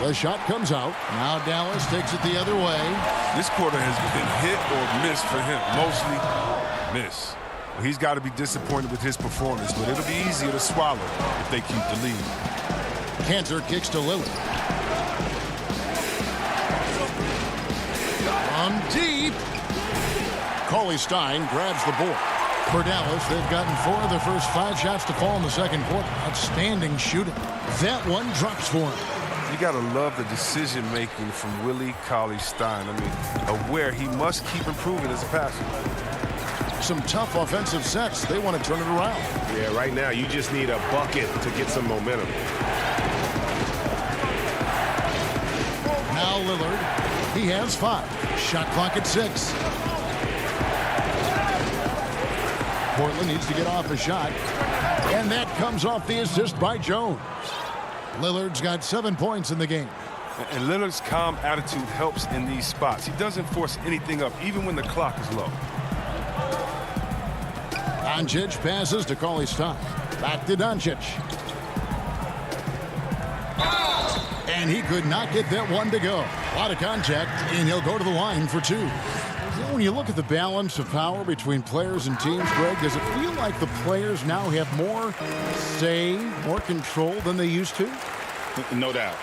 The shot comes out. Now Dallas takes it the other way. This quarter has been hit or miss for him. Mostly miss. Well, he's got to be disappointed with his performance, but it'll be easier to swallow if they keep the lead. Cantor kicks to Lillard. From deep. Cauley Stein grabs the board. For Dallas, they've gotten 4 of their first 5 shots to fall in the second quarter. Outstanding shooting. That one drops for him. You got to love the decision-making from Willie Cauley-Stein. I mean, aware he must keep improving as a passer. Some tough offensive sets. They want to turn it around. Yeah, right now you just need a bucket to get some momentum. Now Lillard. He has 5. Shot clock at 6. Portland needs to get off a shot. And that comes off the assist by Jones. Lillard's got 7 points in the game. And Lillard's calm attitude helps in these spots. He doesn't force anything up, even when the clock is low. Doncic passes to Cauley Stein. Back to Doncic. And he could not get that one to go. A lot of contact, and he'll go to the line for 2. When you look at the balance of power between players and teams, Greg, does it feel like the players now have more say, more control than they used to? No doubt.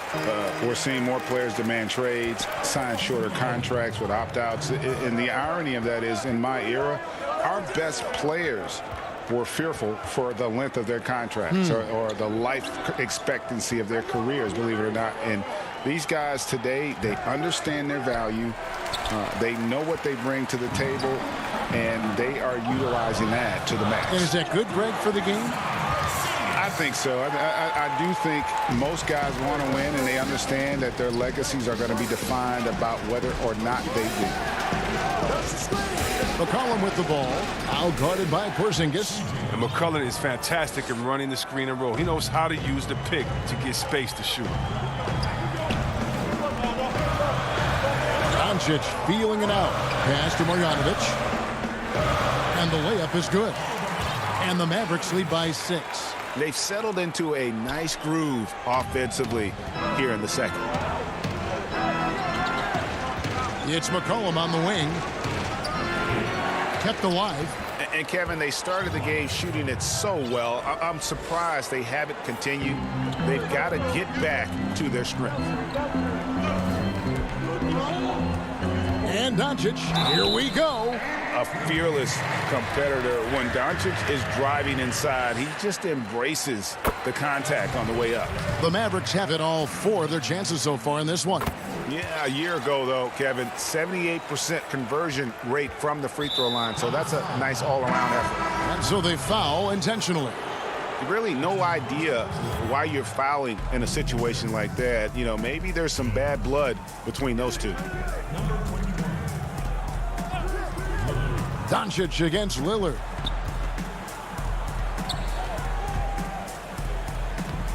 We're seeing more players demand trades, sign shorter contracts with opt-outs. And the irony of that is, in my era, our best players were fearful for the length of their contracts or the life expectancy of their careers, believe it or not. And these guys today, they understand their value. They know what they bring to the table, and they are utilizing that to the max. And is that good, Greg, for the game? I think so. I do think most guys want to win, and they understand that their legacies are going to be defined about whether or not they do. McCollum with the ball, out guarded by Porzingis. And McCollum is fantastic at running the screen and roll. He knows how to use the pick to get space to shoot. Doncic feeling it out. Pass to Marjanovic. And the layup is good. And the Mavericks lead by 6. They've settled into a nice groove offensively here in the second. It's McCollum on the wing. Kept alive. And Kevin, they started the game shooting it so well. I'm surprised they haven't continued. They've got to get back to their strength. And Doncic, here we go. A fearless competitor. When Doncic is driving inside, he just embraces the contact on the way up. The Mavericks have it all 4 of their chances so far in this one. Yeah, a year ago, though, Kevin, 78% conversion rate from the free throw line. So that's a nice all-around effort. And so they foul intentionally. Really no idea why you're fouling in a situation like that. You know, maybe there's some bad blood between those two. Doncic against Lillard.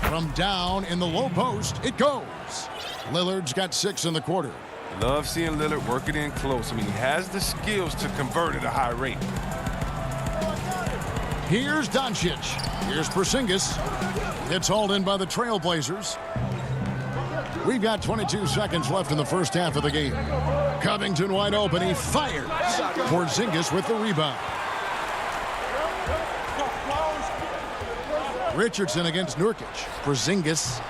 From down in the low post, it goes. Lillard's got 6 in the quarter. Love seeing Lillard work it in close. I mean, he has the skills to convert at a high rate. Here's Doncic. Here's Porzingis. It's hauled in by the Trailblazers. We've got 22 seconds left in the first half of the game. Covington wide open. He fires. Porzingis with the rebound. Richardson against Nurkic. Porzingis.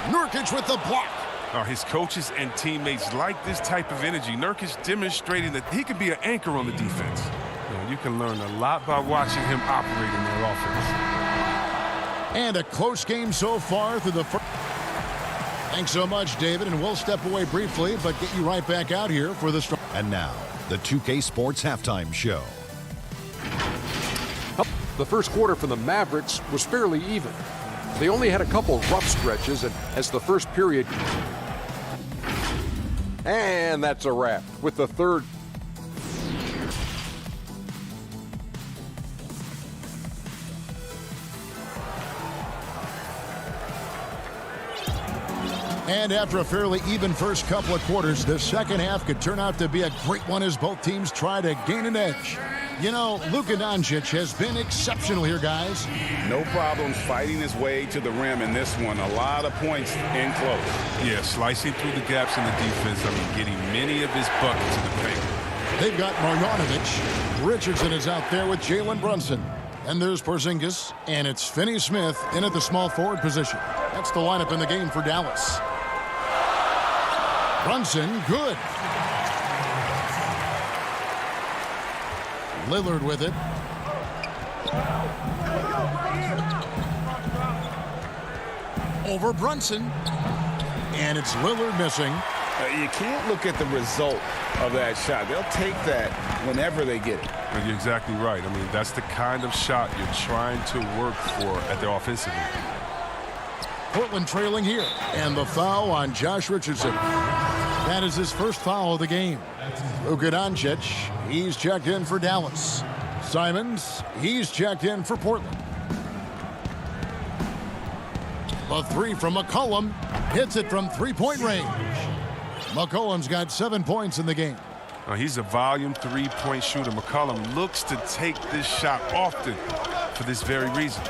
Nurkic with the block. His coaches and teammates like this type of energy. Nurkic demonstrating that he can be an anchor on the defense. You can learn a lot by watching him operate in their offense. And a close game so far through the first. Thanks so much, David, and we'll step away briefly, but get you right back out here for the... And now, the 2K Sports Halftime Show. The first quarter for the Mavericks was fairly even. They only had a couple rough stretches as the first period. And that's a wrap with the third. And after a fairly even first couple of quarters, the second half could turn out to be a great one as both teams try to gain an edge. You know, Luka Doncic has been exceptional here, guys. No problems fighting his way to the rim in this one. A lot of points in close. Yeah, slicing through the gaps in the defense. I mean, getting many of his buckets in the paint. They've got Marjanovic. Richardson is out there with Jalen Brunson. And there's Porzingis. And it's Finney-Smith in at the small forward position. That's the lineup in the game for Dallas. Brunson, good. Lillard with it. Over Brunson. And it's Lillard missing. You can't look at the result of that shot. They'll take that whenever they get it. You're exactly right. I mean, that's the kind of shot you're trying to work for at the offensive end. Portland trailing here. And the foul on Josh Richardson. That is his first foul of the game. Luka Doncic, he's checked in for Dallas. Simons, he's checked in for Portland. A three from McCollum. Hits it from three-point range. McCollum's got 7 points in the game. He's a volume three-point shooter. McCollum looks to take this shot often for this very reason.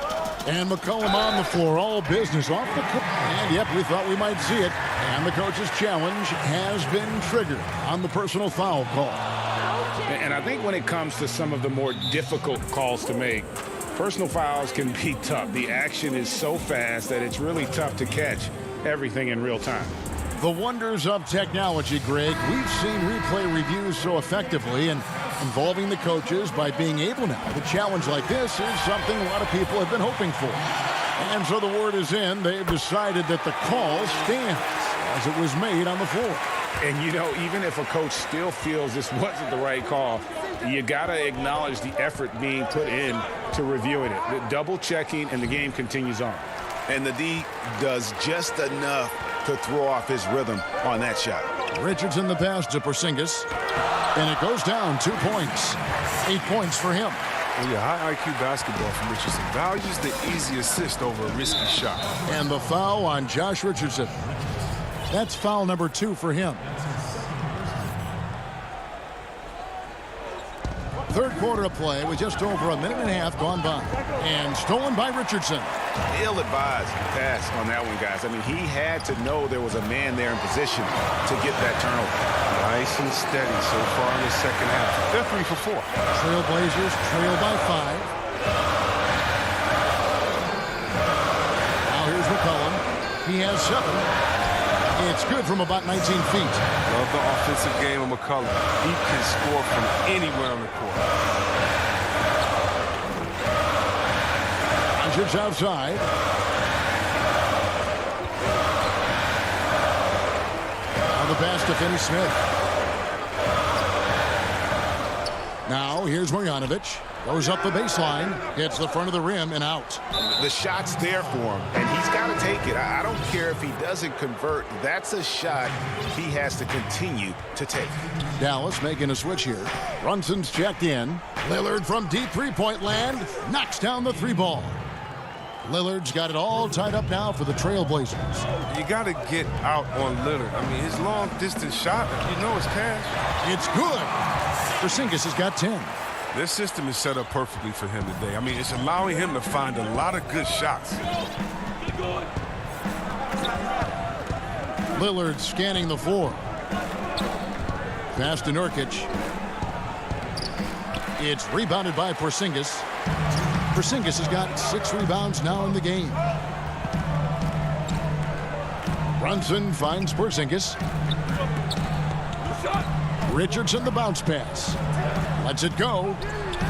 And McCollum on the floor, all business off the court. And yep, we thought we might see it. And the coach's challenge has been triggered on the personal foul call. And I think when it comes to some of the more difficult calls to make, personal fouls can be tough. The action is so fast that it's really tough to catch everything in real time. The wonders of technology, Greg. We've seen replay reviews so effectively and involving the coaches by being able now. The challenge like this is something a lot of people have been hoping for. And so the word is in. They've decided that the call stands as it was made on the floor. And, you know, even if a coach still feels this wasn't the right call, you got to acknowledge the effort being put in to reviewing it. The double checking, and the game continues on. And the D does just enough to throw off his rhythm on that shot. Richardson the pass to Porzingis. And it goes down 2 points. 8 points for him. Well, yeah, high IQ basketball from Richardson. Values the easy assist over a risky shot. And the foul on Josh Richardson. That's foul number 2 for him. Third quarter of play with just over a minute and a half gone by. And stolen by Richardson. Ill-advised pass on that one, guys. I mean, he had to know there was a man there in position to get that turnover. Nice and steady so far in the second half. They're 3 for 4. Trailblazers trail by 5. Now here's McCollum. He has 7. It's good from about 19 feet. Love the offensive game of McCollum. He can score from anywhere on the court. Doncic outside. On the pass to Finney-Smith. Now here's Marjanovic. Goes up the baseline, hits the front of the rim and out. The shot's there for him, and he's got to take it. I don't care if he doesn't convert. That's a shot he has to continue to take. Dallas making a switch here. Brunson's checked in. Lillard from deep three-point land knocks down the 3 ball. Lillard's got it all tied up now for the Trailblazers. You got to get out on Lillard. I mean, his long-distance shot, you know it's cash. It's good. Porzingis has got 10. This system is set up perfectly for him today. I mean, it's allowing him to find a lot of good shots. Lillard scanning the floor. Pass to Nurkic. It's rebounded by Porzingis. Porzingis has got 6 rebounds now in the game. Brunson finds Porzingis. Richardson the bounce pass. Lets it go.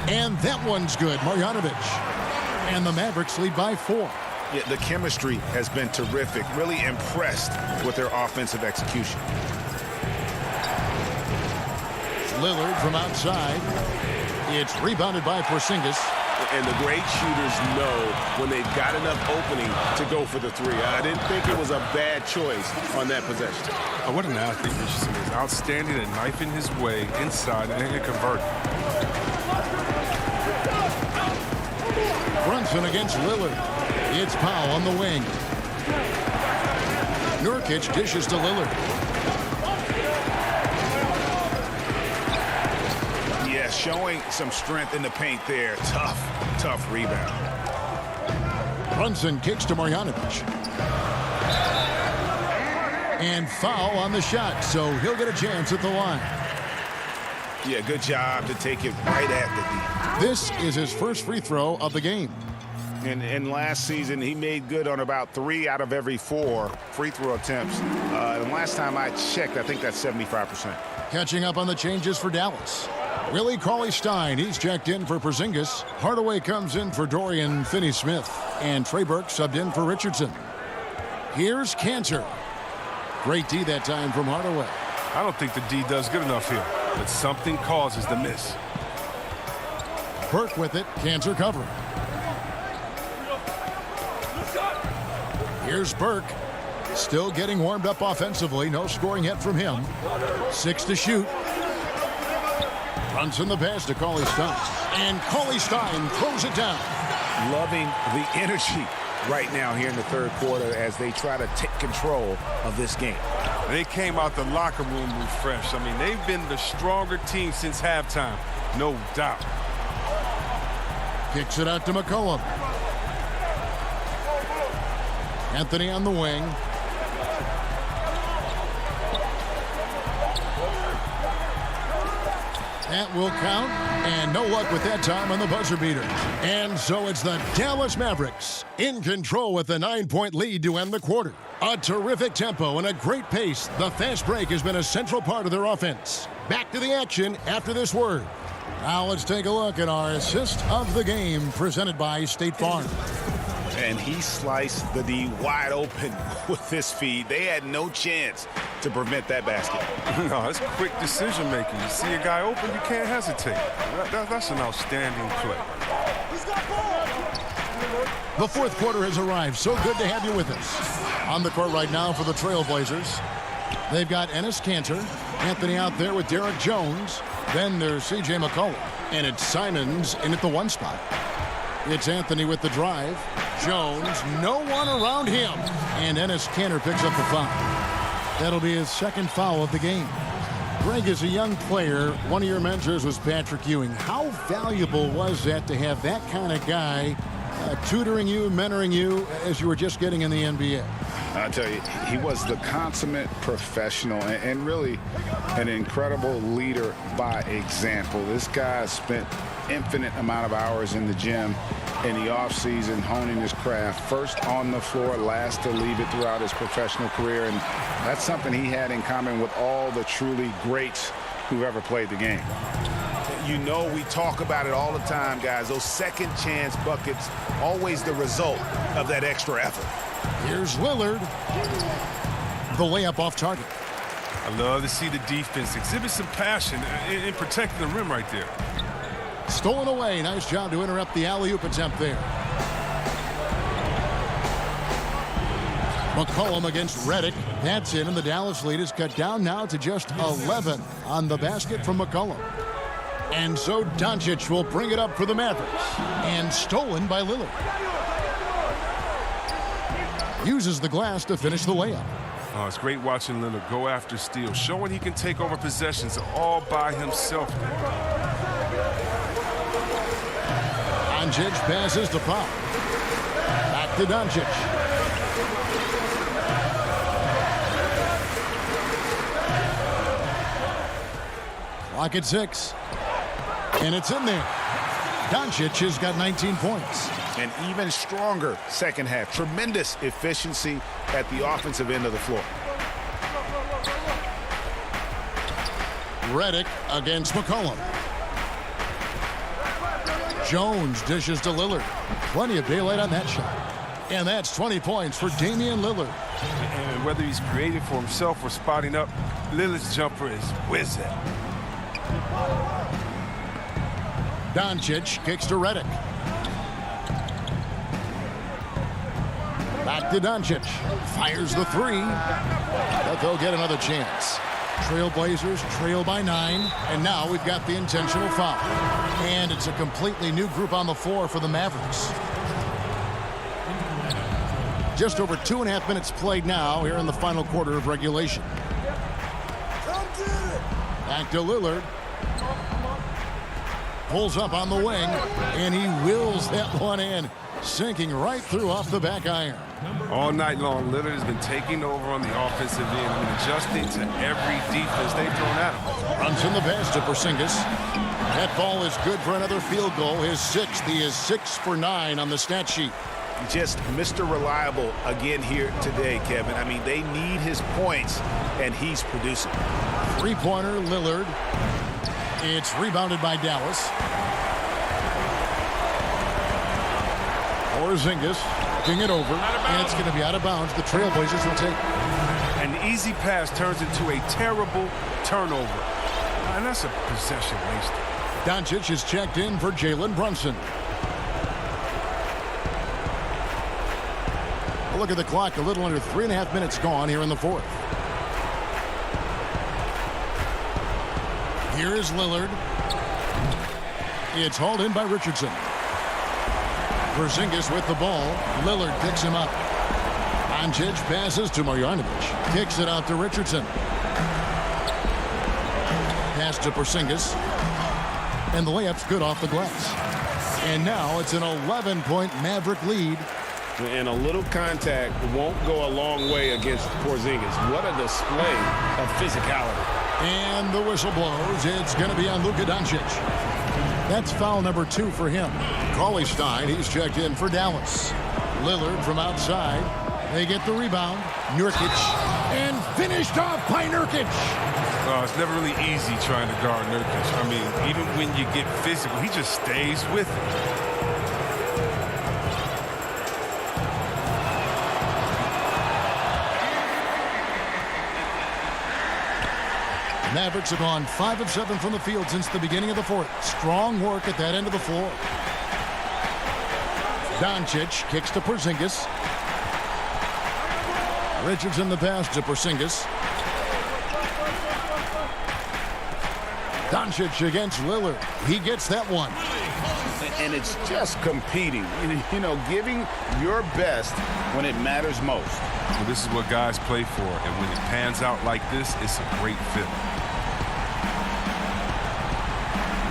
And that one's good. Marjanovic. And the Mavericks lead by 4. Yeah, the chemistry has been terrific. Really impressed with their offensive execution. Lillard from outside. It's rebounded by Porzingis. And the great shooters know when they've got enough opening to go for the three. I didn't think it was a bad choice on that possession. Oh, what an athlete Richardson is. Outstanding at knifing his way inside and converting. Brunson against Lillard. It's Powell on the wing. Nurkic dishes to Lillard. Yeah, showing some strength in the paint there. Tough rebound. Brunson kicks to Marjanovic. And foul on the shot, so he'll get a chance at the line. Yeah, good job to take it right at the D. This is his first free throw of the game. And last season, he made good on about 3 out of every 4 free throw attempts. And last time I checked, I think that's 75%. Catching up on the changes for Dallas. Willie Cauley-Stein, he's checked in for Porzingis. Hardaway comes in for Dorian Finney-Smith. And Trey Burke subbed in for Richardson. Here's Cantor. Great D that time from Hardaway. I don't think the D does good enough here, but something causes the miss. Burke with it, Cantor covering. Here's Burke. Still getting warmed up offensively. No scoring yet from him. 6 to shoot. Runs in the pass to Cauley-Stein. And Cauley-Stein throws it down. Loving the energy right now here in the third quarter as they try to take control of this game. They came out the locker room refreshed. I mean, they've been the stronger team since halftime, no doubt. Kicks it out to McCollum. Anthony on the wing. That will count, and no luck with that time on the buzzer beater. And so it's the Dallas Mavericks in control with a 9-point lead to end the quarter. A terrific tempo and a great pace. The fast break has been a central part of their offense. Back to the action after this word. Now let's take a look at our assist of the game presented by State Farm. And he sliced the D wide open with this feed. They had no chance to prevent that basket. No, it's quick decision making. You see a guy open, you can't hesitate. That's an outstanding play. The fourth quarter has arrived. So good to have you with us. On the court right now for the Trailblazers. They've got Enes Kanter, Anthony out there with Derek Jones. Then there's C.J. McCollum. And it's Simons in at the 1 spot. It's Anthony with the drive. Jones, no one around him. And Enes Kanter picks up the foul. That'll be his second foul of the game. Greg, as a young player, one of your mentors was Patrick Ewing. How valuable was that to have that kind of guy tutoring you, mentoring you as you were just getting in the NBA? I'll tell you, he was the consummate professional and really an incredible leader by example. This guy spent infinite amount of hours in the gym in the offseason honing his craft, first on the floor, last to leave it throughout his professional career, and that's something he had in common with all the truly greats who've ever played the game. You know, we talk about it all the time, guys. Those second chance buckets, always the result of that extra effort. Here's Lillard. The layup off target. I love to see the defense exhibit some passion in protecting the rim right there. Stolen away. Nice job to interrupt the alley-oop attempt there. McCollum against Redick. That's in, and the Dallas lead is cut down now to just 11 on the basket from McCollum. And so Doncic will bring it up for the Mavericks. And stolen by Lillard. Uses the glass to finish the layup. Oh, it's great watching Lillard go after steals, showing he can take over possessions all by himself. Doncic passes to Powell. Back to Doncic. Clock at 6. And it's in there. Doncic has got 19 points. An even stronger second half. Tremendous efficiency at the offensive end of the floor. Redick against McCollum. Jones dishes to Lillard. Plenty of daylight on that shot. And that's 20 points for Damian Lillard. And whether he's creating for himself or spotting up, Lillard's jumper is whizzing. Doncic kicks to Redick. Back to Doncic. Fires the three. But they'll get another chance. Trailblazers trail by 9. And now we've got the intentional foul. And it's a completely new group on the floor for the Mavericks. Just over 2.5 minutes played now here in the final quarter of regulation. Back to Lillard. Pulls up on the wing, and he wills that one in, sinking right through off the back iron. All night long, Lillard has been taking over on the offensive end and adjusting to every defense they've thrown at him. Runs in the pass to Porzingis. That ball is good for another field goal, his 6th. He is 6 for 9 on the stat sheet. Just Mr. Reliable again here today, Kevin. I mean, they need his points, and he's producing. Three-pointer, Lillard. It's rebounded by Dallas. Porzingis picking it over, and it's going to be out of bounds. The Trailblazers will take it. An easy pass turns into a terrible turnover. And that's a possession wasted. Doncic is checked in for Jalen Brunson. Look at the clock, a little under 3.5 minutes gone here in the fourth. Here is Lillard. It's hauled in by Richardson. Porzingis with the ball. Lillard picks him up. Doncic passes to Marjanovic. Kicks it out to Richardson. Pass to Porzingis. And the layup's good off the glass. And now it's an 11-point Maverick lead. And a little contact won't go a long way against Porzingis. What a display of physicality. And the whistle blows. It's going to be on Luka Doncic. That's foul number 2 for him. Cauley-Stein, he's checked in for Dallas. Lillard from outside. They get the rebound. Nurkic. And finished off by Nurkic. It's never really easy trying to guard Nurkic. I mean, even when you get physical, he just stays with it. Mavericks have gone 5 of 7 from the field since the beginning of the fourth. Strong work at that end of the floor. Doncic kicks to Porzingis. Richardson the pass to Porzingis. Doncic against Lillard. He gets that one. And it's just competing. You know, giving your best when it matters most. Well, this is what guys play for. And when it pans out like this, it's a great fit.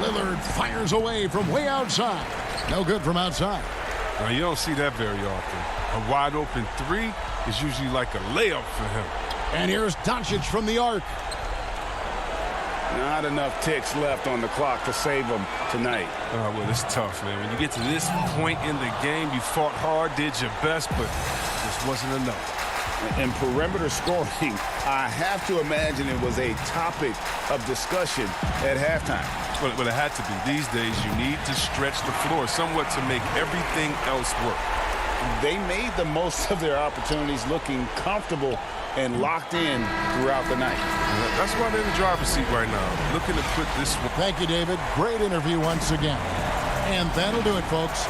Lillard fires away from way outside. No good from outside. Now, you don't see that very often. A wide open 3 is usually like a layup for him. And here's Doncic from the arc. Not enough ticks left on the clock to save them tonight. Well, it's tough, man. When you get to this point in the game, you fought hard, did your best, but this wasn't enough. And perimeter scoring, I have to imagine it was a topic of discussion at halftime. But it had to be. These days, you need to stretch the floor somewhat to make everything else work. They made the most of their opportunities, looking comfortable and locked in throughout the night. That's why they're in the driver's seat right now, looking to put this one. Thank you, David. Great interview once again. And that'll do it, folks.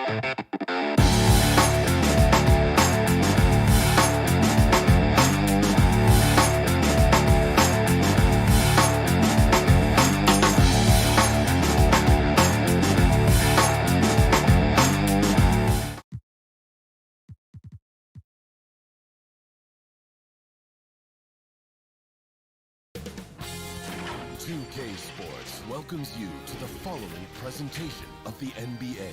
2K Sports welcomes you to the following presentation of the NBA.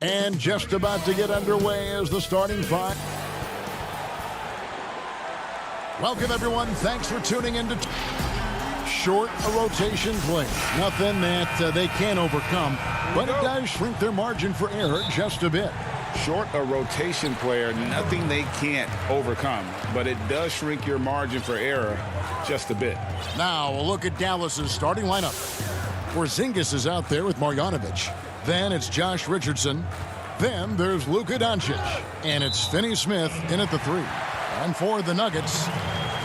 And just about to get underway as the starting five. Welcome, everyone. Thanks for tuning in to short a rotation play. Nothing that they can't overcome, but it does shrink their margin for error just a bit. Short a rotation player, nothing they can't overcome, but it does shrink your margin for error just a bit. Now a look at Dallas's starting lineup. Porzingis is out there with Marjanovic. Then it's Josh Richardson. Then there's Luka Doncic. And it's Finney Smith in at the 3. And for the Nuggets,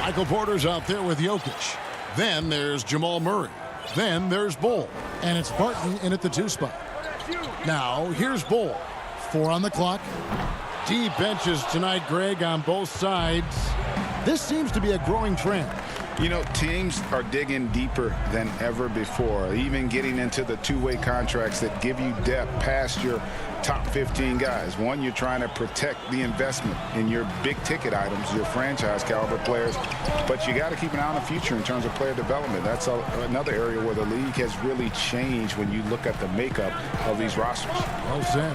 Michael Porter's out there with Jokic. Then there's Jamal Murray. Then there's Bull. And it's Barton in at the 2 spot. Now here's Bull. 4 on the clock. Deep benches tonight, Greg, on both sides. This seems to be a growing trend. You know, teams are digging deeper than ever before, even getting into the two-way contracts that give you depth past your top 15 guys. One, you're trying to protect the investment in your big-ticket items, your franchise-caliber players, but you got to keep an eye on the future in terms of player development. That's another area where the league has really changed when you look at the makeup of these rosters. Well said.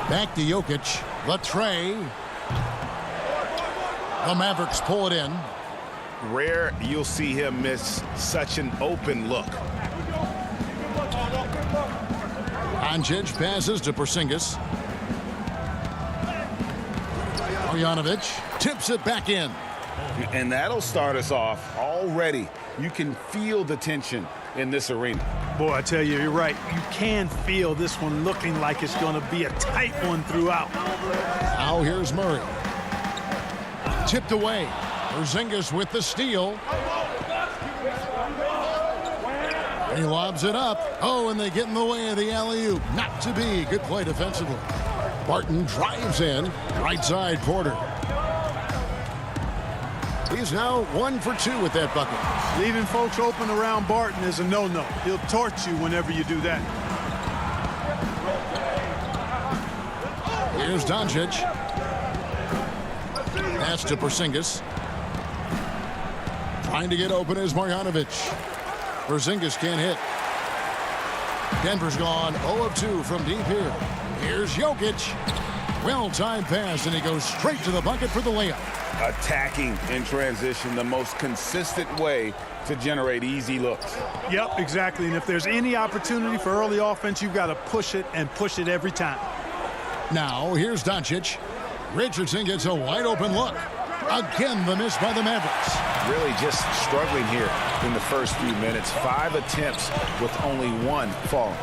Back to Jokic. Latrey. The Mavericks pull it in. Rare you'll see him miss such an open look. Doncic passes to Porzingis. Marjanovic tips it back in. And that'll start us off already. You can feel the tension in this arena. Boy, I tell you, you're right. You can feel this one looking like it's going to be a tight one throughout. Now here's Murray. Tipped away. Porzingis with the steal. He lobs it up. Oh, and they get in the way of the alley-oop. Not to be. Good play defensively. Barton drives in. Right side, Porter. He's now 1 for 2 with that bucket. Leaving folks open around Barton is a no-no. He'll torch you whenever you do that. Here's Doncic. Pass to Porzingis. Trying to get open is Marjanovic. Porzingis can't hit. Denver's gone 0 of 2 from deep here. Here's Jokic. Well-timed pass, and he goes straight to the bucket for the layup. Attacking in transition, the most consistent way to generate easy looks. Yep, exactly. And if there's any opportunity for early offense, you've got to push it and push it every time. Now, here's Doncic. Richardson gets a wide-open look. Again, the miss by the Mavericks. Really just struggling here in the first few minutes. 5 attempts with only 1 fall.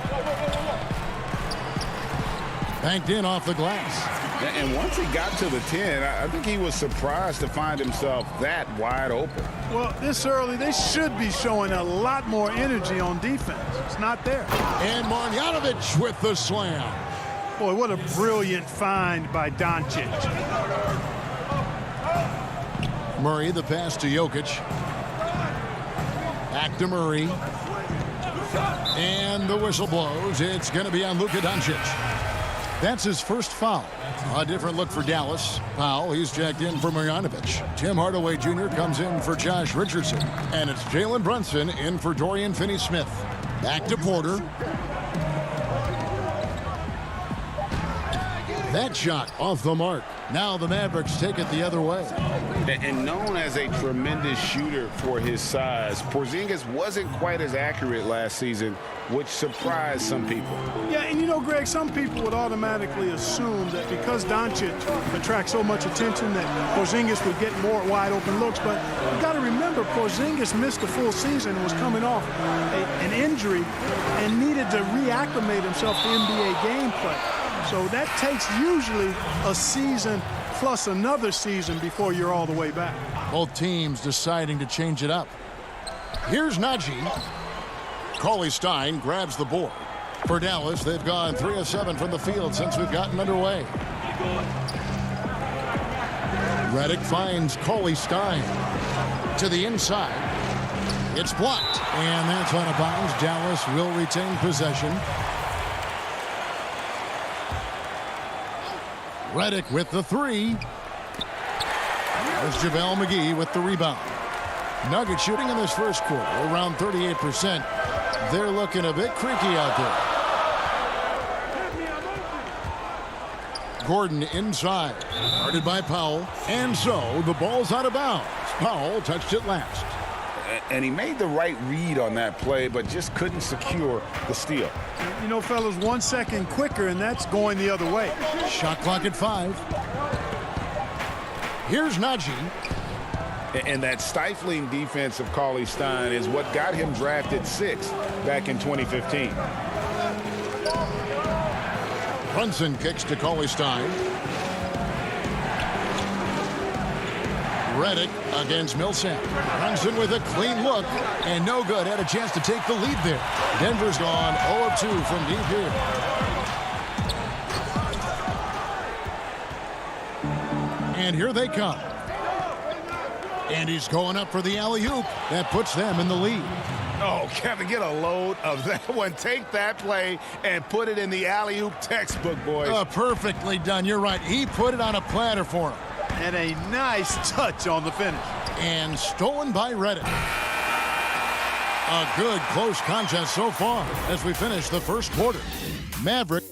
Banked in off the glass. And once he got to the 10, I think he was surprised to find himself that wide open. Well, this early, they should be showing a lot more energy on defense. It's not there. And Marjanovic with the slam. Boy, what a brilliant find by Doncic. Murray, the pass to Jokic. Back to Murray. And the whistle blows. It's going to be on Luka Doncic. That's his first foul. A different look for Dallas. Powell, he's checked in for Marjanovic. Tim Hardaway Jr. comes in for Josh Richardson. And it's Jalen Brunson in for Dorian Finney-Smith. Back to Porter. That shot off the mark. Now the Mavericks take it the other way. And known as a tremendous shooter for his size, Porzingis wasn't quite as accurate last season, which surprised some people. Yeah, and you know, Greg, some people would automatically assume that because Doncic attracts so much attention that Porzingis would get more wide open looks. But you've got to remember, Porzingis missed a full season and was coming off an injury and needed to reacclimate himself to NBA gameplay. So that takes usually a season plus another season before you're all the way back. Both teams deciding to change it up. Here's Najee. Cauley Stein grabs the board. For Dallas, they've gone 3 of 7 from the field since we've gotten underway. Redick finds Cauley Stein to the inside. It's blocked, and that's out of bounds. Dallas will retain possession. Redick with the 3. There's JaVale McGee with the rebound. Nuggets shooting in this first quarter around 38%. They're looking a bit creaky out there. Gordon inside, guarded by Powell, and so the ball's out of bounds. Powell touched it last. And he made the right read on that play, but just couldn't secure the steal. You know, fellas, 1 second quicker, and that's going the other way. Shot clock at 5. Here's Najee. And that stifling defense of Cauley Stein is what got him drafted 6 back in 2015. Brunson kicks to Cauley Stein. Redick against Millsap. Brunson with a clean look, and no good. Had a chance to take the lead there. Denver's gone 0 of 2 from deep here. And here they come. And he's going up for the alley-oop. That puts them in the lead. Oh, Kevin, get a load of that one. Take that play and put it in the alley-oop textbook, boys. Perfectly done. You're right. He put it on a platter for him. And a nice touch on the finish. And stolen by Redick. A good close contest so far as we finish the first quarter. Maverick.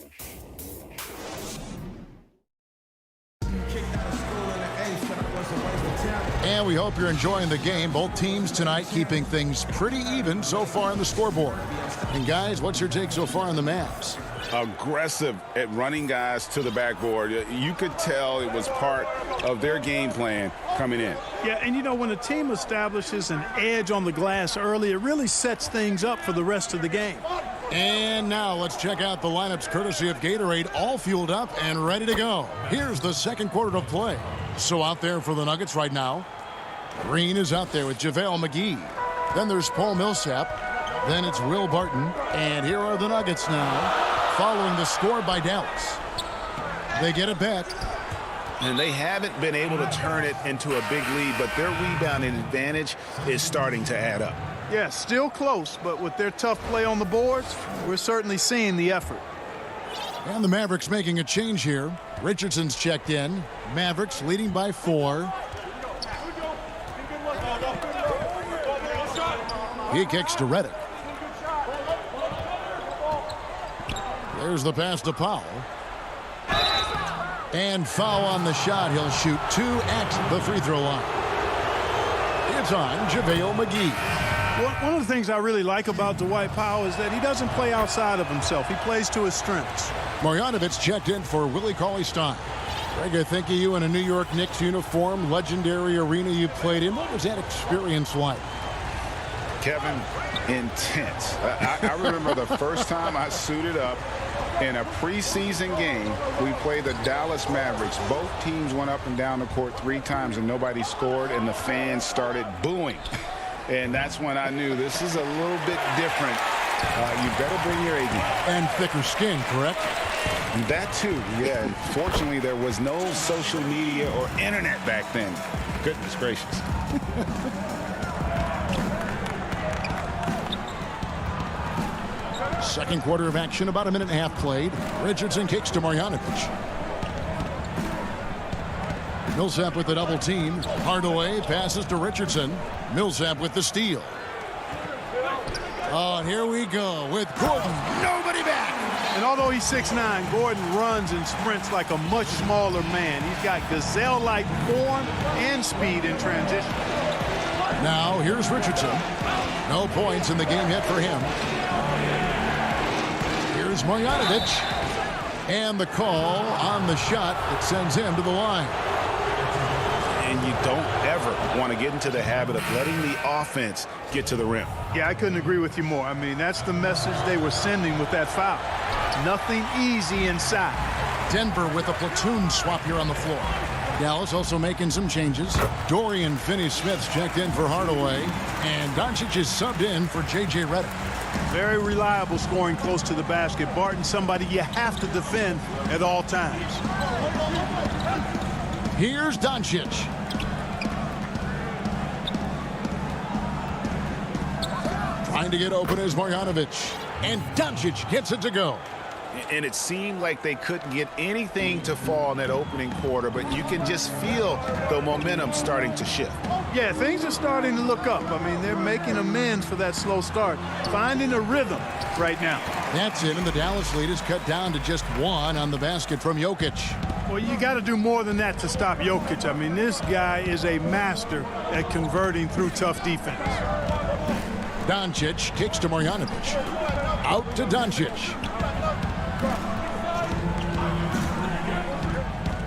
And we hope you're enjoying the game. Both teams tonight keeping things pretty even so far on the scoreboard. And guys, what's your take so far on the Mavs? Aggressive at running guys to the backboard. You could tell it was part of their game plan coming in. Yeah, and you know, when a team establishes an edge on the glass early, it really sets things up for the rest of the game. And now let's check out the lineups courtesy of Gatorade, all fueled up and ready to go. Here's the second quarter of play. So out there for the Nuggets right now, Green is out there with JaVale McGee. Then there's Paul Millsap. Then it's Will Barton. And here are the Nuggets now, following the score by Dallas. They get it back. And they haven't been able to turn it into a big lead, but their rebounding advantage is starting to add up. Yeah, still close, but with their tough play on the boards, we're certainly seeing the effort. And the Mavericks making a change here. Richardson's checked in. Mavericks leading by 4. He kicks to Redick. There's the pass to Powell. And foul on the shot. He'll shoot 2 at the free throw line. It's on JaVale McGee. One of the things I really like about Dwight Powell is that he doesn't play outside of himself. He plays to his strengths. Marjanovic checked in for Willie Cauley-Stein. Greg, I think of you in a New York Knicks uniform, legendary arena you played in. What was that experience like? Kevin, intense. I remember the first time I suited up in a preseason game. We played the Dallas Mavericks. Both teams went up and down the court 3 times and nobody scored, and the fans started booing. And that's when I knew this is a little bit different. You better bring your A game. And thicker skin, correct? That too, yeah. Fortunately, there was no social media or internet back then. Goodness gracious. Second quarter of action, about a minute and a half played. Richardson kicks to Marjanovic. Millsap with the double team. Hardaway passes to Richardson. Millsap with the steal. Oh, and here we go with Gordon. Nobody back. And although he's 6'9", Gordon runs and sprints like a much smaller man. He's got gazelle-like form and speed in transition. Now here's Richardson. No points in the game yet for him. Here's Marjanovic. And the call on the shot that sends him to the line. And you don't ever want to get into the habit of letting the offense get to the rim. Yeah, I couldn't agree with you more. I mean, that's the message they were sending with that foul. Nothing easy inside. Denver with a platoon swap here on the floor. Dallas also making some changes. Dorian Finney-Smith's checked in for Hardaway. And Doncic is subbed in for J.J. Redick. Very reliable scoring close to the basket. Barton, somebody you have to defend at all times. Here's Doncic. Trying to get open is Marjanovic. And Doncic gets it to go. And it seemed like they couldn't get anything to fall in that opening quarter, but you can just feel the momentum starting to shift. Yeah, things are starting to look up. I mean, they're making amends for that slow start, finding a rhythm right now. That's it, and the Dallas lead is cut down to just 1 on the basket from Jokic. Well, you got to do more than that to stop Jokic. I mean, this guy is a master at converting through tough defense. Doncic kicks to Marjanovic. Out to Doncic.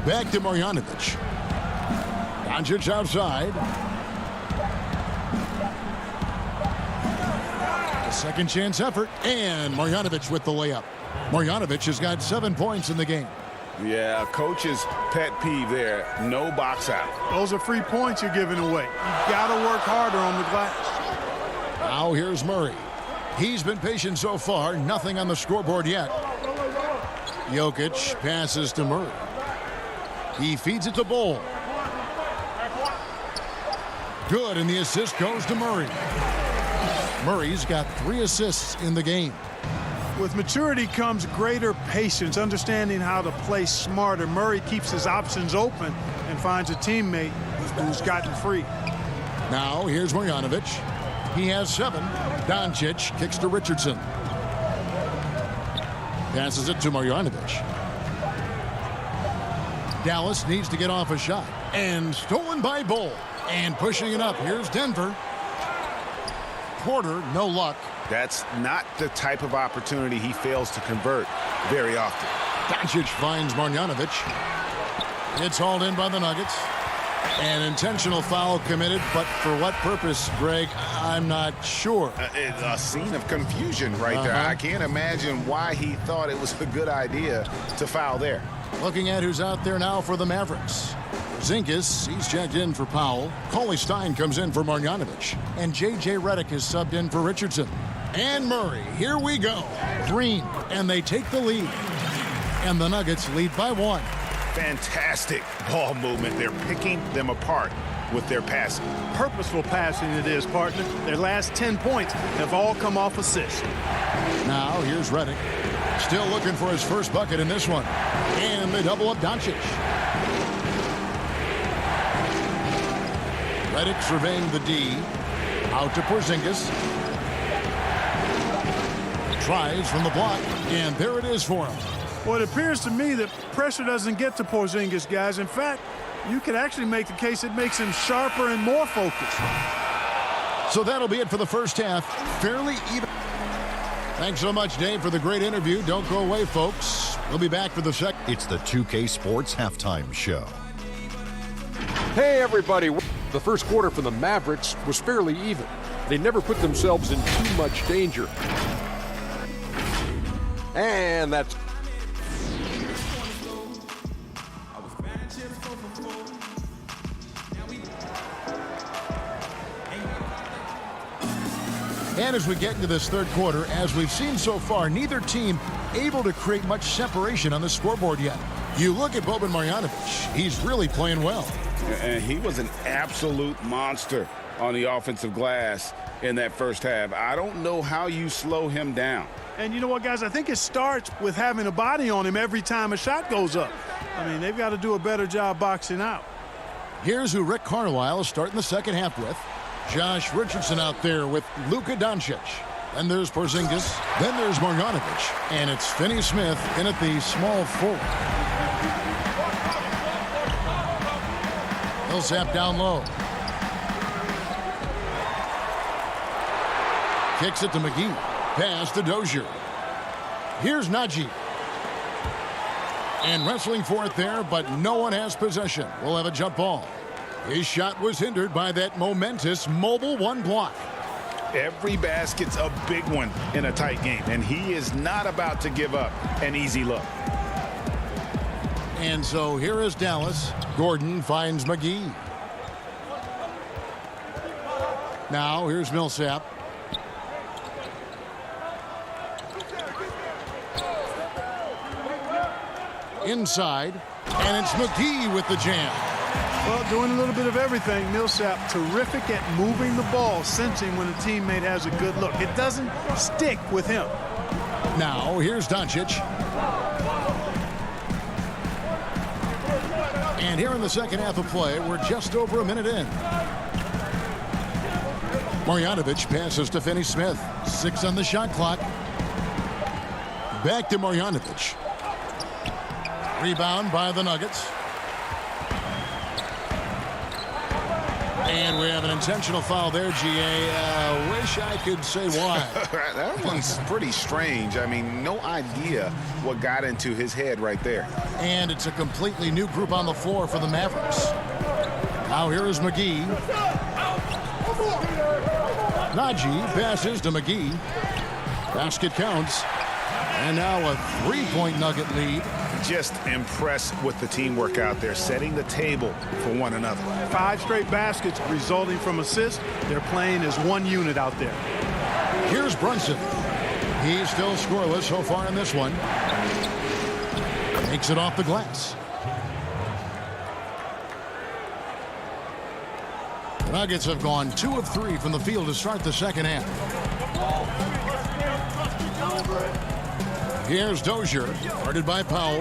Back to Marjanovic. Doncic outside. A second chance effort, and Marjanovic with the layup. Marjanovic has got 7 points in the game. Yeah, coach's pet peeve there. No box out. Those are free points you're giving away. You got to work harder on the glass. Now here's Murray. He's been patient so far. Nothing on the scoreboard yet. Jokic passes to Murray. He feeds it to Bol. Good, and the assist goes to Murray. Murray's got 3 assists in the game. With maturity comes greater patience, understanding how to play smarter. Murray keeps his options open and finds a teammate who's gotten free. Now here's Marjanovic. He has 7. Doncic kicks to Richardson. Passes it to Marjanovic. Dallas needs to get off a shot. And stolen by Bol. And pushing it up. Here's Denver. Porter, no luck. That's not the type of opportunity he fails to convert very often. Doncic finds Marjanovic. It's hauled in by the Nuggets. An intentional foul committed, but for what purpose, Greg, I'm not sure. A scene of confusion right there. I can't imagine why he thought it was a good idea to foul there. Looking at who's out there now for the Mavericks. Zinkis, he's checked in for Powell. Cauley Stein comes in for Marjanovic. And J.J. Redick is subbed in for Richardson. And Murray, here we go. Green, and they take the lead. And the Nuggets lead by 1. Fantastic ball movement. They're picking them apart with their passing. Purposeful passing it is, partner. Their last 10 points have all come off assists. Now here's Redick. Still looking for his first bucket in this one. And they double up Doncic. Redick surveying the D. Out to Porzingis. Tries from the block. And there it is for him. Well, it appears to me that pressure doesn't get to Porzingis, guys. In fact, you could actually make the case it makes him sharper and more focused. So that'll be it for the first half. Fairly even. Thanks so much, Dave, for the great interview. Don't go away, folks. We'll be back for the second. It's the 2K Sports Halftime Show. Hey, everybody. The first quarter for the Mavericks was fairly even. They never put themselves in too much danger. And that's... And as we get into this third quarter, as we've seen so far, neither team able to create much separation on the scoreboard yet. You look at Boban Marjanovic, he's really playing well. And he was an absolute monster on the offensive glass in that first half. I don't know how you slow him down. And you know what, guys? I think it starts with having a body on him every time a shot goes up. I mean, they've got to do a better job boxing out. Here's who Rick Carlisle is starting the second half with. Josh Richardson out there with Luka Doncic. Then there's Porzingis. Then there's Marjanovic. And it's Finney-Smith in at the small forward. Millsap down low. Kicks it to McGee. Pass to Dozier. Here's Najee. And wrestling for it there, but no one has possession. We'll have a jump ball. His shot was hindered by that momentous mobile 1 block. Every basket's a big one in a tight game, and he is not about to give up an easy look. And so here is Dallas. Gordon finds McGee. Now here's Millsap. Inside, and it's McGee with the jam. Well, doing a little bit of everything. Millsap terrific at moving the ball, sensing when a teammate has a good look. It doesn't stick with him. Now, here's Doncic. And here in the second half of play, we're just over a minute in. Marjanovic passes to Finney-Smith. 6 on the shot clock. Back to Marjanovic. Rebound by the Nuggets. And we have an intentional foul there, GA. Wish I could say why. That one's pretty strange. I mean, no idea what got into his head right there. And it's a completely new group on the floor for the Mavericks. Now here is McGee. Najee passes to McGee. Basket counts. And now a 3-point Nugget lead. Just impressed with the teamwork out there, setting the table for one another. 5 straight baskets resulting from assists. They're playing as one unit out there. Here's Brunson. He's still scoreless so far in this one. Takes it off the glass. The Nuggets have gone 2 of 3 from the field to start the second half. Here's Dozier, guarded by Powell.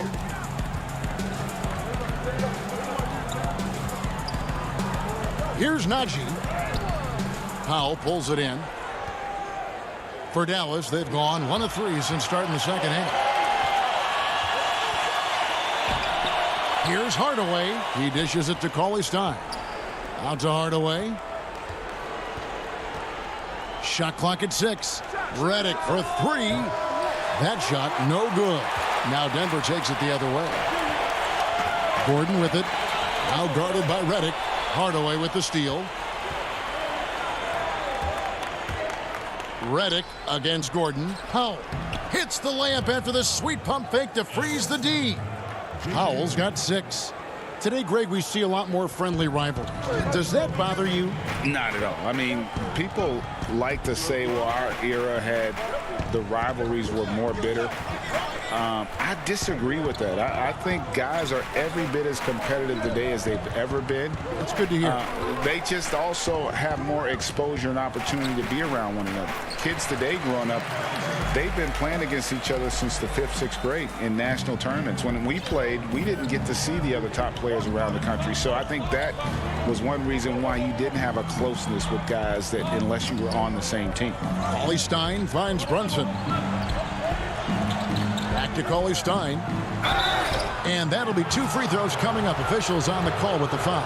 Here's Najee. Powell pulls it in. For Dallas, they've gone 1 of 3 since starting the second half. Here's Hardaway. He dishes it to Cauley Stein. Out to Hardaway. Shot clock at 6. Redick for 3. That shot, no good. Now Denver takes it the other way. Gordon with it. Now guarded by Redick. Hardaway with the steal. Redick against Gordon. Powell hits the layup after the sweet pump fake to freeze the D. Powell's got 6. Today, Greg, we see a lot more friendly rivalry. Does that bother you? Not at all. I mean, people like to say, well, our era had the rivalries were more bitter. I disagree with that. I think guys are every bit as competitive today as they've ever been. That's good to hear. They just also have more exposure and opportunity to be around one another. Kids today growing up, they've been playing against each other since the 5th, 6th grade in national tournaments. When we played, we didn't get to see the other top players around the country. So I think that was one reason why you didn't have a closeness with guys that unless you were on the same team. Cauley Stein finds Brunson. Back to Cauley Stein. And that'll be 2 free throws coming up. Officials on the call with the foul.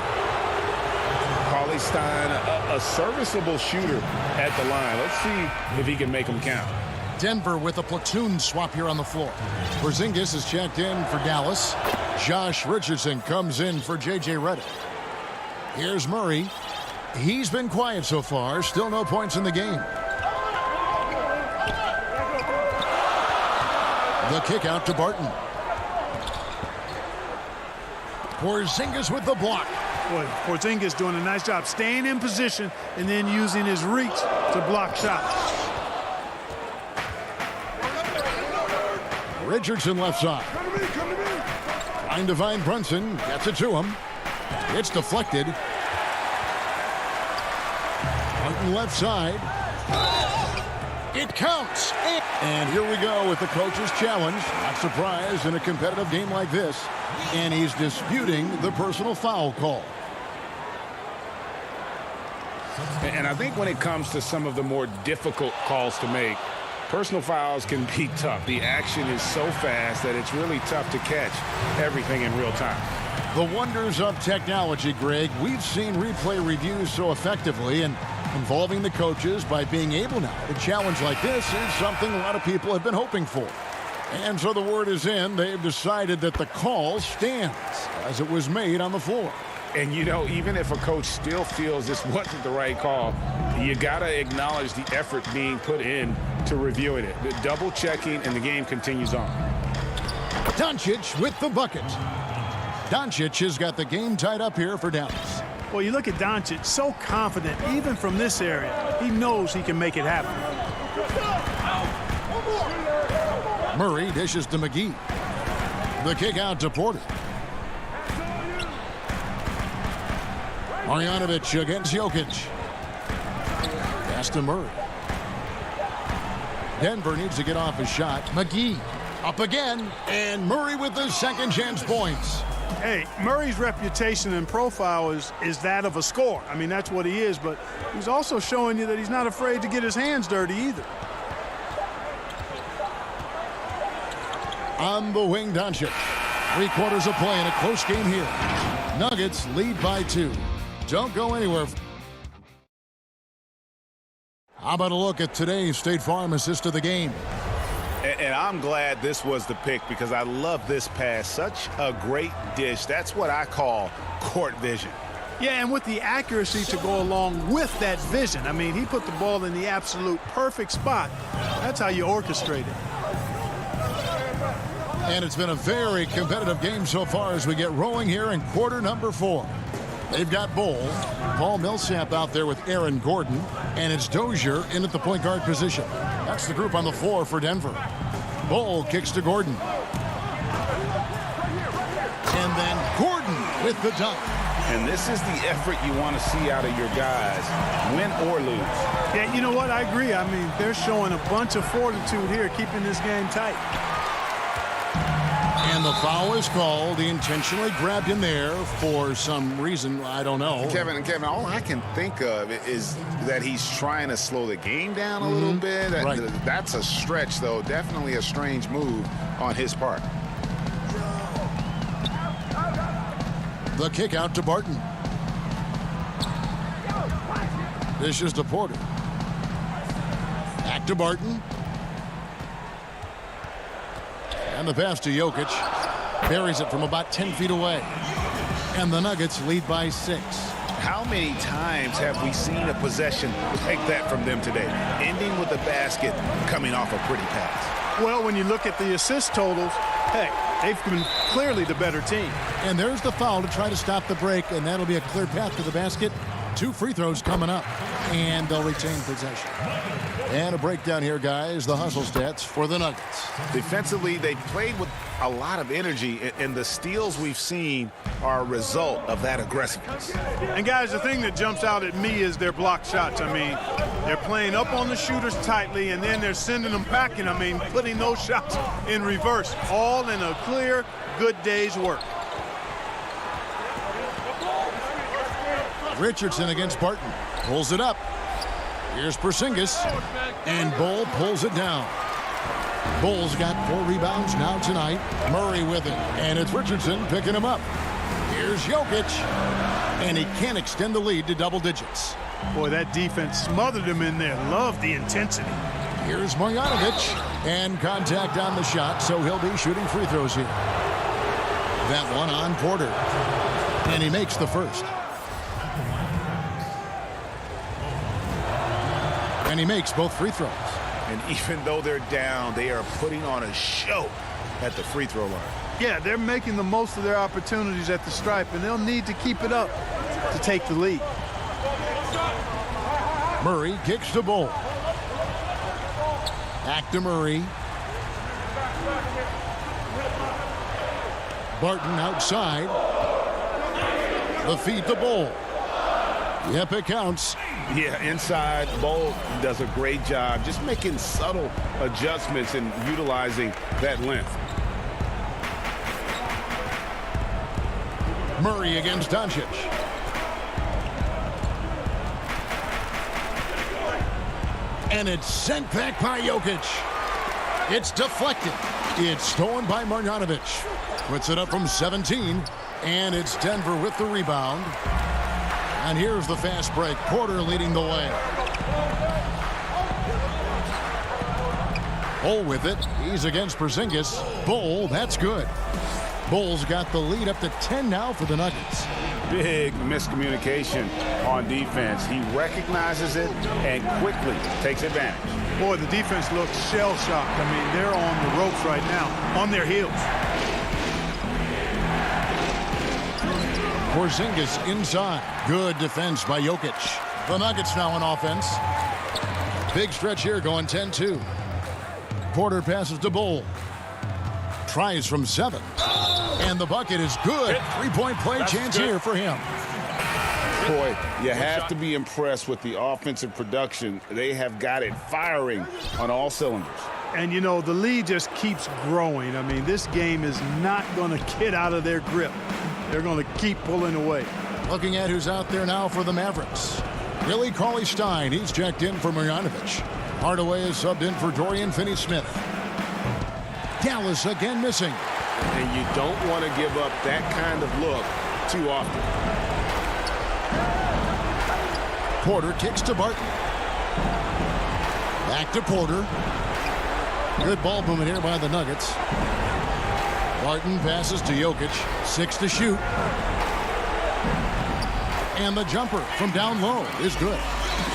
Cauley Stein, a serviceable shooter at the line. Let's see if he can make them count. Denver with a platoon swap here on the floor. Porzingis is checked in for Dallas. Josh Richardson comes in for J.J. Redick. Here's Murray. He's been quiet so far. Still no points in the game. The kick out to Barton. Porzingis with the block. Boy, Porzingis doing a nice job staying in position and then using his reach to block shots. Richardson left side. Trying to find Brunson. Gets it to him. It's deflected. Barton left side. It counts. And here we go with the coach's challenge. Not surprised in a competitive game like this. And he's disputing the personal foul call. And I think when it comes to some of the more difficult calls to make, personal fouls can be tough. The action is so fast that it's really tough to catch everything in real time. The wonders of technology, Greg. We've seen replay reviews so effectively, and involving the coaches by being able now to challenge like this is something a lot of people have been hoping for. And so the word is in. They've decided that the call stands as it was made on the floor. And, you know, even if a coach still feels this wasn't the right call, you got to acknowledge the effort being put in to reviewing it. The double checking, and the game continues on. Doncic with the bucket. Doncic has got the game tied up here for Dallas. Well, you look at Doncic, so confident, even from this area. He knows he can make it happen. Murray dishes to McGee. The kick out to Porter. Marjanovic against Jokic. Pass to Murray. Denver needs to get off a shot. McGee up again, and Murray with the second chance points. Hey, Murray's reputation and profile is that of a scorer. I mean, that's what he is, but he's also showing you that he's not afraid to get his hands dirty either. On the wing, Doncic. 3/4 of play in a close game here. Nuggets lead by 2. Don't go anywhere. How about a look at today's State Farm assist of the game? And I'm glad this was the pick because I love this pass. Such a great dish. That's what I call court vision. Yeah, and with the accuracy to go along with that vision. I mean, he put the ball in the absolute perfect spot. That's how you orchestrate it. And it's been a very competitive game so far as we get rolling here in quarter number 4. They've got Bull, Paul Millsap out there with Aaron Gordon, and it's Dozier in at the point guard position. That's the group on the floor for Denver. Bull kicks to Gordon. And then Gordon with the dunk. And this is the effort you want to see out of your guys, win or lose. Yeah, you know what? I agree. I mean, they're showing a bunch of fortitude here, keeping this game tight. And the foul is called. He intentionally grabbed him there for some reason. I don't know. Kevin, all I can think of is that he's trying to slow the game down a little bit. Right. That's a stretch, though. Definitely a strange move on his part. The kick out to Barton. This is to Porter. Back to Barton. And the pass to Jokic. Buries it from about 10 feet away. And the Nuggets lead by 6. How many times have we seen a possession like that from them today? Ending with a basket coming off a pretty pass. Well, when you look at the assist totals, hey, they've been clearly the better team. And there's the foul to try to stop the break, and that'll be a clear path to the basket. 2 free throws coming up, and they'll retain possession. And a breakdown here, guys. The hustle stats for the Nuggets. Defensively, they played with a lot of energy, and the steals we've seen are a result of that aggressiveness. And, guys, the thing that jumps out at me is their block shots. I mean, they're playing up on the shooters tightly, and then they're sending them packing. I mean, putting those shots in reverse, all in a clear, good day's work. Richardson against Barton. Pulls it up. Here's Porzingis. And Bull pulls it down. Bull's got 4 rebounds now tonight. Murray with it. And it's Richardson picking him up. Here's Jokic. And he can't extend the lead to double digits. Boy, that defense smothered him in there. Love the intensity. Here's Marjanovic. And contact on the shot, so he'll be shooting free throws here. That one on Porter. And he makes the first. And he makes both free throws. And even though they're down, they are putting on a show at the free throw line. Yeah, they're making the most of their opportunities at the stripe, and they'll need to keep it up to take the lead. Murray kicks to Bull. Back to Murray. Barton outside. The feed to Bull. Yep, it counts. Yeah, inside, Bull does a great job just making subtle adjustments and utilizing that length. Murray against Doncic. And it's sent back by Jokic. It's deflected. It's stolen by Marjanovic. Puts it up from 17. And it's Denver with the rebound. And here's the fast break. Porter leading the way. Bull with it. He's against Porzingis. Bull, that's good. Bull's got the lead up to 10 now for the Nuggets. Big miscommunication on defense. He recognizes it and quickly takes advantage. Boy, the defense looks shell-shocked. I mean, they're on the ropes right now, on their heels. Porzingis inside. Good defense by Jokic. The Nuggets now on offense. Big stretch here going 10-2. Porter passes to Bull. Tries from 7. And the bucket is good. Three-point play chance here for him. Boy, you have to be impressed with the offensive production. They have got it firing on all cylinders. And, you know, the lead just keeps growing. I mean, this game is not going to get out of their grip. They're going to keep pulling away. Looking at who's out there now for the Mavericks. Billy Cauley-Stein, he's checked in for Marjanovic. Hardaway is subbed in for Dorian Finney-Smith. Dallas again missing. And you don't want to give up that kind of look too often. Porter kicks to Barton. Back to Porter. Good ball movement here by the Nuggets. Barton passes to Jokic. 6 to shoot. And the jumper from down low is good.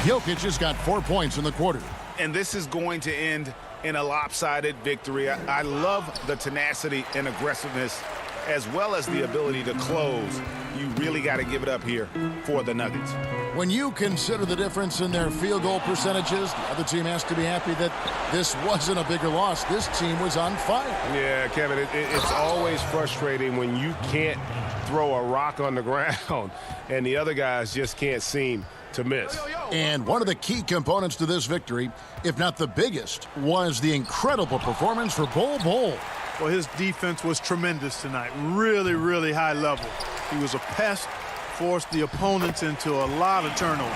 Jokic has got 4 points in the quarter. And this is going to end in a lopsided victory. I love the tenacity and aggressiveness as well as the ability to close. You really got to give it up here for the Nuggets. When you consider the difference in their field goal percentages, the other team has to be happy that this wasn't a bigger loss. This team was on fire. Yeah, Kevin, it's always frustrating when you can't throw a rock on the ground and the other guys just can't seem to miss. And one of the key components to this victory, if not the biggest, was the incredible performance for Bull. Well, his defense was tremendous tonight. Really, really high level. He was a pest, forced the opponents into a lot of turnovers.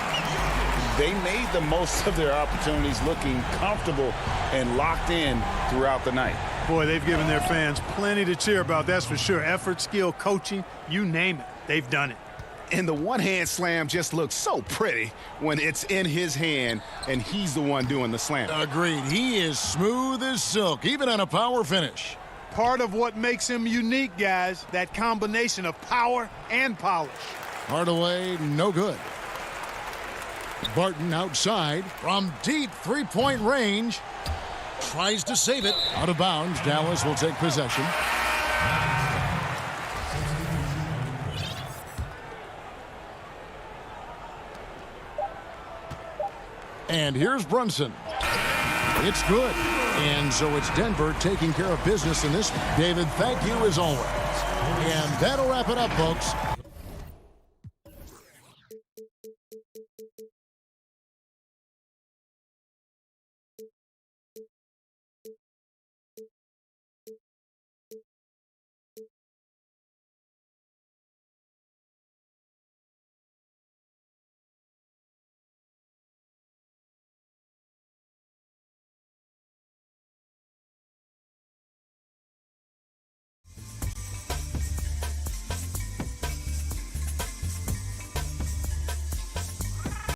They made the most of their opportunities, looking comfortable and locked in throughout the night. Boy, they've given their fans plenty to cheer about, that's for sure. Effort, skill, coaching, you name it, they've done it. And the one-hand slam just looks so pretty when it's in his hand and he's the one doing the slam. Agreed. He is smooth as silk, even on a power finish. Part of what makes him unique, guys, that combination of power and polish. Hardaway, no good. Barton outside from deep three-point range. Tries to save it. Out of bounds. Dallas will take possession. And here's Brunson. It's good. And so it's Denver taking care of business in this one. David, thank you as always. And that'll wrap it up, folks.